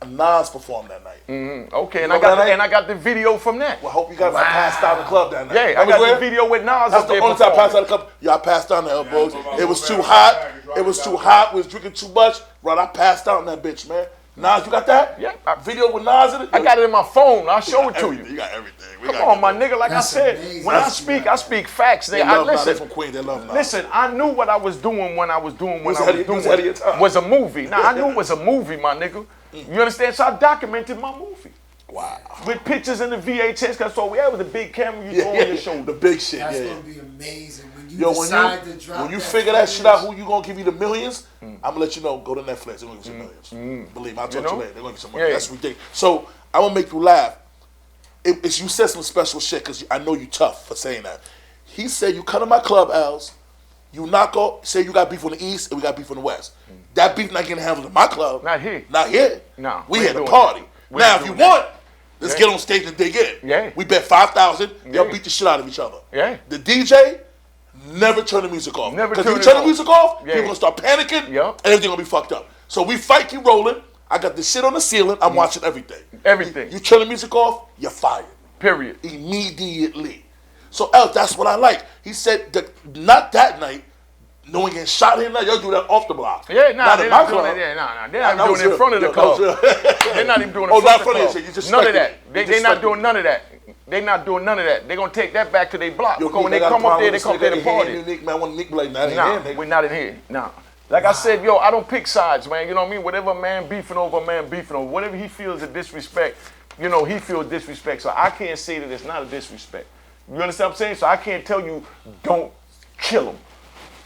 Speaker 2: Nas performed that night.
Speaker 3: Okay, and I got the video from that.
Speaker 2: Well, I hope you guys passed out in the club that night.
Speaker 3: Yeah, I got the video with Nas.
Speaker 2: That's the only time I passed out in the club. Y'all passed out in the elbows. It was too hot. It was too hot. We was drinking too much. Right, I passed out in that bitch, man. Nas, you got that?
Speaker 3: Yeah.
Speaker 2: Video with Nas in it?
Speaker 3: I got it in my phone. I'll show it to you.
Speaker 2: You got everything.
Speaker 3: Come on, my nigga. Like I said, when I speak facts.
Speaker 2: Listen, from Queen, they love Nas.
Speaker 3: Listen, I knew what I was doing when I was doing what I was doing.
Speaker 2: Ahead of your time.
Speaker 3: Was a movie. Now, I knew it was a movie, my nigga. You understand? So I documented my movie.
Speaker 2: Wow.
Speaker 3: With pictures in the VHS, because all we had was a big camera you throw on your shoulder.
Speaker 2: The big shit,
Speaker 4: That's gonna be amazing when you
Speaker 2: Yo,
Speaker 4: decide to drop
Speaker 2: when you
Speaker 4: that
Speaker 2: figure that shit out,
Speaker 4: footage.
Speaker 2: who you gonna give you the millions? I'm gonna let you know. Go to Netflix. They're gonna give you some millions. Believe me, I'll talk to you later. They're gonna give you some money.
Speaker 3: Yeah.
Speaker 2: That's ridiculous. So I'm gonna make you laugh. You said some special shit because I know you tough for saying that. He said you come to my club, Als. You knock off. Say you got beef on the east and we got beef on the west. That beef not getting handled in my club.
Speaker 3: Not here.
Speaker 2: Not here.
Speaker 3: No,
Speaker 2: we
Speaker 3: we
Speaker 2: here to
Speaker 3: ain't
Speaker 2: party.
Speaker 3: doing
Speaker 2: Now,
Speaker 3: that.
Speaker 2: if you want, let's get on stage and dig in.
Speaker 3: Yeah.
Speaker 2: We bet 5,000. Y'all
Speaker 3: Yeah.
Speaker 2: beat the shit out of each other.
Speaker 3: Yeah.
Speaker 2: The DJ. Never turn the music off.
Speaker 3: Never
Speaker 2: Because
Speaker 3: turn
Speaker 2: if you
Speaker 3: it
Speaker 2: turn the
Speaker 3: off.
Speaker 2: music off,
Speaker 3: Yeah.
Speaker 2: people gonna start panicking
Speaker 3: Yeah.
Speaker 2: and everything gonna be fucked up. So we fight, keep rolling. I got the shit on the ceiling. I'm watching everything.
Speaker 3: Everything.
Speaker 2: You turn the music off, you're fired.
Speaker 3: Period.
Speaker 2: Immediately. So that's what I like. He said that not that night. No one getting shot here now. Y'all do that off the block.
Speaker 3: Yeah, nah, they're not doing
Speaker 2: club.
Speaker 3: it. Yeah, nah. They're not even doing it in front of the club. They're not even doing it in front of the club.
Speaker 2: You just
Speaker 3: none of that. They're not doing none of that. They're not doing none of that. They're gonna take that back to their block. Because when they come up there, they come there to party.
Speaker 2: Unique, man, one Unique like that.
Speaker 3: Nah, we're not in here. Nah. Like I said, yo, I don't pick sides, man. You know what I mean? Whatever a man beefing over, whatever he feels a disrespect, you know, he feels disrespect. So I can't say that it's not a disrespect. You understand what I'm saying? So I can't tell you, don't kill him.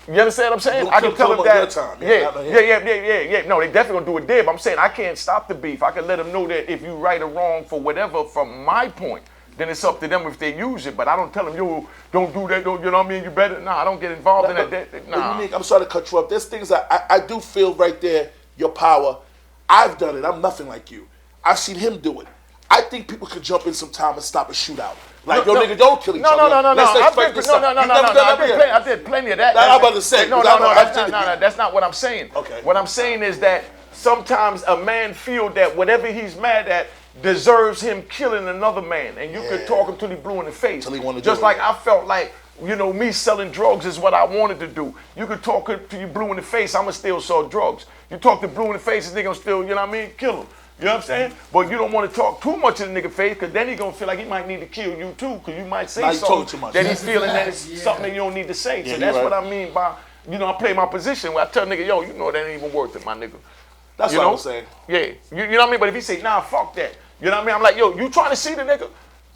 Speaker 3: You understand what I'm saying? I can tell them that. Yeah. No, they definitely gonna do it there. But I'm saying I can't stop the beef. I can let them know that if you right or wrong for whatever from my point, then it's up to them if they use it. But I don't tell them, yo, don't do that. Don't, you know what I mean? You better. Nah, I don't get involved in that. Nah.
Speaker 2: Unique, I'm sorry to cut you up. There's things I do feel right there. Your power. I've done it. I'm nothing like you. I've seen him do it. I think people could jump in sometime and stop a shootout. Like, nigga, don't kill each other.
Speaker 3: I did plenty of that.
Speaker 2: I'm about to say.
Speaker 3: No, that's not what I'm saying.
Speaker 2: Okay.
Speaker 3: What I'm saying is that sometimes a man feel that whatever he's mad at deserves him killing another man. And you could talk him till he blue in the face. Just like I felt like, you know, me selling drugs is what I wanted to do. You could talk to you blue in the face, I'ma still sell drugs. You talk to blue in the face, this nigga gonna still, you know what I mean, kill him. You know what I'm saying? But you don't want to talk too much in the nigga face, because then he gonna feel like he might need to kill you too, because you might say something that he's feeling that it's something that you don't need to say. So that's what I mean by, you know, I play my position where I tell nigga, yo, you know that ain't even worth it, my nigga.
Speaker 2: That's what I'm saying.
Speaker 3: Yeah, you know what I mean? But if he say, nah, fuck that, you know what I mean? I'm like, yo, you trying to see the nigga?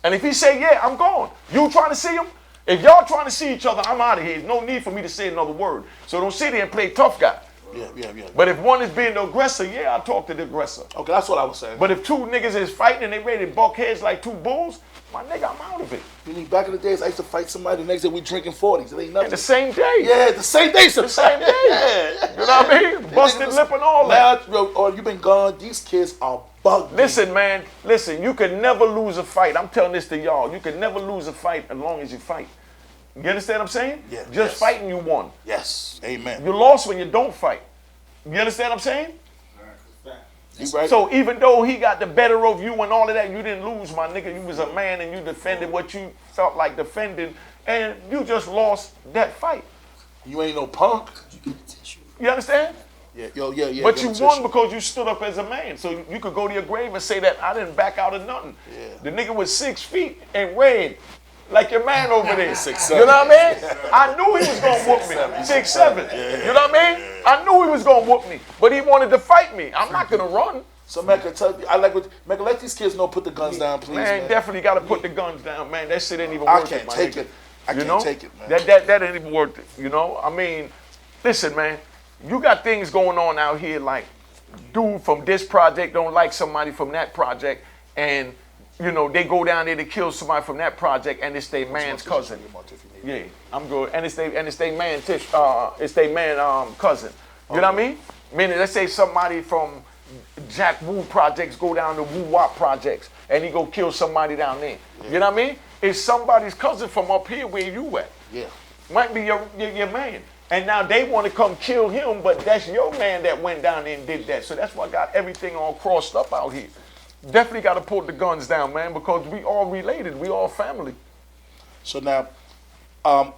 Speaker 3: And if he say, yeah, I'm gone. You trying to see him? If y'all trying to see each other, I'm out of here. There's no need for me to say another word. So don't sit there and play tough guy.
Speaker 2: Yeah.
Speaker 3: But if one is being the aggressor, yeah, I'll talk to the aggressor.
Speaker 2: Okay, that's what I was saying.
Speaker 3: But if two niggas is fighting and they ready to buck heads like two bulls, my nigga, I'm out of it.
Speaker 2: You need, back in the days, I used to fight somebody, the next day we drinking 40s. It ain't nothing.
Speaker 3: And the same day.
Speaker 2: Yeah, the same day.
Speaker 3: The same day.
Speaker 2: Yeah.
Speaker 3: You know what I mean? Busted lip and all that.
Speaker 2: Now, or you been gone, these kids are bugged.
Speaker 3: Listen, man, you can never lose a fight. I'm telling this to y'all. You can never lose a fight as long as you fight. You understand what I'm saying?
Speaker 2: Yeah.
Speaker 3: Just fighting, you won.
Speaker 2: Yes. Amen.
Speaker 3: You lost when you don't fight. You understand what I'm saying?
Speaker 2: You right.
Speaker 3: So even though he got the better of you and all of that, you didn't lose, my nigga. You was a man and you defended what you felt like defending, and you just lost that fight.
Speaker 2: You ain't no punk.
Speaker 3: You understand?
Speaker 2: Yeah.
Speaker 3: But you won because you stood up as a man. So you could go to your grave and say that I didn't back out of nothing.
Speaker 2: Yeah.
Speaker 3: The nigga was 6 feet and red. Like your man over there.
Speaker 2: 6'7".
Speaker 3: You know what I mean? I knew he was going to whoop me. 6'7". You know what I mean? I knew he was going to whoop me. But he wanted to fight me. I'm not going to run.
Speaker 2: So Mecca, Mecca, let these kids know, put the guns down, please, man.
Speaker 3: Definitely got to put the guns down, man. That shit ain't even worth it,
Speaker 2: I can't take it. I can't take it, man.
Speaker 3: That ain't even worth it, you know? I mean, listen, man. You got things going on out here like dude from this project don't like somebody from that project, and you know, they go down there to kill somebody from that project, and it's their man's cousin. Yeah, I'm good. And it's their man, it's their man cousin. You know what I mean? Meaning, let's say somebody from Jack Woo projects go down to Woo Wop projects, and he go kill somebody down there. Yeah. You know what I mean? It's somebody's cousin from up here where you at.
Speaker 2: Yeah.
Speaker 3: Might be your man. And now they want to come kill him, but that's your man that went down there and did that. So that's why I got everything all crossed up out here. Definitely got to put the guns down, man, because we all related. We all family.
Speaker 2: So now,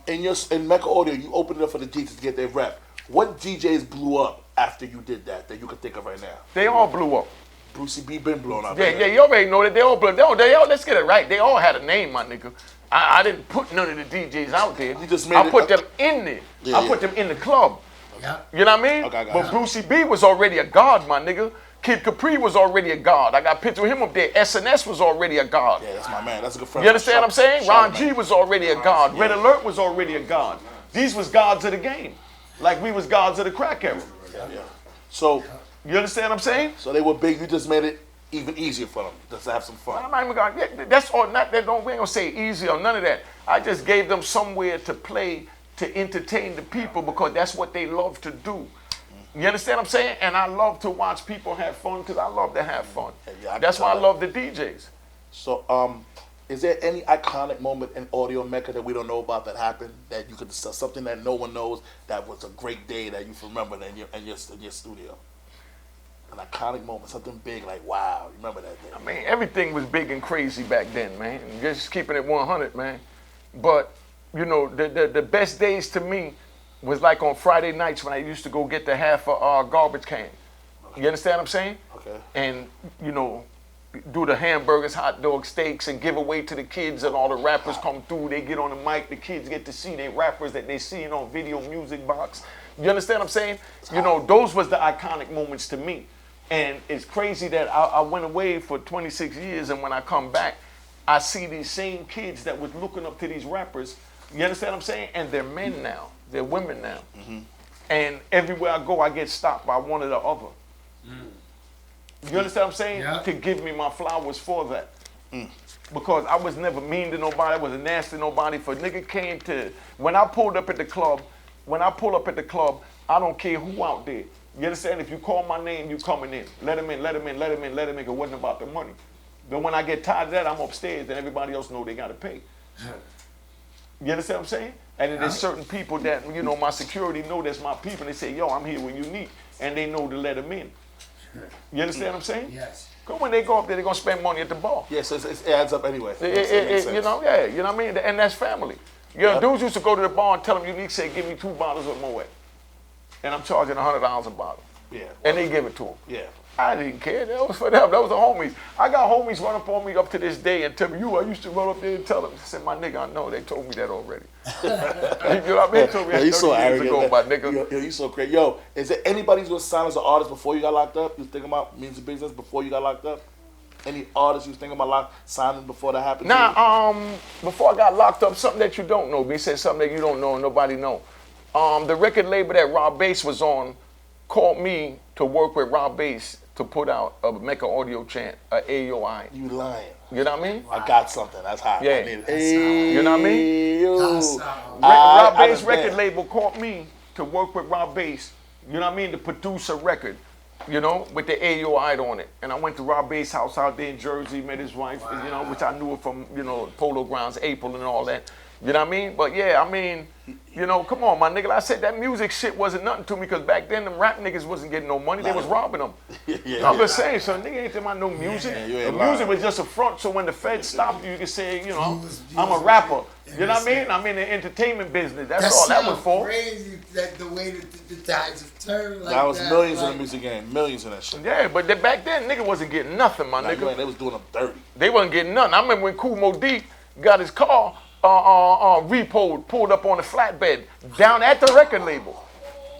Speaker 2: in Mecca Audio, you opened it up for the DJs to get their rep. What DJs blew up after you did that you can think of right now?
Speaker 3: They all blew up.
Speaker 2: Brucey B been blown up.
Speaker 3: Yeah, you already know that they all blew up. Let's get it right. They all had a name, my nigga. I didn't put none of the DJs out there.
Speaker 2: You just made
Speaker 3: I put them in there. I put them in the club.
Speaker 4: Yeah.
Speaker 3: You know what I mean?
Speaker 2: Okay,
Speaker 3: but Brucey B was already a god, my nigga. Kid Capri was already a god. I got a picture of him up there. SNS was already a god.
Speaker 2: Yeah, that's my man. That's a good friend.
Speaker 3: You understand what I'm saying? Ron G was already a god. Red Alert was already a god. These was gods of the game. Like we was gods of the crack era.
Speaker 2: Yeah. So,
Speaker 3: you understand what I'm saying?
Speaker 2: So they were big. You just made it even easier for them just to have some fun.
Speaker 3: I'm not even gonna, that's all. We ain't gonna say easy or none of that. I just gave them somewhere to play to entertain the people because that's what they love to do. You understand what I'm saying? And I love to watch people have fun because I love to have fun.
Speaker 2: Yeah,
Speaker 3: that's why I love the DJs.
Speaker 2: So, is there any iconic moment in Audio Mecca that we don't know about that happened that you could discuss, something that no one knows that was a great day that you remember in your studio? An iconic moment, something big, like, wow, you remember that day?
Speaker 3: I mean, everything was big and crazy back then, man. Just keeping it 100, man. But, you know, the best days to me was like on Friday nights when I used to go get the half a garbage can. You understand what I'm saying?
Speaker 2: Okay.
Speaker 3: And, you know, do the hamburgers, hot dogs, steaks, and give away to the kids, and all the rappers come through. They get on the mic. The kids get to see their rappers that they seen on video music box. You understand what I'm saying? You know, those was the iconic moments to me. And it's crazy that I went away for 26 years, and when I come back, I see these same kids that was looking up to these rappers. You understand what I'm saying? And they're men now. They're women now. And everywhere I go, I get stopped by one or the other. You understand what I'm saying?
Speaker 4: Yeah.
Speaker 3: To give me my flowers for that. Because I was never mean to nobody. I wasn't nasty to nobody. If a nigga came to, when I pulled up at the club, I don't care who out there. You understand? If you call my name, you coming in. Let him in, let him in, let him in, let him in. It wasn't about the money. But when I get tired of that, I'm upstairs and everybody else know they got to pay. You understand what I'm saying? And then there's certain people that, you know, my security know that's my people. They say, yo, I'm here when you need. And they know to let them in. You understand what I'm saying?
Speaker 4: Yes.
Speaker 3: Because when they go up there, they're going to spend money at the bar.
Speaker 2: Yes, it adds up anyway.
Speaker 3: You know, yeah, you know what I mean? And that's family. You know, dudes used to go to the bar and tell them, Unique say, give me 2 bottles of Moet. And I'm charging $100 a bottle.
Speaker 2: Yeah.
Speaker 3: And they give it to them.
Speaker 2: Yeah.
Speaker 3: I didn't care. That was for them. That was the homies. I got homies run up on me up to this day and tell me, I used to run up there and tell them. I said, my nigga, I know. They told me that already. You know what I mean? They told me that 30 years ago, my nigga.
Speaker 2: Yo, you so crazy. Yo, is there anybody who was signed as an artist before you got locked up? You was thinking about music business before you got locked up? Any artists you was thinking about signing before that happened?
Speaker 3: Before I got locked up, something that you don't know. They said something that you don't know and nobody know. The record label that Rob Bass was on called me to work with Rob Bass to put out a Mecca audio chant, AOI.
Speaker 2: You lying.
Speaker 3: You know what I mean?
Speaker 2: I got something. That's hot.
Speaker 3: Yeah. You know what I mean? Rob Bass record label called me to work with Rob Bass, you know what I mean, to produce a record, you know, with the AOI on it. And I went to Rob Bass' house out there in Jersey, met his wife, you know, which I knew her from, you know, Polo Grounds, April and all that. You know what I mean? But yeah, I mean, you know, come on, my nigga. I said that music shit wasn't nothing to me because back then them rap niggas wasn't getting no money. They was robbing them. I'm just saying, so nigga ain't talking about no music. The music was just a front, so when the feds stopped you, you could say, you know, I'm a rapper. You know what I mean? I'm in the entertainment business. That's all that was for.
Speaker 4: Crazy that the way that the tides have turned like
Speaker 2: that. Was millions in the music game. Millions in that shit.
Speaker 3: Yeah, but back then, nigga wasn't getting nothing, my nigga.
Speaker 2: They was doing them dirty.
Speaker 3: They wasn't getting nothing. I remember when Kool Moe Dee got his car pulled up on a flatbed down at the record label.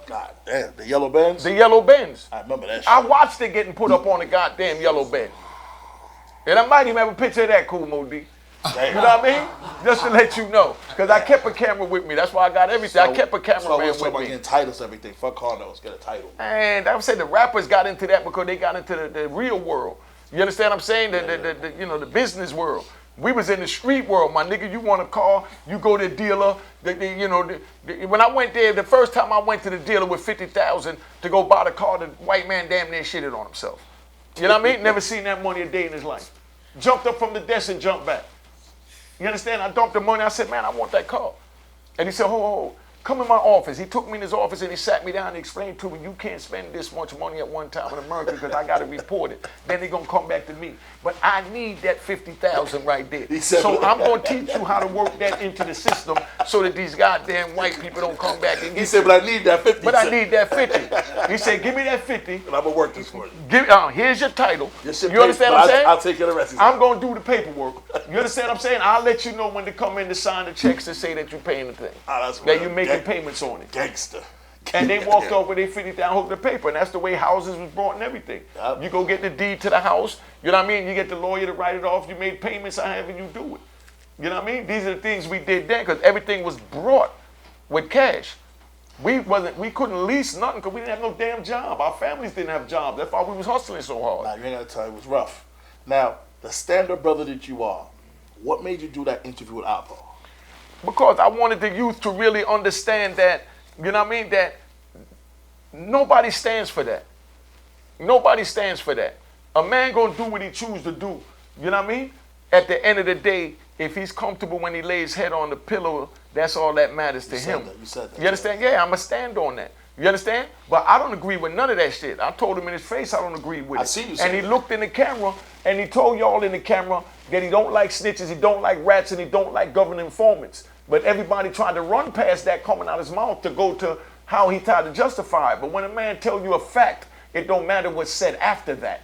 Speaker 2: God damn, the yellow Benz?
Speaker 3: The yellow Benz.
Speaker 2: I remember that shit.
Speaker 3: I watched it getting put up on the goddamn yellow Benz. And I might even have a picture of that, Kool Moe Dee. You know what I mean? Just to let you know. Because I kept a camera with me. That's why I got everything. I kept a cameraman with me.
Speaker 2: So getting titles, everything. Fuck car notes, get a title.
Speaker 3: And I would say the rappers got into that because they got into the real world. You understand what I'm saying? The you know, the business world. We was in the street world, my nigga. You want a car, you go to the dealer. You know, when I went there, the first time I went to the dealer with $50,000 to go buy the car, the white man damn near shitted on himself. You know what I mean? Never seen that money a day in his life. Jumped up from the desk and jumped back. You understand? I dumped the money. I said, man, I want that car. And he said, ho, come in my office. He took me in his office and he sat me down and explained to me, you can't spend this much money at one time in America because I got to report it. Then they're going to come back to me. But I need that $50,000 right there. So I'm going to teach you how to work that into the system so that these goddamn white people don't come back and get
Speaker 2: He said, but I need that 50.
Speaker 3: But I need that 50. He said, give me that 50.
Speaker 2: And I'm going to work this for you.
Speaker 3: Here's your title.
Speaker 2: You
Speaker 3: understand what I'm saying?
Speaker 2: I'll take care of the rest.
Speaker 3: I'm going to do the paperwork. You understand what I'm saying? I'll let you know when to come in to sign the checks and say that you're paying the thing. That you're making payments on it.
Speaker 2: Gangster.
Speaker 3: And they walked off with their $50,000 hook of paper, and that's the way houses was bought and everything. Yep. You go get the deed to the house, you know what I mean? You get the lawyer to write it off, you made payments, however you do it. You know what I mean? These are the things we did then, because everything was brought with cash. We couldn't lease nothing because we didn't have no damn job. Our families didn't have jobs. That's why we was hustling so hard.
Speaker 2: Nah, you ain't got to tell you, it was rough. Now, the stand-up brother that you are, what made you do that interview with ALPO?
Speaker 3: Because I wanted the youth to really understand that, you know what I mean, that nobody stands for that. Nobody stands for that. A man gonna do what he chooses to do. You know what I mean? At the end of the day, if he's comfortable when he lays his head on the pillow, that's all that matters to him.
Speaker 2: You said that.
Speaker 3: You understand? Yeah, I'ma stand on that. You understand? But I don't agree with none of that shit. I told him in his face I don't agree with it.
Speaker 2: I see you
Speaker 3: And he
Speaker 2: saying
Speaker 3: looked in the camera and he told y'all in the camera that he don't like snitches, he don't like rats, and he don't like government informants. But everybody tried to run past that coming out his mouth to go to how he tried to justify it. But when a man tells you a fact, it don't matter what's said after that.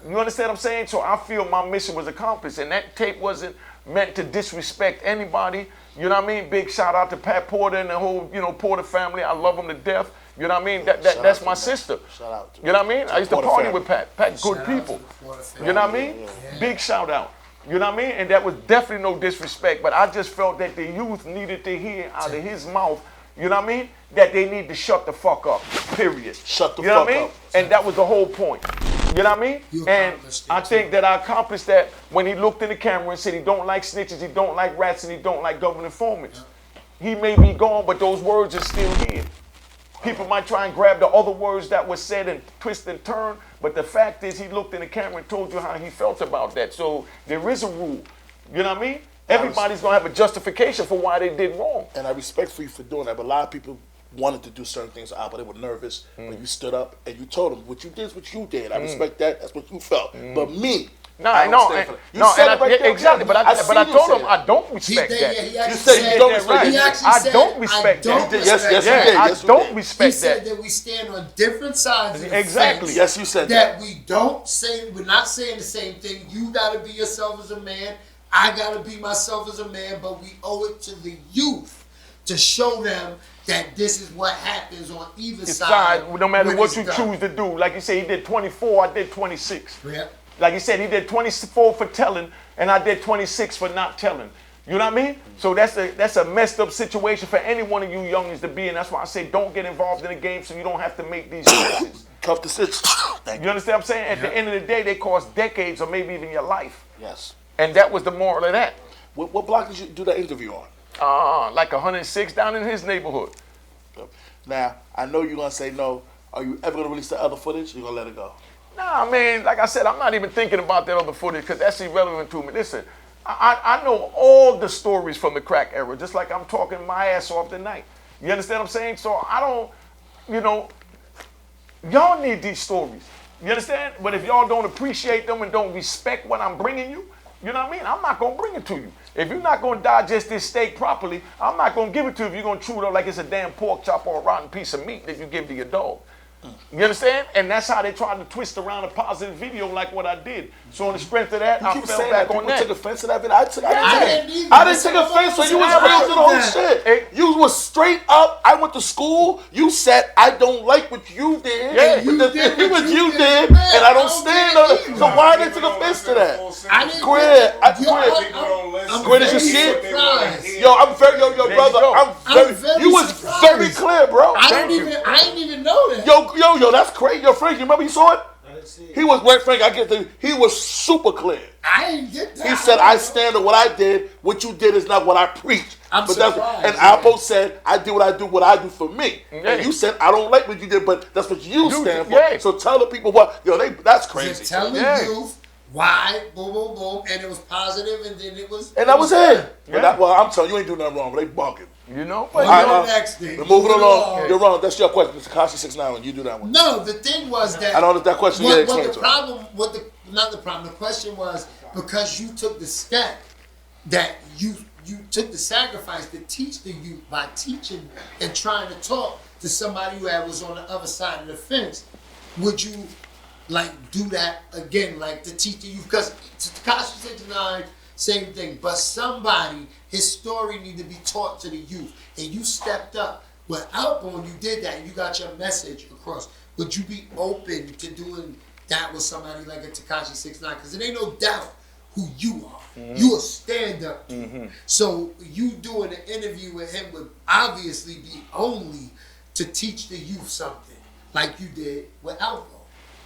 Speaker 3: You understand what I'm saying? So I feel my mission was accomplished, and that tape wasn't meant to disrespect anybody. You know what I mean? Big shout out to Pat Porter and the whole, Porter family. I love them to death. You know what I mean? That's my sister.
Speaker 2: Shout out to
Speaker 3: you know what I mean? I used to
Speaker 2: Porter
Speaker 3: party
Speaker 2: family.
Speaker 3: with Pat. Pat, good
Speaker 4: Shout out
Speaker 3: people.
Speaker 4: to the Porter
Speaker 3: You know what I
Speaker 4: family.
Speaker 3: mean? Big shout out. You know what I mean? And that was definitely no disrespect, but I just felt that the youth needed to hear out of his mouth, you know what I mean? That they need to shut the fuck up, period.
Speaker 2: Shut the
Speaker 3: you know
Speaker 2: fuck
Speaker 3: what I mean?
Speaker 2: up.
Speaker 3: And that was the whole point. You know what I mean?
Speaker 4: You
Speaker 3: And
Speaker 4: accomplished it,
Speaker 3: I
Speaker 4: too.
Speaker 3: think that I accomplished that when he looked in the camera and said he don't like snitches, he don't like rats, and he don't like government informants. He may be gone, but those words are still here. People might try and grab the other words that were said and twist and turn, but the fact is he looked in the camera and told you how he felt about that. So there is a rule. You know what I mean? Everybody's going to have a justification for why they did wrong.
Speaker 2: And I respect you for doing that, but a lot of people wanted to do certain things out, but they were nervous. But you stood up and you told them what you did is what you did. I respect that. That's what you felt. But me, I don't stand for that. You said it right there.
Speaker 3: Exactly. But I
Speaker 2: seen you
Speaker 3: told
Speaker 2: say
Speaker 3: him
Speaker 2: that.
Speaker 3: I don't respect
Speaker 4: He
Speaker 3: that.
Speaker 4: actually
Speaker 2: You said you don't
Speaker 4: said-
Speaker 2: respect
Speaker 3: He
Speaker 2: that.
Speaker 4: actually
Speaker 3: I
Speaker 4: said,
Speaker 3: don't respect
Speaker 4: I don't
Speaker 3: that.
Speaker 2: Yes,
Speaker 4: respect
Speaker 2: yes, you
Speaker 4: that.
Speaker 2: did.
Speaker 3: I
Speaker 2: Yes, you
Speaker 3: don't
Speaker 2: did.
Speaker 3: respect
Speaker 4: He said
Speaker 3: that.
Speaker 4: that we stand on different sides of the
Speaker 3: Exactly.
Speaker 4: fence.
Speaker 2: Yes, you said
Speaker 4: that. We don't say, we're not saying the same thing. You gotta be yourself as a man. I gotta be myself as a man, but we owe it to the youth to show them that this is what happens on either side.
Speaker 3: No matter
Speaker 4: when
Speaker 3: what
Speaker 4: it's
Speaker 3: you
Speaker 4: done.
Speaker 3: choose to do. Like you say, he did 24, I did 26.
Speaker 4: Yeah.
Speaker 3: Like he said, he did 24 for telling, and I did 26 for not telling. You know what I mean? So that's a messed up situation for any one of you youngins to be in. That's why I say don't get involved in the game so you don't have to make these choices.
Speaker 2: Tough decisions. Thank
Speaker 3: You
Speaker 2: you.
Speaker 3: understand what I'm saying? At the end of the day, they cost decades or maybe even your life.
Speaker 2: Yes.
Speaker 3: And that was the moral of that.
Speaker 2: What block did you do that interview on?
Speaker 3: Like 106 down in his neighborhood.
Speaker 2: Now, I know you're going to say no. Are you ever going to release the other footage? Or you're going to let it go?
Speaker 3: Nah, man, like I said, I'm not even thinking about that other footage because that's irrelevant to me. Listen, I know all the stories from the crack era, just like I'm talking my ass off tonight. You understand what I'm saying? So I don't, y'all need these stories. You understand? But if y'all don't appreciate them and don't respect what I'm bringing you, you know what I mean? I'm not going to bring it to you. If you're not going to digest this steak properly, I'm not going to give it to you if you're going to chew it up like it's a damn pork chop or a rotten piece of meat that you give to your dog. You understand? And that's how they tried to twist around a positive video like what I did. So on the strength of that,
Speaker 2: You
Speaker 3: I
Speaker 2: keep
Speaker 3: fell
Speaker 2: saying
Speaker 3: back
Speaker 2: that.
Speaker 3: on
Speaker 2: People
Speaker 3: that.
Speaker 2: took offense to that video. I
Speaker 4: didn't
Speaker 2: didn't
Speaker 4: either.
Speaker 2: take offense, so you was
Speaker 4: I
Speaker 2: real to the whole
Speaker 4: that.
Speaker 2: shit. You was straight up. I went to school. You said, I don't like what you did.
Speaker 3: Yeah.
Speaker 2: But the
Speaker 4: did
Speaker 2: thing
Speaker 4: what
Speaker 2: was
Speaker 4: you
Speaker 2: you
Speaker 4: did.
Speaker 2: did,
Speaker 4: Man,
Speaker 2: and I
Speaker 4: I
Speaker 2: don't
Speaker 4: don't
Speaker 2: stand
Speaker 4: get
Speaker 2: on
Speaker 4: it
Speaker 2: it.
Speaker 4: either.
Speaker 2: So why they took offense to that?
Speaker 4: I didn't
Speaker 2: Quit. I
Speaker 4: Yo,
Speaker 2: quit.
Speaker 4: I'm
Speaker 2: Quit is your
Speaker 4: very
Speaker 2: shit?
Speaker 4: surprised.
Speaker 2: Yo, I'm very, yo,
Speaker 3: There you
Speaker 2: brother.
Speaker 3: go.
Speaker 2: I'm very, you was
Speaker 4: surprised.
Speaker 2: very clear, bro.
Speaker 4: I didn't even know that.
Speaker 2: Yo, that's crazy. Yo, Frank, you remember you saw it? He was, wait, Frank, he was super clear.
Speaker 4: I didn't get that.
Speaker 2: He said, I stand on what I did. What you did is not what I preach.
Speaker 4: I'm
Speaker 2: That's,
Speaker 4: surprised.
Speaker 2: and ALPO said, I do what I do for me.
Speaker 3: Yeah.
Speaker 2: And you said, I don't like what you did, but that's what you stand for.
Speaker 3: yeah.
Speaker 2: So tell the people what, that's
Speaker 4: To
Speaker 2: crazy.
Speaker 4: tell the
Speaker 3: Yeah.
Speaker 4: youth why, boom, boom, boom, and it was positive, and then it was.
Speaker 2: And that was it.
Speaker 3: Yeah.
Speaker 2: Well, I'm telling you, you ain't doing nothing wrong, but they bugging.
Speaker 3: You know?
Speaker 4: Well,
Speaker 3: But,
Speaker 2: All
Speaker 4: you're
Speaker 2: right,
Speaker 4: next thing.
Speaker 2: We're moving along.
Speaker 4: Yeah.
Speaker 2: You're wrong. That's your question. Mr. Kashi 6'9", you do that one.
Speaker 4: No, the thing was that.
Speaker 2: I don't know if that question
Speaker 4: what,
Speaker 2: you
Speaker 4: what
Speaker 2: explained
Speaker 4: the
Speaker 2: to
Speaker 4: problem, not the problem. The question was because you took the step that you took the sacrifice to teach the youth by teaching and trying to talk to somebody who was on the other side of the fence. Would you like do that again, like to teach the youth? Because Tekashi 69, same thing. But somebody, his story need to be taught to the youth, and you stepped up with ALPO and you did that, and you got your message across. Would you be open to doing that with somebody like a Tekashi 69? Because there ain't no doubt who you are.
Speaker 3: Mm-hmm.
Speaker 4: You a stand-up dude. So you doing an interview with him would obviously be only to teach the youth something, like you did with ALPO.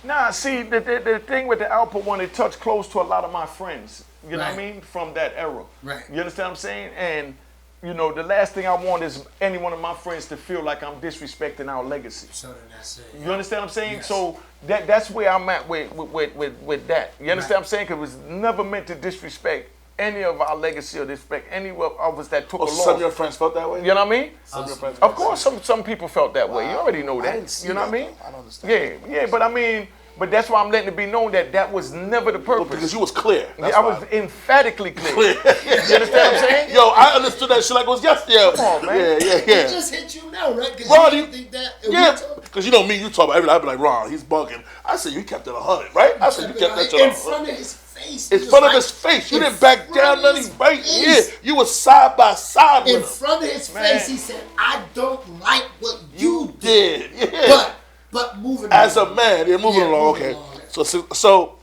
Speaker 3: Nah, see, the thing with the ALPO one, it touched close to a lot of my friends, you know what I
Speaker 4: Right.
Speaker 3: mean, from that era.
Speaker 4: Right.
Speaker 3: You understand what I'm saying? And, the last thing I want is any one of my friends to feel like I'm disrespecting our legacy.
Speaker 4: So then that's it.
Speaker 3: You understand what I'm saying?
Speaker 4: Yes.
Speaker 3: So that's where I'm at with that. You understand what I'm saying? Because it was never meant to disrespect any of our legacy or respect any of us that took a loss.
Speaker 2: Some of your friends felt that way?
Speaker 3: You know what I mean?
Speaker 2: Some of your friends
Speaker 3: Of course, some people felt that way. You already know
Speaker 2: I
Speaker 3: that.
Speaker 2: didn't see
Speaker 3: You know what I
Speaker 2: that,
Speaker 3: mean?
Speaker 2: though. I don't understand.
Speaker 3: Yeah, but I mean, but that's why I'm letting it be known that that was never the purpose.
Speaker 2: Because you was clear. That's
Speaker 3: I
Speaker 2: why.
Speaker 3: was emphatically clear. You understand what I'm saying?
Speaker 2: Yo, I understood that shit like it was yesterday.
Speaker 3: Come on, man.
Speaker 2: Yeah.
Speaker 4: It just hit you now, right? Because
Speaker 2: Ron,
Speaker 4: you didn't think that.
Speaker 2: Yeah, because you know me, you talk about everything. I'd be like, Ron, he's bugging. I said, you kept it 100, right? I said, you kept that shit
Speaker 4: in
Speaker 2: 100.
Speaker 4: front of his face.
Speaker 2: In front of his face. You didn't back down nothing right here. You was side by side with
Speaker 4: In
Speaker 2: him.
Speaker 4: front of his face, he said, I don't like what you
Speaker 2: did. Yeah.
Speaker 4: But moving
Speaker 2: As
Speaker 4: along.
Speaker 2: a man, you're moving along.
Speaker 4: moving
Speaker 2: Okay.
Speaker 4: along.
Speaker 2: So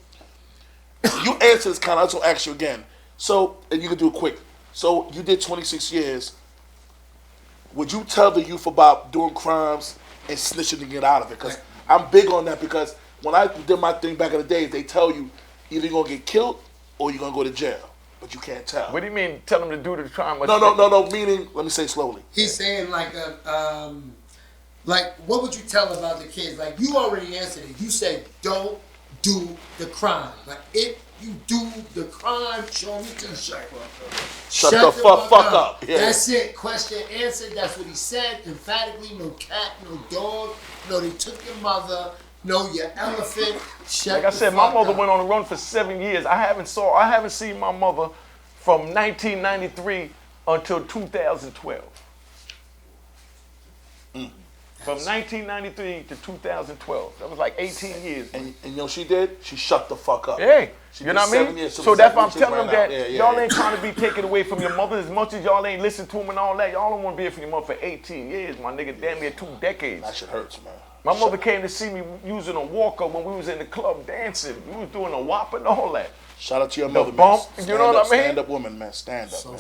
Speaker 2: you answered this kind of, I just want to ask you again. So, and you can do it quick. So you did 26 years. Would you tell the youth about doing crimes and snitching to get out of it? Because I'm big on that, because when I did my thing back in the day, they tell you either you're going to get killed or you're going to go to jail. But you can't tell.
Speaker 3: What do you mean? Tell them to do the crime?
Speaker 2: No. Meaning, let me say it slowly.
Speaker 4: He's saying like what would you tell about the kids? Like, you already answered it. You said don't do the crime. But if you do the crime, show me to shut
Speaker 2: the fuck up. Yeah.
Speaker 4: That's it. Question answered. That's what he said. Emphatically, no cat, no dog. No, they took your mother. No, your elephant. Shut
Speaker 3: Like I said,
Speaker 4: the
Speaker 3: my
Speaker 4: fuck
Speaker 3: mother
Speaker 4: up.
Speaker 3: went on the run for 7 years. I haven't seen my mother from 1993 until 2012. From 1993 to 2012. That was like 18 years.
Speaker 2: And you know what she did? She shut the fuck up.
Speaker 3: Hey,
Speaker 2: She
Speaker 3: you
Speaker 2: did
Speaker 3: know what I
Speaker 2: 7
Speaker 3: mean?
Speaker 2: years,
Speaker 3: So that's why I'm
Speaker 2: she
Speaker 3: telling them
Speaker 2: ran
Speaker 3: that
Speaker 2: out.
Speaker 3: y'all ain't trying to be taken away from your mother as much as y'all ain't listen to them and all that. Y'all don't want to be here for your mother for 18 years, my nigga. Damn near 2 decades.
Speaker 2: That shit hurts, man.
Speaker 3: My mother came to see me using a walker when we was in the club dancing. We was doing a wop and all that.
Speaker 2: Shout out to your mother,
Speaker 3: bump,
Speaker 2: man.
Speaker 3: you know what I mean?
Speaker 2: Stand up woman, man. Stand up, man.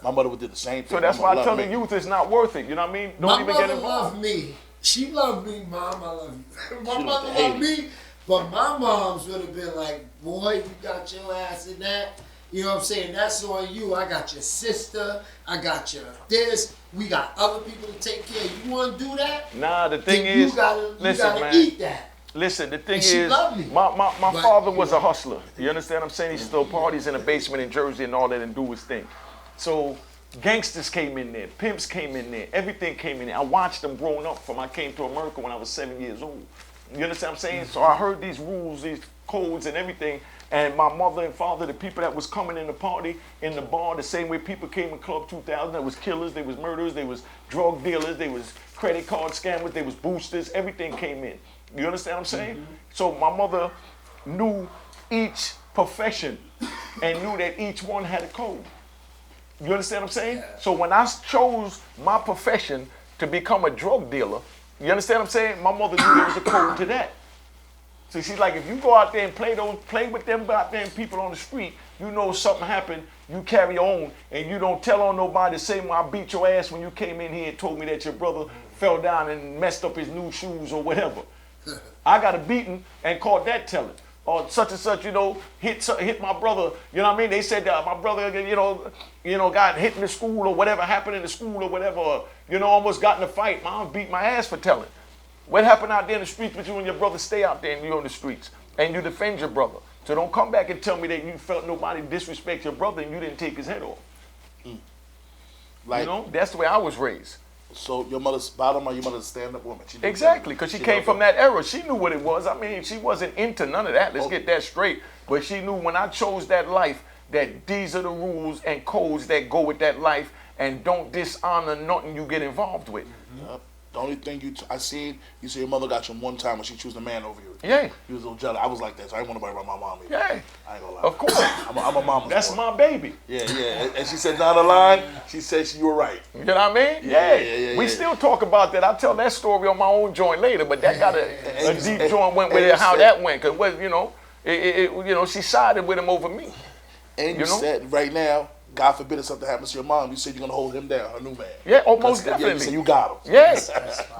Speaker 2: My mother did the same thing.
Speaker 3: So that's
Speaker 2: My
Speaker 3: why I
Speaker 2: mother
Speaker 3: tell
Speaker 2: loved
Speaker 3: the
Speaker 2: me.
Speaker 3: youth it's not worth it. You know what I mean? Don't
Speaker 4: My
Speaker 3: even get
Speaker 4: mother
Speaker 3: involved.
Speaker 4: loved me. She loved me, Mom. I love you. My
Speaker 2: She
Speaker 4: mother
Speaker 2: loved to
Speaker 4: loved
Speaker 2: hate
Speaker 4: me, but my mom's would have been like, boy, you got your ass in that. You know what I'm saying? That's on you. I got your sister. I got your this. We got other people to take care of. You want to do that?
Speaker 3: Nah, the thing
Speaker 4: Then
Speaker 3: is,
Speaker 4: you gotta
Speaker 3: listen, man.
Speaker 4: eat that.
Speaker 3: Listen, the thing
Speaker 4: And she
Speaker 3: is,
Speaker 4: loved me.
Speaker 3: my
Speaker 4: But,
Speaker 3: father was a hustler. You understand what I'm saying? He still parties in the basement in Jersey and all that and do his thing. So gangsters came in there, pimps came in there, everything came in there. I watched them growing up from I came to America when I was 7 years old. You understand what I'm saying? So I heard these rules, these codes and everything. And my mother and father, the people that was coming in the party, in the bar, the same way people came in Club 2000, there was killers, there was murderers, there was drug dealers, there was credit card scammers, there was boosters, everything came in. You understand what I'm saying? So my mother knew each profession and knew that each one had a code. You understand what I'm saying? So when I chose my profession to become a drug dealer, you understand what I'm saying? My mother knew there was a code to that. So she's like, if you go out there and play with them out there and people on the street, you know something happened, you carry on, and you don't tell on nobody the same way I beat your ass when you came in here and told me that your brother fell down and messed up his new shoes or whatever. I got a beating and caught that telling. Or such and such, you know, hit my brother. You know what I mean? They said that my brother, you know, got hit in the school or whatever happened in the school or whatever. Or, you know, almost got in a fight. Mom beat my ass for telling. What happened out there in the streets? But you and your brother stay out there and you're on the streets and you defend your brother. So don't come back and tell me that you felt nobody disrespect your brother and you didn't take his head off.
Speaker 2: Like,
Speaker 3: You know, that's the way I was raised.
Speaker 2: so your mother's bottom or your mother's stand-up woman? She did
Speaker 3: Exactly, because she came
Speaker 2: loved
Speaker 3: from
Speaker 2: it.
Speaker 3: that era. She knew what it was. I mean, she wasn't into none of that. Let's get that straight. But she knew when I chose that life, that these are the rules and codes that go with that life, and don't dishonor nothing you get involved with.
Speaker 2: The only thing I seen, you say your mother got you one time when she chose a man over you.
Speaker 3: Yeah.
Speaker 2: You was a little jealous. I was like that, so I didn't want to worry about my mom either.
Speaker 3: Yeah.
Speaker 2: I ain't gonna lie.
Speaker 3: Of course.
Speaker 2: I'm a mama's
Speaker 3: That's
Speaker 2: boy.
Speaker 3: my baby.
Speaker 2: Yeah. And she said down the line, she said you were right.
Speaker 3: You know what I mean?
Speaker 2: Yeah.
Speaker 3: We still talk about that. I'll tell that story on my own joint later, but that got a deep joint went with
Speaker 2: and
Speaker 3: it,
Speaker 2: you
Speaker 3: how
Speaker 2: said-
Speaker 3: that went. Because, you know, you know, she sided with him over me.
Speaker 2: And you
Speaker 3: You know?
Speaker 2: said right now, God forbid if something happens to your mom, you said you're gonna hold him down, her new man.
Speaker 3: Yeah, oh, most
Speaker 2: 'Cause, yeah,
Speaker 3: definitely.
Speaker 2: you said you got him.
Speaker 3: Yes,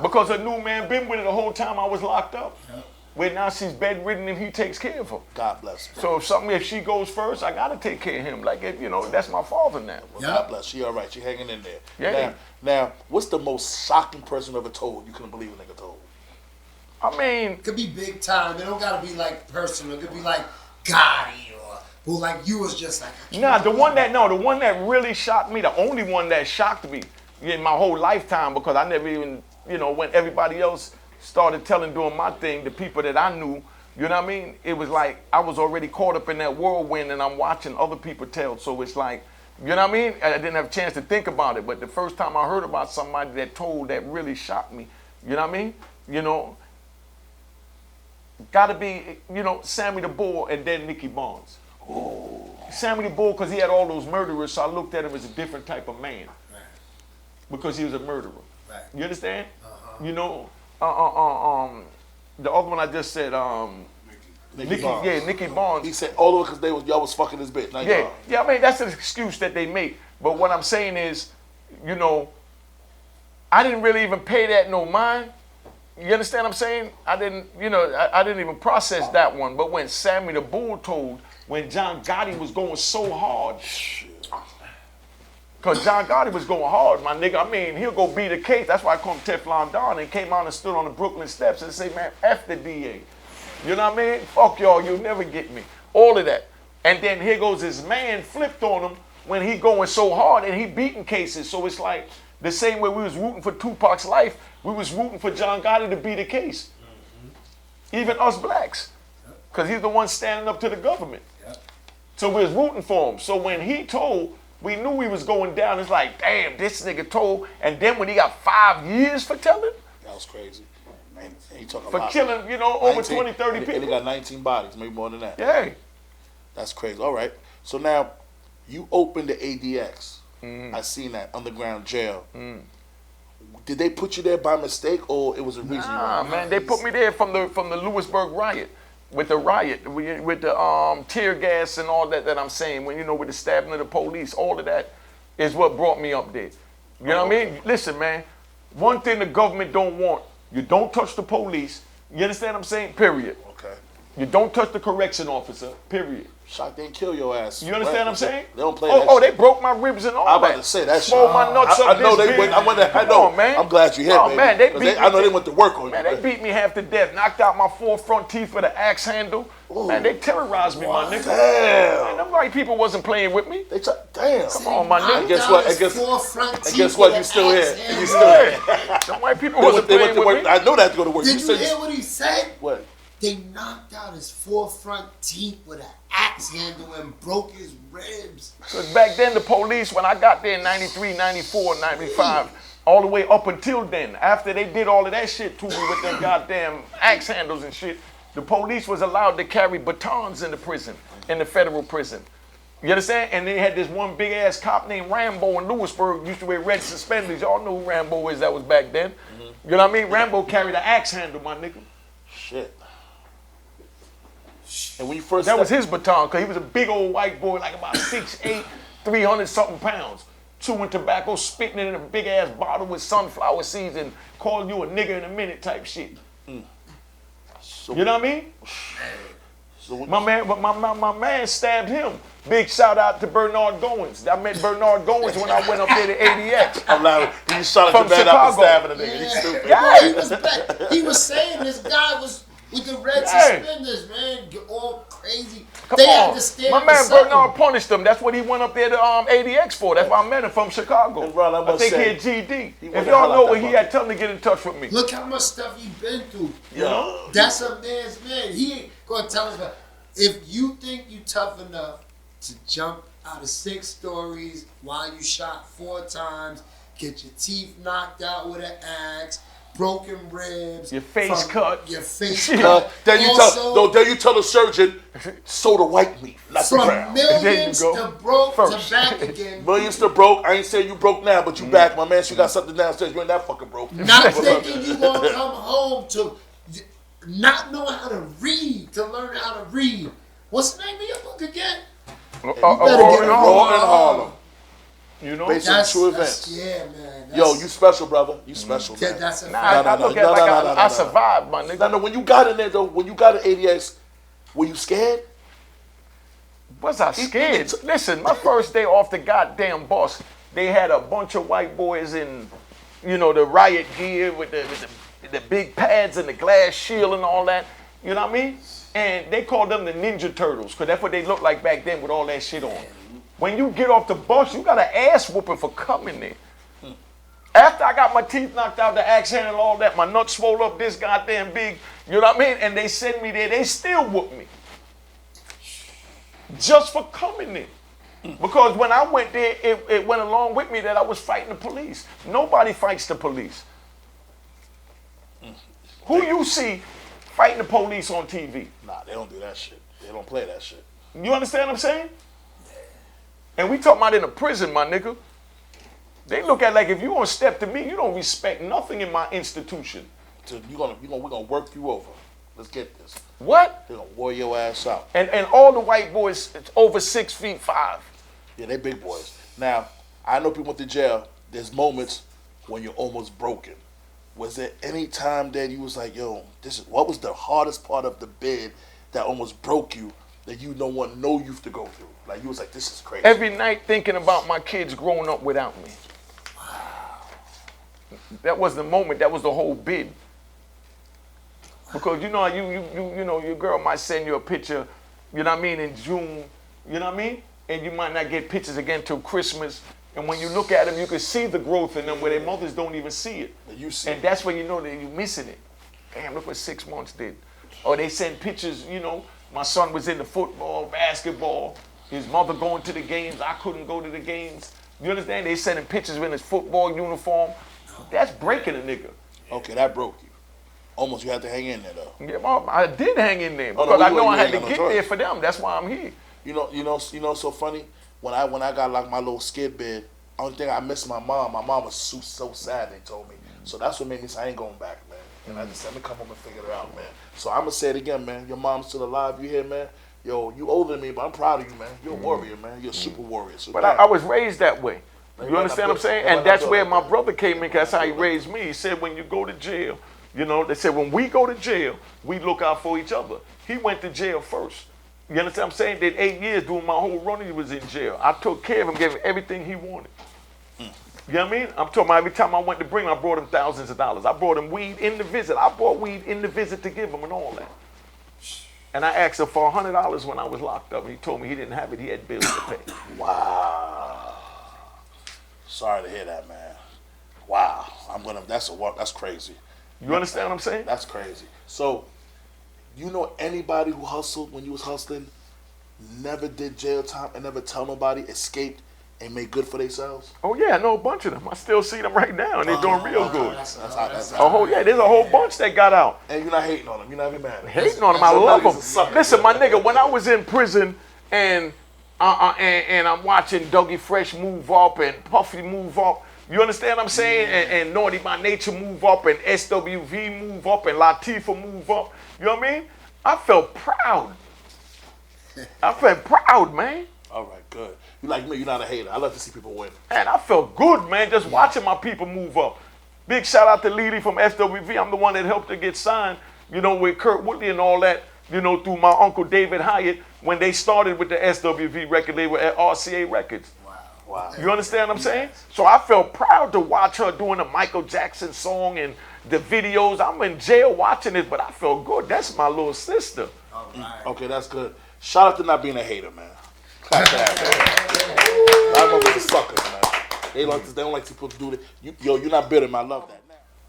Speaker 3: because a new man been with her the whole time I was locked up. Where now she's bedridden and he takes care of her.
Speaker 2: God bless her.
Speaker 3: So if she goes first, I gotta take care of him. Like, you know, that's my father now.
Speaker 2: God bless. She all right. She hanging in there.
Speaker 3: Yeah.
Speaker 2: Now, what's the most shocking person you ever told you couldn't believe a nigga told?
Speaker 3: I mean,
Speaker 4: It could be big time. It don't gotta be like personal. It could be like Gotti or Who like you was just like,
Speaker 3: Nah, the one that really shocked me, the only one that shocked me in my whole lifetime, because I never even, when everybody else started doing my thing, the people that I knew, you know what I mean? It was like I was already caught up in that whirlwind and I'm watching other people tell. So it's like, you know what I mean? I didn't have a chance to think about it, but the first time I heard about somebody that told that really shocked me, you know what I mean? Gotta be, Sammy the Bull and then Nicky Barnes. Oh. Sammy the Bull, because he had all those murderers, so I looked at him as a different type of man. Right. Because he was a murderer. Right. You understand? The other one I just said, Nicky Barnes. Yeah, Nicky Barnes.
Speaker 2: He said all of it because y'all was fucking his bitch.
Speaker 3: Yeah, I mean, that's an excuse that they make. But what I'm saying is, I didn't really even pay that no mind. You understand what I'm saying? I didn't even process that one. But when Sammy the Bull told, when John Gotti was going so hard, because John Gotti was going hard, my nigga. I mean, he'll go beat a case. That's why I call him Teflon Don, and came out and stood on the Brooklyn steps and say, man, F the DA. You know what I mean? Fuck y'all, you'll never get me. All of that. And then here goes his man flipped on him when he going so hard and he beating cases. So it's like the same way we was rooting for Tupac's life, we was rooting for John Gotti to beat a case. Even us blacks. Because he's the one standing up to the government. So we was rooting for him. So when he told, we knew he was going down. It's like, damn, this nigga told. And then when he got 5 years for telling.
Speaker 2: That was crazy. Man, he talking
Speaker 3: for
Speaker 2: about
Speaker 3: killing, 19, over 20, 30 people.
Speaker 2: And he got 19 bodies, maybe more than that.
Speaker 3: Yeah.
Speaker 2: That's crazy. All right. So now, you opened the ADX. I seen that, underground jail. Did they put you there by mistake, or it was a reason?
Speaker 3: Nah, man, they put me there from the Lewisburg riot. With the tear gas and all that I'm saying, with the stabbing of the police, all of that is what brought me up there. You know what I mean? Listen, man, one thing the government don't want, you don't touch the police. You understand what I'm saying? Period.
Speaker 2: Okay.
Speaker 3: You don't touch the correction officer. Period.
Speaker 2: Shot didn't kill your ass.
Speaker 3: You understand what I'm saying?
Speaker 2: They don't play that
Speaker 3: shit. They broke my ribs and all that.
Speaker 2: I'm about to say that shit.
Speaker 3: Swole my nuts up.
Speaker 2: I know they went. I know, man. I'm glad you here, baby.
Speaker 3: Man, they beat me.
Speaker 2: I know they went to work on you.
Speaker 3: Man, they beat me half to death. Knocked out my 4 front teeth with an axe handle. Ooh. Man, they terrorized me, my nigga.
Speaker 2: Damn.
Speaker 3: Man, them white people wasn't playing with me.
Speaker 2: Damn.
Speaker 3: Come on, my nigga.
Speaker 2: Guess what? Guess what? You still here. You still here.
Speaker 3: Them white people wasn't playing with me.
Speaker 2: I know that to go to work.
Speaker 4: Did you hear what he said?
Speaker 2: What?
Speaker 4: They knocked out his 4 front teeth with an axe handle and broke his ribs.
Speaker 3: Because back then, the police, when I got there in 93, 94, 95, all the way up until then, after they did all of that shit to me with them goddamn axe handles and shit, the police was allowed to carry batons in the prison, in the federal prison. You understand? And they had this one big ass cop named Rambo in Lewisburg, used to wear red suspenders. Y'all know who Rambo is, that was back then. You know what I mean? Rambo carried an axe handle, my nigga.
Speaker 2: Shit. And when you first
Speaker 3: that was his baton, because he was a big old white boy, like about 6'8", 300-something pounds. Chewing tobacco, spitting it in a big ass bottle with sunflower seeds and calling you a nigga in a minute type shit. So, you know what I mean? So my man stabbed him. Big shout out to Bernard Goins. I met Bernard Goins when I went up there to ADX.
Speaker 2: I'm like, you shot at the man out stabbing a nigga. He's stupid.
Speaker 4: Yeah. He was saying this guy was with the red suspenders, man, all crazy.
Speaker 3: Come on. My man Bernard punished them. That's what he went up there to ADX for. That's why I met him from Chicago. I think he had GD. If y'all know what he had, tell him to get in touch with me.
Speaker 4: Look how much stuff he been through. You know? That's a man's man. He ain't gonna tell us about. If you think you tough enough to jump out of 6 stories while you shot 4 times, get your teeth knocked out with an axe, broken ribs,
Speaker 3: your face cut,
Speaker 2: then you tell the surgeon, soda white meat, not the brown.
Speaker 4: Millions to broke to back again.
Speaker 2: Millions to broke. I ain't saying you broke now, but you back, my man. So you got something downstairs. You ain't that fucking broke.
Speaker 4: Not thinking you gonna come home to not know how to read, to learn how to read. What's the name of your book again?
Speaker 2: Raw in Harlem.
Speaker 3: You know,
Speaker 2: based on true events.
Speaker 4: Yeah, man.
Speaker 2: Yo, you special, brother. You special, man.
Speaker 4: That's a
Speaker 3: I survived, my nigga.
Speaker 2: No, when you got in there, though, when you got in ADX, were you scared?
Speaker 3: Was I scared? Listen, my first day off the goddamn bus, they had a bunch of white boys in, the riot gear with the big pads and the glass shield and all that. You know what I mean? And they called them the Ninja Turtles, because that's what they looked like back then with all that shit on. When you get off the bus, you got an ass whooping for coming there. After I got my teeth knocked out, the axe hand and all that, my nuts swole up this goddamn big, you know what I mean? And they send me there, they still whoop me. Just for coming there. Because when I went there, it went along with me that I was fighting the police. Nobody fights the police. Who you see fighting the police on TV?
Speaker 2: Nah, they don't do that shit. They don't play that shit.
Speaker 3: You understand what I'm saying? And we talking about in a prison, my nigga. They look at like if you gonna step to me, you don't respect nothing in my institution.
Speaker 2: So we're gonna work you over. Let's get this.
Speaker 3: What?
Speaker 2: They're gonna wear your ass out.
Speaker 3: And all the white boys, it's over 6'5".
Speaker 2: Yeah, they big boys. Now, I know people went to jail. There's moments when you're almost broken. Was there any time that you was like, yo, what was the hardest part of the bid that almost broke you that you don't want no youth to go through? Like you was like, this is crazy.
Speaker 3: Every night thinking about my kids growing up without me. That was the moment. That was the whole bid. Because you know your girl might send you a picture, you know what I mean, in June, you know what I mean, and you might not get pictures again till Christmas. And when you look at them, you can see the growth in them where their mothers don't even see it.
Speaker 2: You see
Speaker 3: and that's when you know that you're missing it. Damn, look what 6 months did. Or they send pictures, you know, my son was into football, basketball, his mother going to the games, I couldn't go to the games. You understand? They sending pictures in his football uniform. That's breaking a nigga.
Speaker 2: Okay, that broke you. Almost you had to hang in there though.
Speaker 3: Yeah, well, I did hang in there because I know I had to get there for them. That's why I'm here.
Speaker 2: You know, so funny. When I got like my little skid bid, only thing I missed my mom. My mom was so sad. They told me. So that's what made me say I ain't going back, man. And I just said, let me come home and figure it out, man. So I'm gonna say it again, man. Your mom's still alive. You here, man? Yo, you older than me, but I'm proud of you, man. You're a warrior, man. You're a super warrior. So
Speaker 3: but I was raised that way. You understand what I'm saying? And that's where my brother came in, because that's how he raised me. He said, when you go to jail, you know, they said, when we go to jail, we look out for each other. He went to jail first. You understand what I'm saying? Did 8 years doing my whole run, he was in jail. I took care of him, gave him everything he wanted. You know what I mean? I'm talking about every time I went to bring him, I brought him thousands of dollars. I brought him weed in the visit. I bought weed in the visit to give him and all that. And I asked him for $100 when I was locked up. And he told me he didn't have it. He had bills to pay.
Speaker 2: Wow. Sorry to hear that, man. Wow. That's crazy.
Speaker 3: You understand what I'm saying?
Speaker 2: That's crazy. So, you know anybody who hustled when you was hustling, never did jail time and never tell nobody, escaped and made good for themselves?
Speaker 3: Oh yeah, I know a bunch of them. I still see them right now, and they're doing real good.
Speaker 2: That's
Speaker 3: there's a whole bunch that got out.
Speaker 2: And you're not hating on them. You're not even mad.
Speaker 3: Hating on them, I love them. Listen, my nigga, when I was in prison and I'm watching Dougie Fresh move up and Puffy move up, you understand what I'm saying? And Naughty by Nature move up and SWV move up and Latifah move up. You know what I mean? I felt proud. I felt proud, man.
Speaker 2: All right, good. You like me, you're not a hater. I love to see people win.
Speaker 3: And I felt good, man, just watching my people move up. Big shout out to Lily from SWV. I'm the one that helped her get signed, you know, with Kurt Woodley and all that, you know, through my uncle David Hyatt when they started with the SWV record label at RCA Records.
Speaker 2: Wow.
Speaker 3: You understand what I'm saying? So I felt proud to watch her doing the Michael Jackson song and the videos. I'm in jail watching it, but I felt good. That's my little sister.
Speaker 4: All right.
Speaker 2: Okay, that's good. Shout out to not being a hater, man. Clap that, man. I'm a sucker, man. They don't like people to do that. You're not bitter, man. I love that.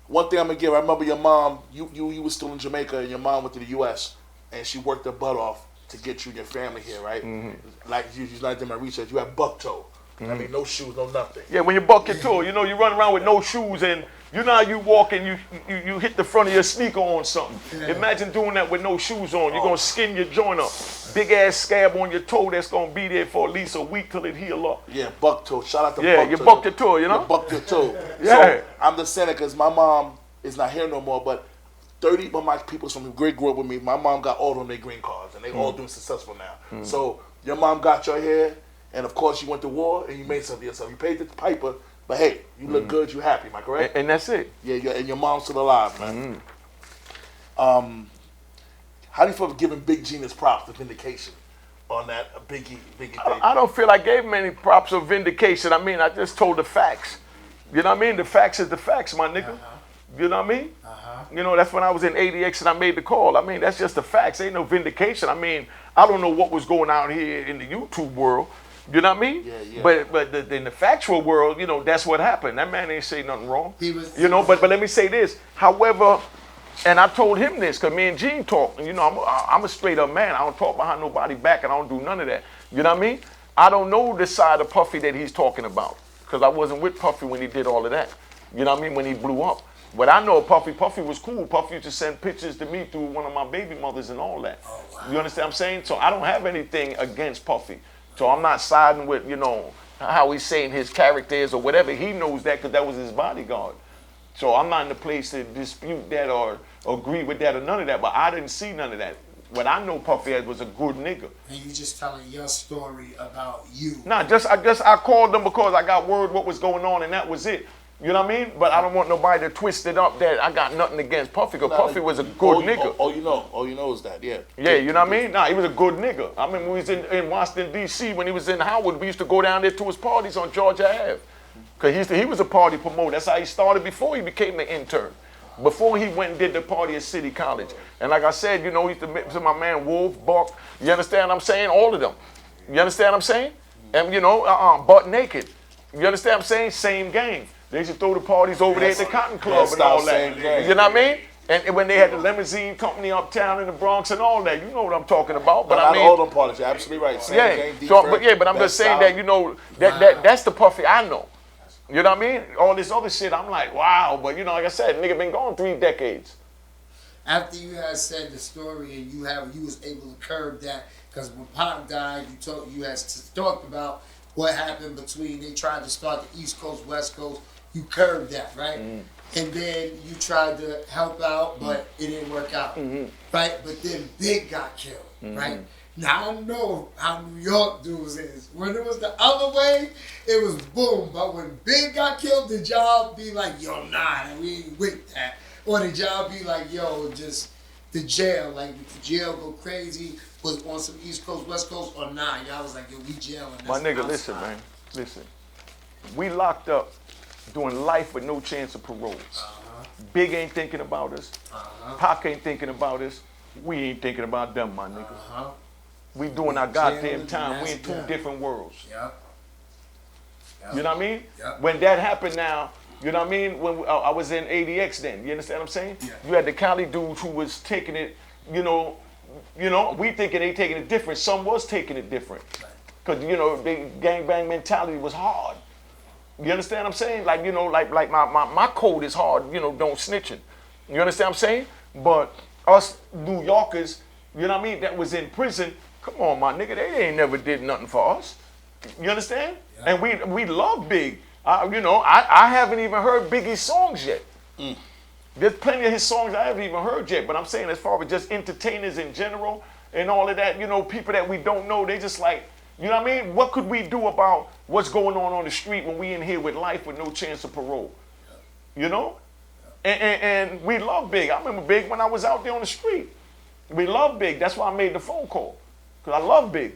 Speaker 2: One thing I'm gonna give, I remember your mom, you was still in Jamaica and your mom went to the US and she worked her butt off to get you and your family here, right? Mm-hmm. Like you not doing my research, you had buck toe. I mean, no shoes, no nothing.
Speaker 3: Yeah, when you buck your toe, you know, you run around with no shoes and you know how you walk and you hit the front of your sneaker on something. Yeah. Imagine doing that with no shoes on. You're going to skin your joint up. Big ass scab on your toe that's going to be there for at least a week till it heal up.
Speaker 2: Yeah, buck toe. Shout out to
Speaker 3: buck toe. Yeah, you bucked your toe, you know?
Speaker 2: You bucked your toe.
Speaker 3: Yeah.
Speaker 2: So I'm just saying it because my mom is not here no more, but 30 of my people from the great grew up with me. My mom got all of them their green cards and they all doing successful now. So your mom got your hair. And of course, you went to war and you made something yourself. You paid the piper, but hey, you look good, you happy, am I correct?
Speaker 3: And that's it.
Speaker 2: Yeah, and your mom's still alive, man. How do you feel giving Big Genius props to vindication on that Biggie thing?
Speaker 3: I don't feel I gave him any props of vindication. I mean, I just told the facts. You know what I mean? The facts is the facts, my nigga. You know what I mean?
Speaker 4: Uh-huh.
Speaker 3: You know, that's when I was in ADX and I made the call. I mean, that's just the facts. Ain't no vindication. I mean, I don't know what was going on here in the YouTube world. You know what I mean?
Speaker 2: Yeah.
Speaker 3: But in the factual world, you know, that's what happened. That man ain't say nothing wrong.
Speaker 4: He
Speaker 3: You know, but let me say this. However, and I told him this because me and Gene talked. And, you know, I'm a straight up man. I don't talk behind nobody back and I don't do none of that. You know what I mean? I don't know the side of Puffy that he's talking about because I wasn't with Puffy when he did all of that. You know what I mean? When he blew up. But I know Puffy was cool. Puffy used to send pictures to me through one of my baby mothers and all that.
Speaker 4: Oh, wow.
Speaker 3: You understand what I'm saying? So I don't have anything against Puffy. So I'm not siding with, you know, how he's saying his character is or whatever. He knows that because that was his bodyguard. So I'm not in the place to dispute that or agree with that or none of that. But I didn't see none of that. What I know Puffy as was a good nigga.
Speaker 4: And you just telling your story about you.
Speaker 3: Nah, I called them because I got word what was going on and that was it. You know what I mean? But I don't want nobody to twist it up that I got nothing against Puffy because Puffy was a good nigga.
Speaker 2: All you know is that, yeah.
Speaker 3: Yeah, you know what I mean? Nah, he was a good nigga. I remember we was in Washington, D.C. when he was in Howard. We used to go down there to his parties on Georgia Ave. Because he was a party promoter. That's how he started before he became an intern. Before he went and did the party at City College. And like I said, you know, he used to mix with my man Wolf, Buck. You understand what I'm saying? All of them. You understand what I'm saying? And, you know, butt naked. You understand what I'm saying? Same game. They used to throw the parties over there at the Cotton Club and all that. You know what I mean? And when they had the limousine company uptown in the Bronx and all that, you know what I'm talking about. But I mean,
Speaker 2: all them parties, you're absolutely right. Same game,
Speaker 3: but I'm just saying that, you know, that's the Puffy I know. You know what I mean? All this other shit, I'm like, wow. But you know, like I said, nigga been gone 3 decades.
Speaker 4: After you had said the story and you was able to curb that, because when Pac died, you had talked about what happened between they tried to start the East Coast, West Coast. You curbed that, right? Mm-hmm. And then you tried to help out, but it didn't work out, right? But then Big got killed, right? Now I know how New York dudes is. When it was the other way, it was boom. But when Big got killed, did y'all be like, yo, nah, we ain't with that? Or did y'all be like, yo, just the jail, like did the jail go crazy? Was on some East Coast, West Coast, or nah? Y'all was like, yo, we jailing.
Speaker 3: My nigga, listen, man, listen. We locked up doing life with no chance of parole. Big ain't thinking about us. Pac ain't thinking about us. We ain't thinking about them, my nigga. We doing our goddamn time. We in 2 different worlds. You know what I mean? When that happened now, you know what I mean? When I was in ADX then, you understand what I'm saying? You had the Cali dudes who was taking it, you know, we thinking they taking it different. Some was taking it different. Because, you know, the gangbang mentality was hard. You understand what I'm saying? Like, you know, like my code is hard, you know, don't snitching. You understand what I'm saying? But us New Yorkers, you know what I mean, that was in prison, come on, my nigga, they ain't never did nothing for us. You understand? And we love Big. You know, I haven't even heard Biggie's songs yet. There's plenty of his songs I haven't even heard yet, but I'm saying as far as just entertainers in general and all of that, you know, people that we don't know, they just like, you know what I mean? What could we do about what's going on the street when we in here with life with no chance of parole? You know? And we love Big. I remember Big when I was out there on the street. We love Big. That's why I made the phone call. Because I love Big.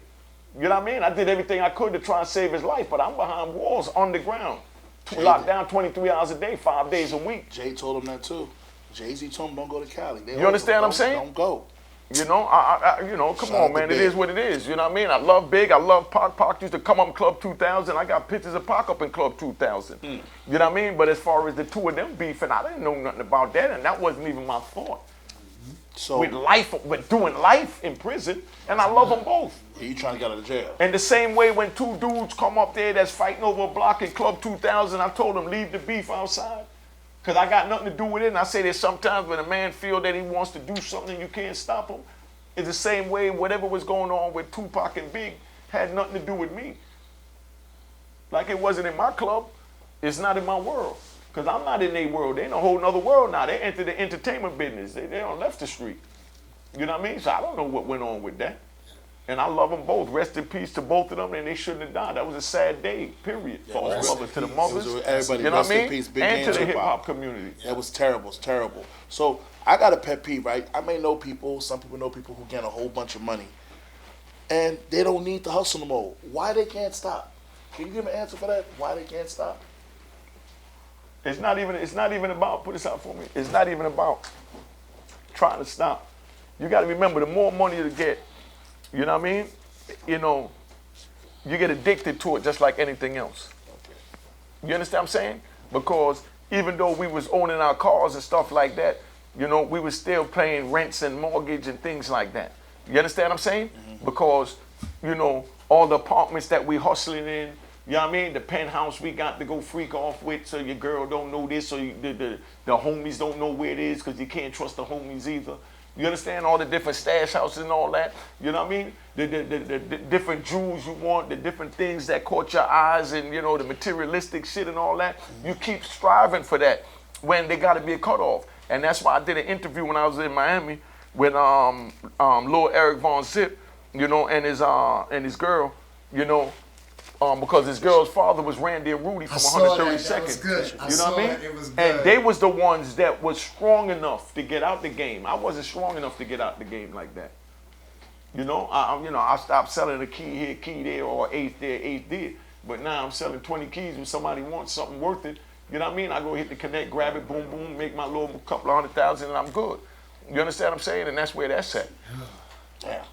Speaker 3: You know what I mean? I did everything I could to try and save his life, but I'm behind walls, underground. Locked down 23 hours a day, 5 days a week.
Speaker 2: Jay told him that too. Jay-Z told him don't go to Cali.
Speaker 3: You understand what I'm saying?
Speaker 2: Don't go.
Speaker 3: You know, you know, come on, man. It is what it is. You know what I mean? I love Big. I love Pac. Pac used to come up in Club 2000. I got pictures of Pac up in Club 2000. You know what I mean? But as far as the 2 of them beefing, I didn't know nothing about that, and that wasn't even my thought. So with doing life in prison, and I love them both.
Speaker 2: Yeah, you trying to get out of jail.
Speaker 3: And the same way when 2 dudes come up there that's fighting over a block in Club 2000, I told them leave the beef outside. Because I got nothing to do with it. And I say that sometimes when a man feel that he wants to do something, you can't stop him. It's the same way whatever was going on with Tupac and Big had nothing to do with me. Like it wasn't in my club, it's not in my world. Because I'm not in their world. They in a whole nother world now. They entered the entertainment business. They done left the street. You know what I mean? So I don't know what went on with that. And I love them both. Rest in peace to both of them, and they shouldn't have died. That was a sad day, period, for all of us, to the mothers,
Speaker 2: everybody,
Speaker 3: you know what I mean?
Speaker 2: Peace, Big
Speaker 3: and to the
Speaker 2: Tupac.
Speaker 3: hip-hop community.
Speaker 2: That was terrible. It's terrible. So I got a pet peeve, right? I may know people, some people know people who get a whole bunch of money, and they don't need to hustle no more. Why they can't stop? Can you give me an answer for that? Why they can't stop?
Speaker 3: It's not even about, put this out for me, it's not even about trying to stop. You got to remember, the more money you get, you know what I mean? You know, you get addicted to it just like anything else. You understand what I'm saying? Because even though we was owning our cars and stuff like that, you know, we was still paying rents and mortgage and things like that. You understand what I'm saying? Because, you know, all the apartments that we hustling in, you know what I mean? The penthouse we got to go freak off with, so your girl don't know this, so the homies don't know where it is, because you can't trust the homies either. You understand? All the different stash houses and all that. You know what I mean? The different jewels you want, the different things that caught your eyes, and, you know, the materialistic shit and all that. You keep striving for that when they got to be a cutoff. And that's why I did an interview when I was in Miami with Lil Eric Von Zip, you know, and his girl, you know, because his girl's father was Randy and Rudy from 132nd.
Speaker 4: That was good.
Speaker 3: You know what I mean?
Speaker 4: It was good.
Speaker 3: And they was the ones that was strong enough to get out the game. I wasn't strong enough to get out the game like that. You know, I stopped selling a key here, key there, or eighth there, eighth there. But now I'm selling 20 keys when somebody wants something worth it. You know what I mean? I go hit the connect, grab it, boom, boom, make my little couple of $100,000, and I'm good. You understand what I'm saying? And that's where that's at.
Speaker 2: Damn.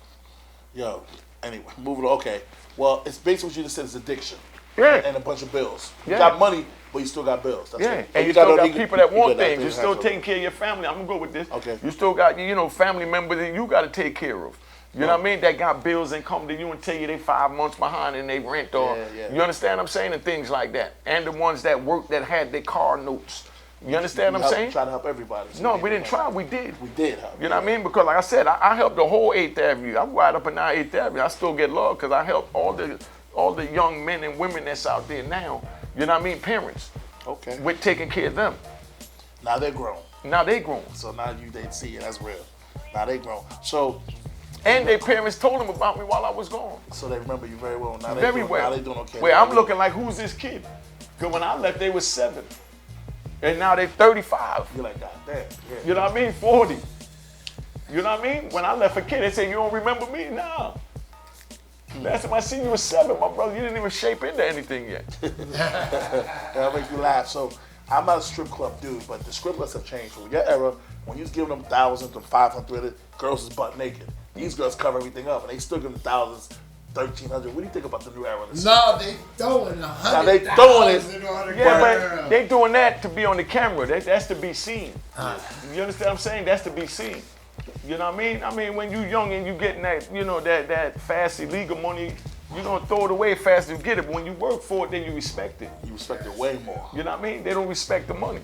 Speaker 2: Yo, anyway, moving on. Okay. Well, it's basically what you just said is addiction.
Speaker 3: Yeah.
Speaker 2: And a bunch of bills.
Speaker 3: Yeah.
Speaker 2: You got money, but you still got bills. That's
Speaker 3: Yeah,
Speaker 2: it.
Speaker 3: and you still got
Speaker 2: other
Speaker 3: people that want
Speaker 2: you got
Speaker 3: things.
Speaker 2: other
Speaker 3: You're still
Speaker 2: household.
Speaker 3: taking care of your family. I'm gonna go with this.
Speaker 2: Okay.
Speaker 3: You still got, you know, family members that you got to take care of. You know what I mean? That got bills and come to you and tell you they 5 months behind in they rent, or you understand what I'm saying, and things like that. And the ones that work that had their car notes. You understand what I'm saying?
Speaker 2: Try to help everybody. So
Speaker 3: No, we didn't try. We did.
Speaker 2: We did help.
Speaker 3: You know what I mean? Because like I said, I helped the whole 8th Avenue. I'm right up and down 8th Avenue. I still get love because I help all the young men and women that's out there now. You know what I mean? Parents.
Speaker 2: Okay.
Speaker 3: With taking care of them.
Speaker 2: Now they're grown.
Speaker 3: Now they grown.
Speaker 2: So now they see it. That's real. Now they grown. So.
Speaker 3: And their parents told them about me while I was gone.
Speaker 2: So they remember you very well. Now
Speaker 3: Very well.
Speaker 2: Now they doing okay.
Speaker 3: Well, I'm looking like, who's this kid? Because when I left, they was 7. And now they're 35.
Speaker 2: You're like, God damn. Yeah.
Speaker 3: You know what I mean? 40. You know what I mean? When I left a kid, they say, you don't remember me? Nah. Last time I seen you was 7, my brother. You didn't even shape into anything yet.
Speaker 2: That'll make you laugh. So I'm not a strip club dude, but the strip clubs have changed. From your era, when you was giving them thousands and 500, girls is butt naked. These girls cover everything up, and they still give them thousands, 1,300. What do you think about the new era?
Speaker 4: No, they throwing 100,000
Speaker 2: Now they throwing it.
Speaker 4: on the
Speaker 3: Yeah,
Speaker 4: girl.
Speaker 3: but they doing that to be on the camera. That's to be seen. You understand what I'm saying? That's to be seen. You know what I mean? I mean, when you young and you getting that, you know, that fast illegal money, you don't throw it away fast as you get it. But when you work for it, then you respect it.
Speaker 2: You respect it way more.
Speaker 3: You know what I mean? They don't respect the money.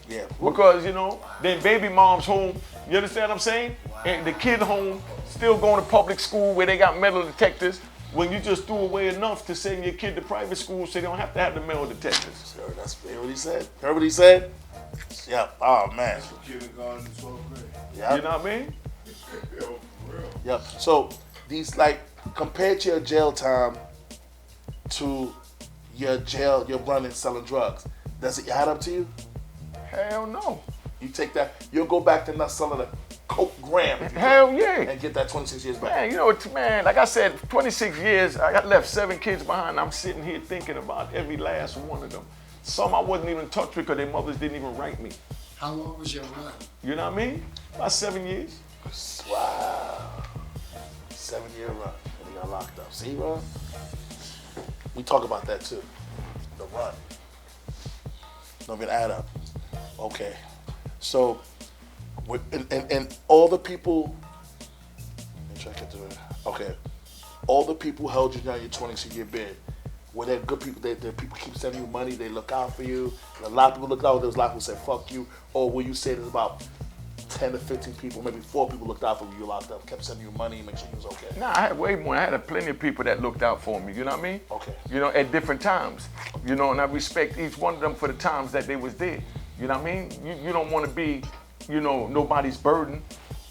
Speaker 2: Yeah.
Speaker 3: Because, you know, then baby mom's home, you understand what I'm saying? And the kid home, still going to public school where they got metal detectors, when you just threw away enough to send your kid to private school so they don't have to have the metal detectors.
Speaker 2: Sure, heard what he said? Heard what he said? Yeah. Oh, man.
Speaker 5: Kindergarten, 12th grade.
Speaker 2: Yeah.
Speaker 3: You know what I mean?
Speaker 5: Yo, for real.
Speaker 2: Yep. So these, like, compared to your jail time to your running selling drugs, does it add up to you?
Speaker 3: Hell no.
Speaker 2: You take that, you'll go back to not selling a Coke gram if you
Speaker 3: Hell
Speaker 2: can,
Speaker 3: yeah.
Speaker 2: and get that 26 years back.
Speaker 3: Man, you know, man, like I said, 26 years, I got left 7 kids behind. I'm sitting here thinking about every last one of them. Some I wasn't even touched because their mothers didn't even write me.
Speaker 4: How long was your run?
Speaker 3: You know what I mean? About 7 years.
Speaker 2: Wow. 7-year run. And he got locked up. See, bro? We talk about that too. The run. Don't even add up. Okay. So, and all the people, let me check it through. Okay. All the people who held you down your 26-year bid, were they good people? They people keep sending you money, they look out for you. A lot of people looked out, there was a lot of people said, fuck you. Or will you say there's about 10 to 15 people, maybe 4 people looked out for you, locked up, kept sending you money, make sure you was okay?
Speaker 3: Nah, I had way more. I had plenty of people that looked out for me, you know what I mean?
Speaker 2: Okay.
Speaker 3: You know, at different times. You know, and I respect each one of them for the times that they was there. You know what I mean? You don't want to be, you know, nobody's burden.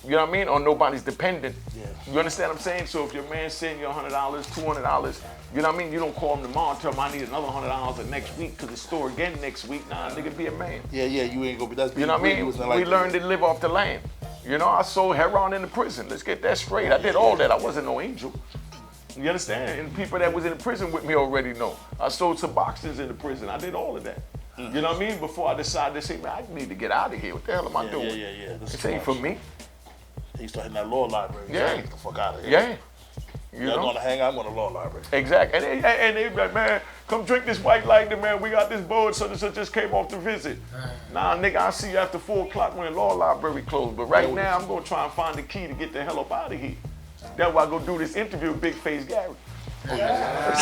Speaker 3: You know what I mean? Or nobody's dependent.
Speaker 2: Yeah.
Speaker 3: You understand what I'm saying? So if your man send you $100, $200, you know what I mean? You don't call him tomorrow and tell him I need another $100 the next week because it's store again next week. Nah, nigga, be a man.
Speaker 2: Yeah, you ain't gonna be, that's
Speaker 3: You know what I mean? We learned to live off the land. You know, I sold heroin in the prison. Let's get that straight. I did all that. I wasn't no angel. You understand? And the people that was in the prison with me already know. I sold Suboxones in the prison. I did all of that. You know what I mean? Before I decided to say, man, I need to get out of here. What the hell am I doing?
Speaker 2: Yeah.
Speaker 3: This ain't for me.
Speaker 2: He started hitting that law library.
Speaker 3: Yeah.
Speaker 2: Get the fuck out of here.
Speaker 3: Yeah.
Speaker 2: You're going to hang out, I'm going to law library.
Speaker 3: Exactly. And they be like, man, come drink this White Lightning, man. We got this bud, such and such just came off the visit. Nah, nigga, I'll see you after 4 o'clock when the law library closed. But right now, I'm going to try and find the key to get the hell up out of here. That's why I go do this interview with Big Face Gary.
Speaker 2: That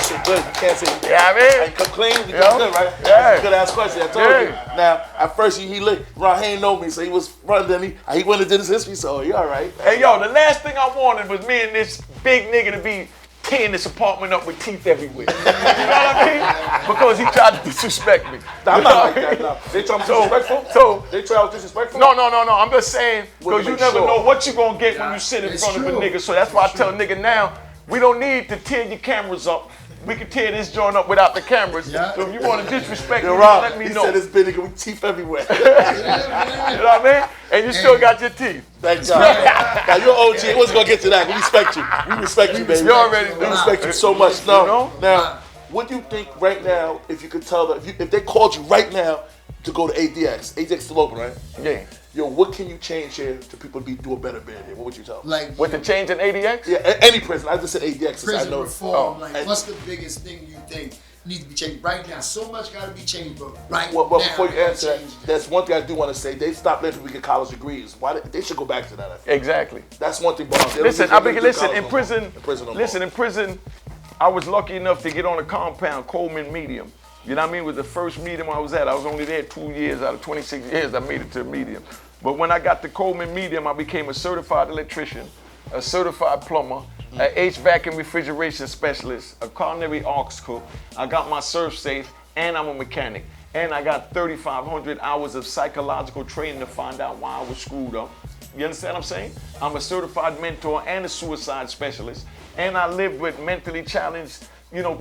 Speaker 2: shit good. You can't say,
Speaker 3: Yeah, I mean.
Speaker 2: you come clean, you come good, right?
Speaker 3: Yeah.
Speaker 2: That's a good ass question. I told you. Now, at first, he ain't know me, so he was running, then he went and did his history, so you all right.
Speaker 3: Hey, yo, the last thing I wanted was me and this big nigga to be tearing this apartment up with teeth everywhere. You know what I mean? Because he tried to disrespect me.
Speaker 2: I'm not like that, no. They try to be disrespectful?
Speaker 3: So,
Speaker 2: They try to be disrespectful?
Speaker 3: no. I'm just saying, because you
Speaker 2: make
Speaker 3: never
Speaker 2: sure.
Speaker 3: know what you're going to get when you sit in
Speaker 4: It's
Speaker 3: front of a
Speaker 4: true.
Speaker 3: nigga. So that's why I tell a nigga now, we don't need to tear your cameras up. We can tear this joint up without the cameras.
Speaker 4: Yeah.
Speaker 3: So if you want to disrespect me,
Speaker 2: You're right.
Speaker 3: let me
Speaker 2: He
Speaker 3: know.
Speaker 2: said it's big nigga with teeth everywhere.
Speaker 3: You know what I mean? And you still got your teeth.
Speaker 2: Thank God. Now, you're OG. I wasn't going to get to that. We respect you. We respect you, baby.
Speaker 3: You already
Speaker 2: We
Speaker 3: know.
Speaker 2: respect you so much. No.
Speaker 3: You know?
Speaker 2: Now, what do you think right now, if you could tell them, if they called you right now to go to ADX still open, right?
Speaker 3: Yeah.
Speaker 2: Yo, what can you change here to people do a better bid here? What would you tell them?
Speaker 4: Like
Speaker 3: With the change in ADX?
Speaker 2: Yeah, any prison. I just said ADX. since I
Speaker 4: prison
Speaker 2: know.
Speaker 4: reform,
Speaker 2: And-
Speaker 4: like what's the biggest thing you think needs to be changed right now? So much got to be changed, but right
Speaker 2: Well,
Speaker 4: now.
Speaker 2: before you
Speaker 4: gotta
Speaker 2: answer that,
Speaker 4: change it.
Speaker 2: there's one thing I do want to say. They stopped letting people get college degrees. Why? They should go back to that. I think.
Speaker 3: Exactly.
Speaker 2: That's one thing. Bob.
Speaker 3: Listen, in prison,
Speaker 2: no
Speaker 3: in prison, I was lucky enough to get on a compound, Coleman Medium. You know what I mean? It was the first medium I was at. I was only there 2 years out of 26 years. I made it to a medium. But when I got to Coleman Medium, I became a certified electrician, a certified plumber, a HVAC and refrigeration specialist, a culinary aux cook. I got my surf safe, and I'm a mechanic. And I got 3,500 hours of psychological training to find out why I was screwed up. You understand what I'm saying? I'm a certified mentor and a suicide specialist. And I lived with mentally challenged,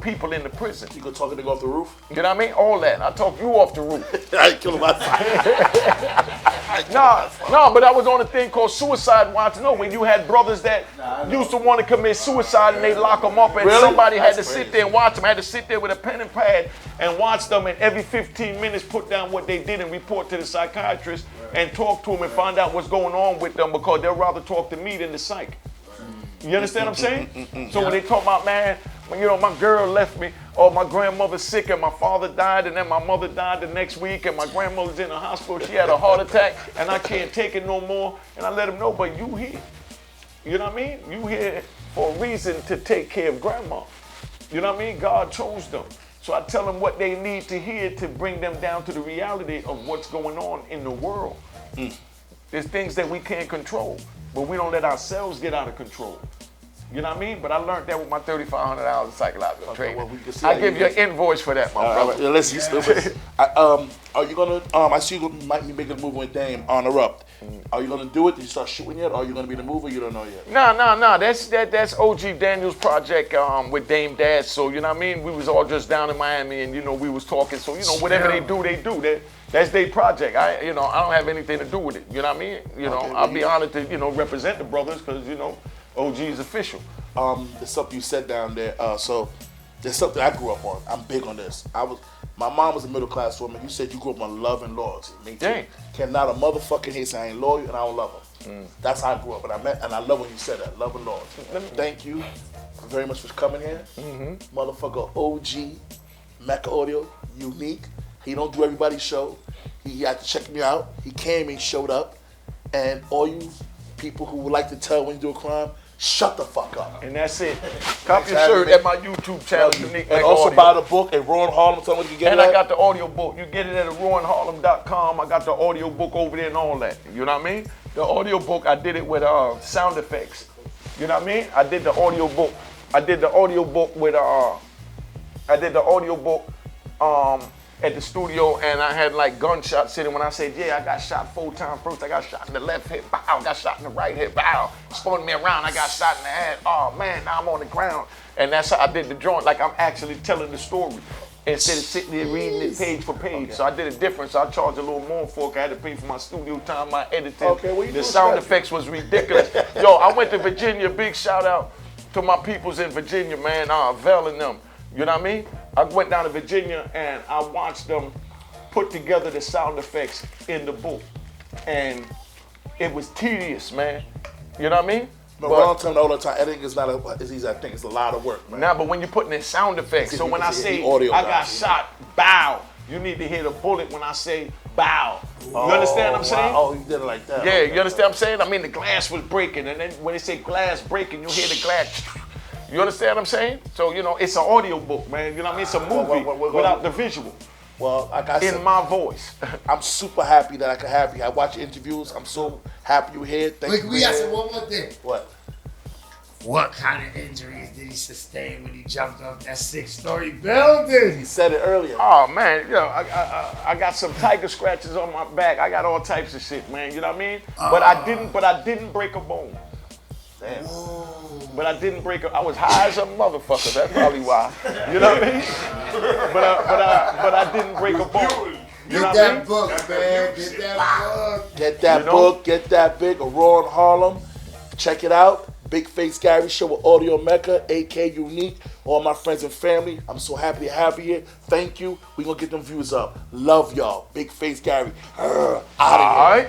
Speaker 3: people in the prison.
Speaker 2: You go talk a nigga off the roof?
Speaker 3: You know what I mean? All that. I talk you off the roof.
Speaker 2: I ain't kill him outside.
Speaker 3: No, but I was on a thing called Suicide Watch. No, when you had brothers that used to want to commit suicide and they lock them up and
Speaker 2: Really?
Speaker 3: somebody had to
Speaker 2: That's
Speaker 3: sit
Speaker 2: crazy.
Speaker 3: there and watch them. I had to sit there with a pen and pad and watch them, and every 15 minutes put down what they did and report to the psychiatrist and talk to them and find out what's going on with them, because they'll rather talk to me than the psych. You understand what I'm saying? So when they talk about, man, my girl left me, or my grandmother's sick and my father died, and then my mother died the next week, and my grandmother's in the hospital, she had a heart attack, and I can't take it no more, and I let them know, but you here. You know what I mean? You here for a reason to take care of grandma. You know what I mean? God chose them. So I tell them what they need to hear to bring them down to the reality of what's going on in the world. There's things that we can't control, but we don't let ourselves get out of control. You know what I mean? But I learned that with my 3,500 hours of psychological training.
Speaker 2: well, we can see
Speaker 3: I
Speaker 2: how
Speaker 3: give
Speaker 2: you
Speaker 3: you an invoice for that, my brother.
Speaker 2: Yeah, listen, you stupid. Are you gonna? I see you might be making a movie with Dame on Erupt. Are you gonna do it? Did you start shooting yet? Or are you gonna be in the movie? You don't know yet.
Speaker 3: No. That's OG Daniel's project with Dame Dad. So you know what I mean? We was all just down in Miami, and we was talking. So whatever they do. That's their project. I don't have anything to do with it. You know what I mean? I'll be honored to represent the brothers, because OG is official.
Speaker 2: There's something you said down there. So there's something I grew up on. I'm big on this. My mom was a middle class woman. You said you grew up on love and loyalty. Me too.
Speaker 3: Dang.
Speaker 2: Cannot a motherfucking hate say I ain't loyal and I don't love her. That's how I grew up, and I love when you said that. Love and loyalty. Thank you very much for coming here. Motherfucker OG, Mecca Audio, unique. He don't do everybody's show. He had to check me out. He came and showed up. And all you people who would like to tell when you do a crime, shut the fuck up.
Speaker 3: And that's it. Cop your shirt at my YouTube channel, Unique
Speaker 2: And
Speaker 3: Mecca
Speaker 2: also
Speaker 3: Audio.
Speaker 2: buy the book at Ron Harlem. Tell them you can get
Speaker 3: And
Speaker 2: it
Speaker 3: I
Speaker 2: at.
Speaker 3: got the audio book. You get it at RuinHarlem.com. I got the audio book over there and all that. You know what I mean? The audio book, I did it with sound effects. You know what I mean? I did the audio book. At the studio, and I had like gunshots sitting. When I said, yeah, I got shot 4 times. First, I got shot in the left hip, bow. Got shot in the right hip, bow. Spun me around, I got shot in the head. Oh man, now I'm on the ground. And that's how I did the joint. Like I'm actually telling the story instead of sitting there reading it page for page. So I did it different. So I charged a little more for it. I had to pay for my studio time, my editing.
Speaker 2: Okay, well, you
Speaker 3: the
Speaker 2: do
Speaker 3: sound
Speaker 2: that.
Speaker 3: effects was ridiculous. Yo, I went to Virginia. Big shout out to my peoples in Virginia, man. Vel and them. You know what I mean? I went down to Virginia and I watched them put together the sound effects in the booth. And it was tedious, man. You know what I mean?
Speaker 2: But Ron told me all the time, editing is not as easy as I think. It's a lot of work, man.
Speaker 3: Nah, but when you're putting in sound effects, so when I say
Speaker 2: audio
Speaker 3: I got shot, bow, you need to hear the bullet when I say bow. You understand what I'm saying?
Speaker 2: Oh, you did it like that.
Speaker 3: Yeah, you understand what I'm saying? I mean, the glass was breaking, and then when they say glass breaking, you hear the glass. You understand what I'm saying? So, you know, it's an audio book, man. You know what I mean? It's a movie without the visual.
Speaker 2: Well, like I said,
Speaker 3: in my voice.
Speaker 2: I'm super happy that I can have you. I watch your interviews. I'm so happy you're here. Thank you.
Speaker 4: We got to say one more thing.
Speaker 2: What?
Speaker 4: What kind of injuries did he sustain when he jumped off that 6-story building?
Speaker 2: He said it earlier.
Speaker 3: Oh man, you know, I got some tiger scratches on my back. I got all types of shit, man. You know what I mean? But I didn't break a bone.
Speaker 2: Damn.
Speaker 4: Whoa.
Speaker 3: But I didn't break a. I was high as a motherfucker. That's probably why. You know what I mean? But I didn't break a bone. You know
Speaker 4: Get that book, man. Get that book.
Speaker 2: Get that book. Get that big. A Raw in Harlem. Check it out. Big Face Gary Show with Audio Mecca, AK Unique. All my friends and family. I'm so happy to have you here. Thank you. We gonna get them views up. Love y'all. Big Face Gary. Out of here.
Speaker 3: All right.